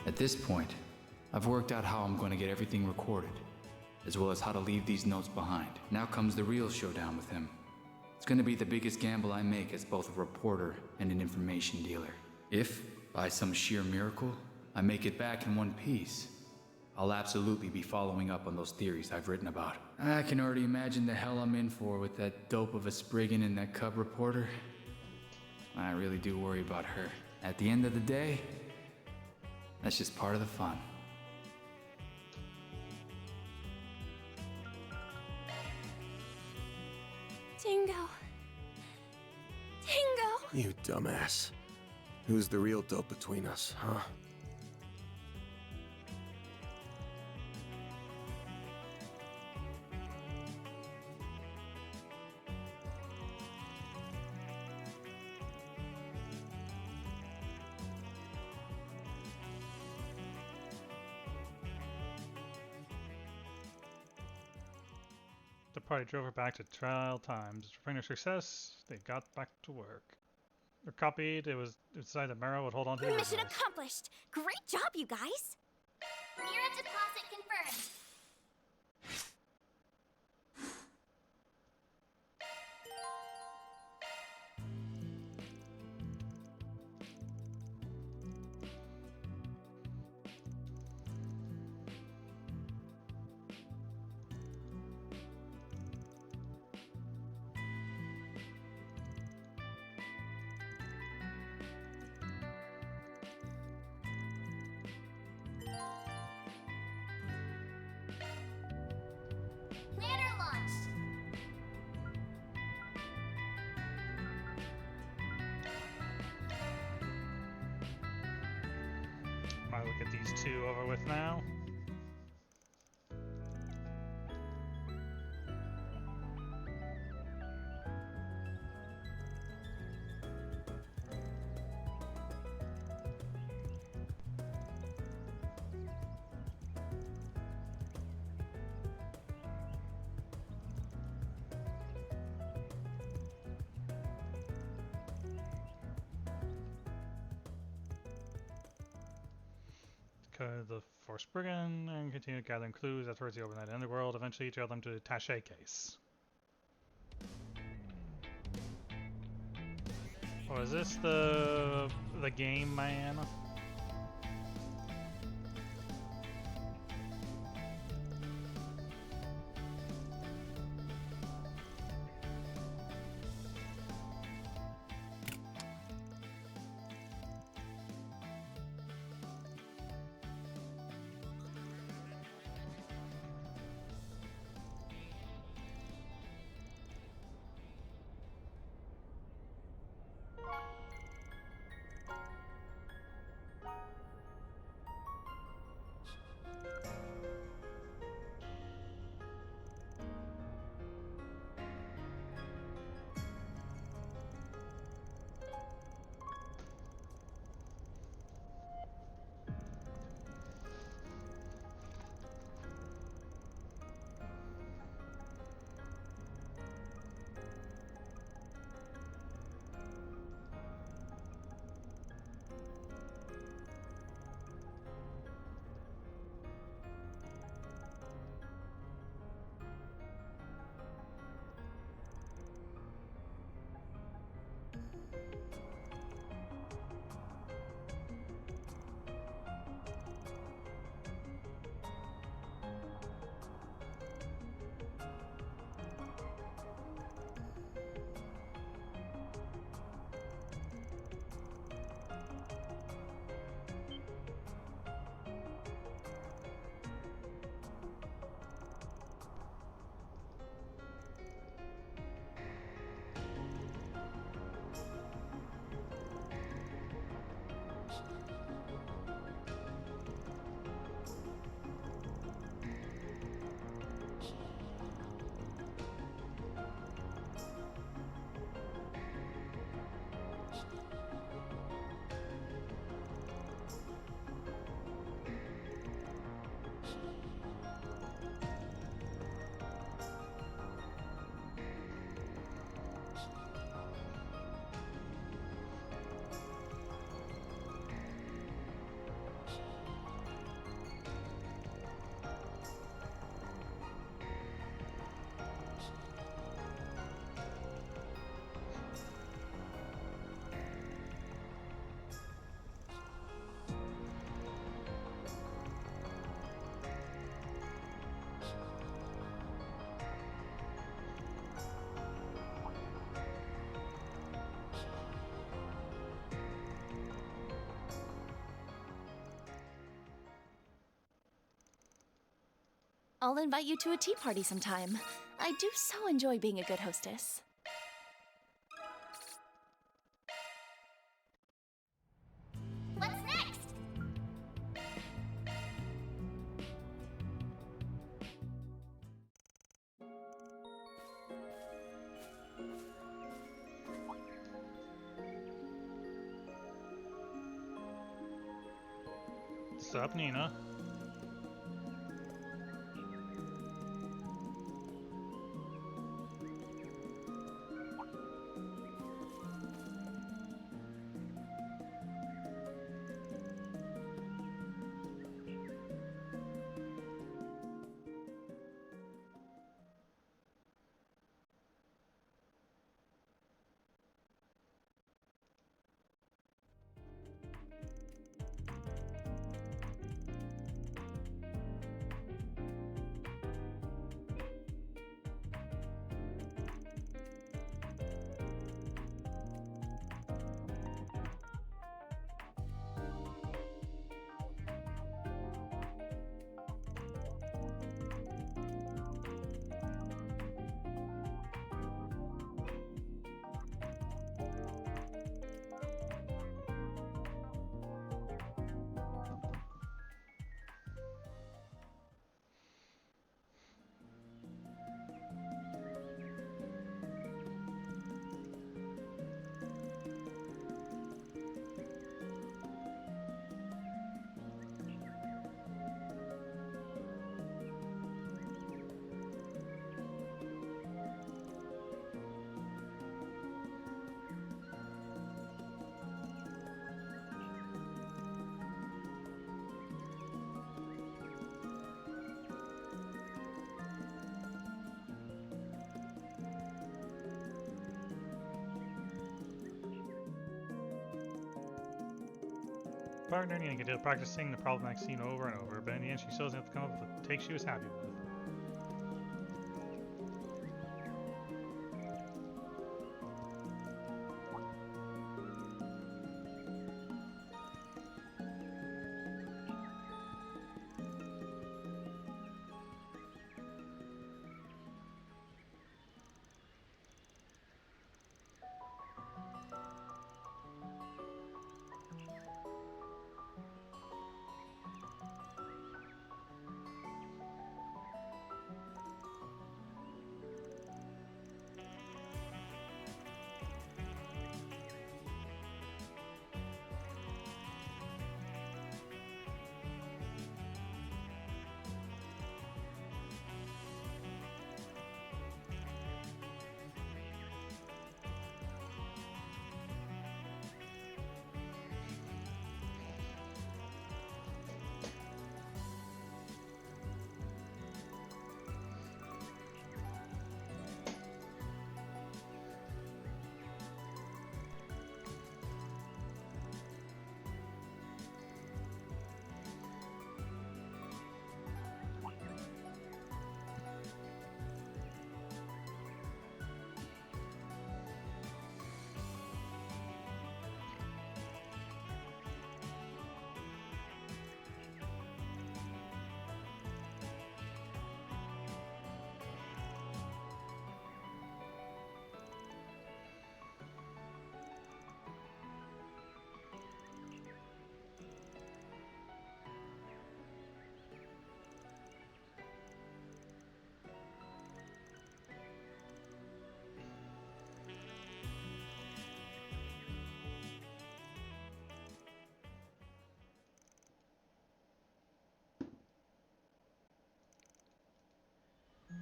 At this point, I've worked out how I'm going to get everything recorded, as well as how to leave these notes behind. Now comes the real showdown with him. It's going to be the biggest gamble I make as both a reporter and an information dealer. If, by some sheer miracle, I make it back in one piece, I'll absolutely be following up on those theories I've written about. I can already imagine the hell I'm in for with that dope of a Spriggan and that cub reporter. I really do worry about her. At the end of the day, that's just part of the fun. Dingo. Dingo! You dumbass. Who's the real dope between us, huh? The party drove her back to trial times. Reporting their success, they got back to work. They're copied, it decided that Mara would hold on to the Mission originals. accomplished! Great job, you guys! Mira deposit confirmed. Planner launched. Might look at these two over with now. The Force Brigand and continue gathering clues towards the overnight underworld, eventually trail them to the Taché case. Oh, is this the game, man? I'll invite you to a tea party sometime. I do so enjoy being a good hostess. What's next? What's up, Nina? Partner, Nina can do practicing the problematic scene over and over, but in the end she still doesn't have to come up with a take she was happy with.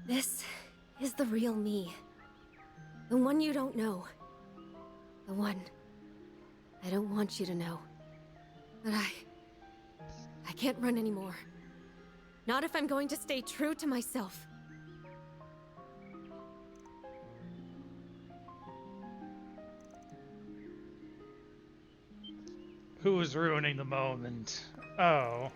This is the real me. The one you don't know. The one I don't want you to know. But I can't run anymore. Not if I'm going to stay true to myself. Who is ruining the moment? Oh.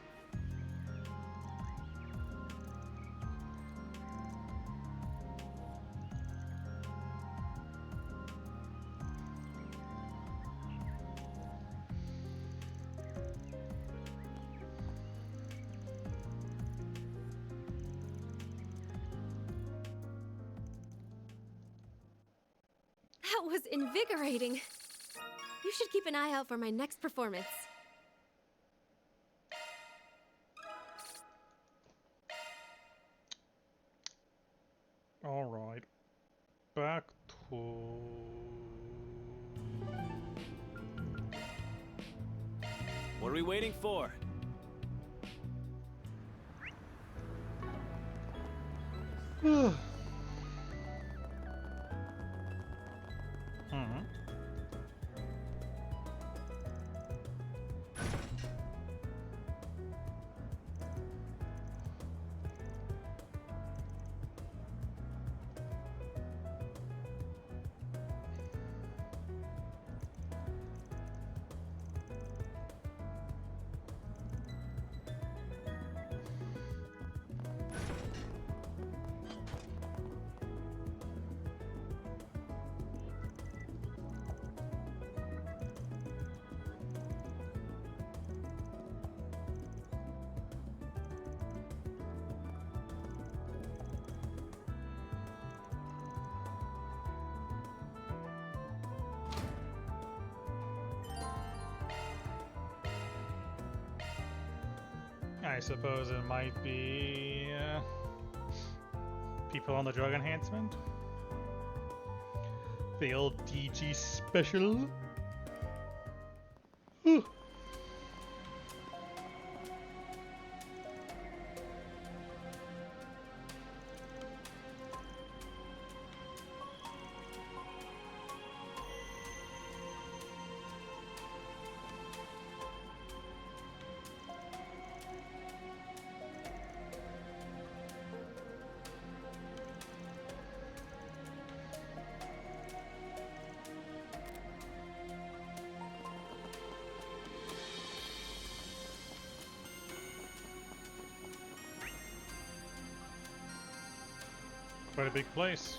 That was invigorating. You should keep an eye out for my next performance. Alright. Back to... What are we waiting for? I suppose it might be people on the drug enhancement. The old DG special. Whew. Quite a big place.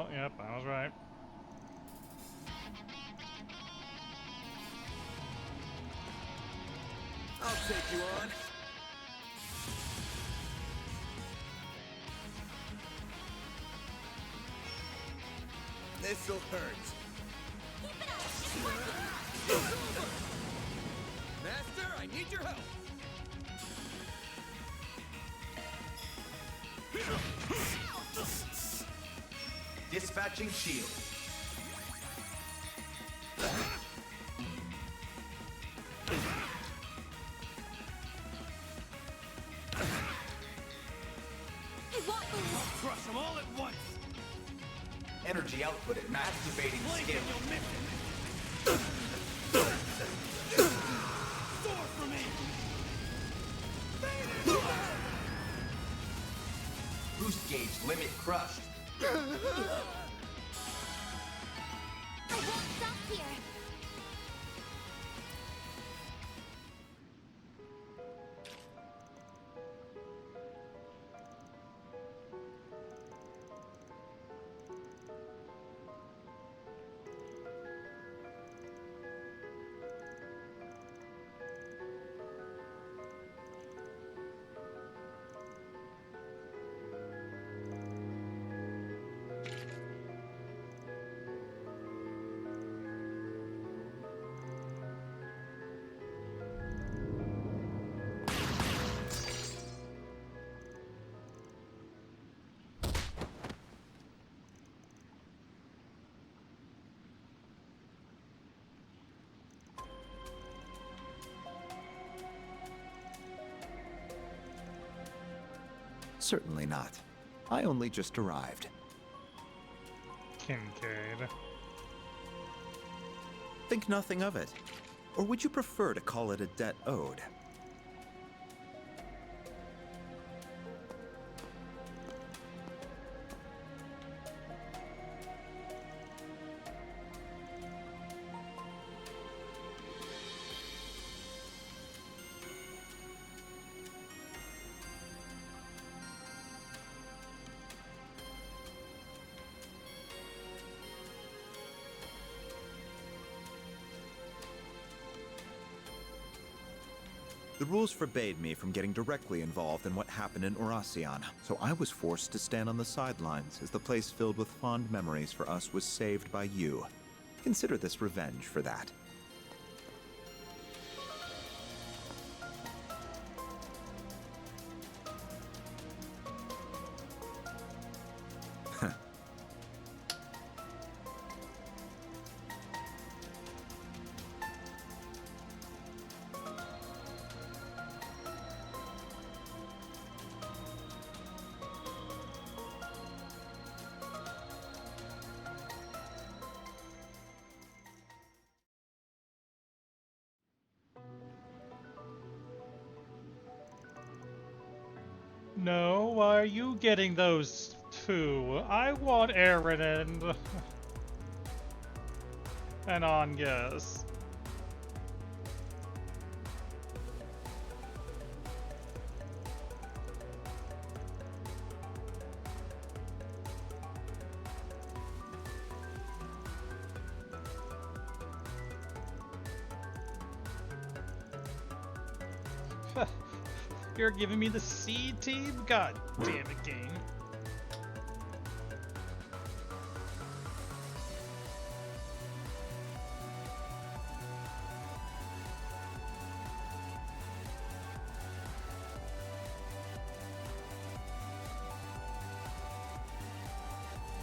Yep, I was right. I'll take you on. This'll hurt. Master, I need your help. Dispatching shield. I'll crush them all at once. Energy output at max. Activating skill. Soar for me. Boost gauge limit crushed. I won't stop here. Certainly not. I only just arrived. Kincaid. Think nothing of it. Or would you prefer to call it a debt owed? The rules forbade me from getting directly involved in what happened in Oracion, so I was forced to stand on the sidelines as the place filled with fond memories for us was saved by you. Consider this revenge for that. No, why are you getting those two? I want Aaron and Angus. You're giving me the C team? God damn it, game.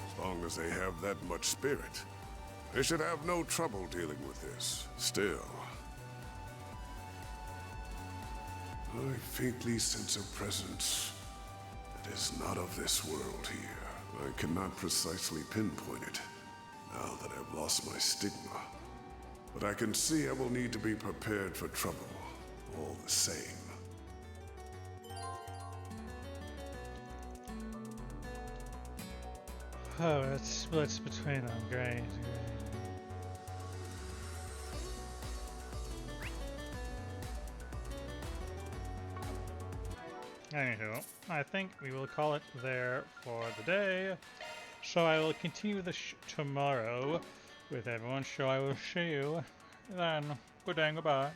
As long as they have that much spirit, they should have no trouble dealing with this. Still, I faintly sense a presence that is not of this world here. I cannot precisely pinpoint it, now that I've lost my stigma. But I can see I will need to be prepared for trouble, all the same. Oh, it splits between them. Great. Anywho, I think we will call it there for the day. So I will continue the tomorrow with everyone. So I will see you then. Good day and goodbye.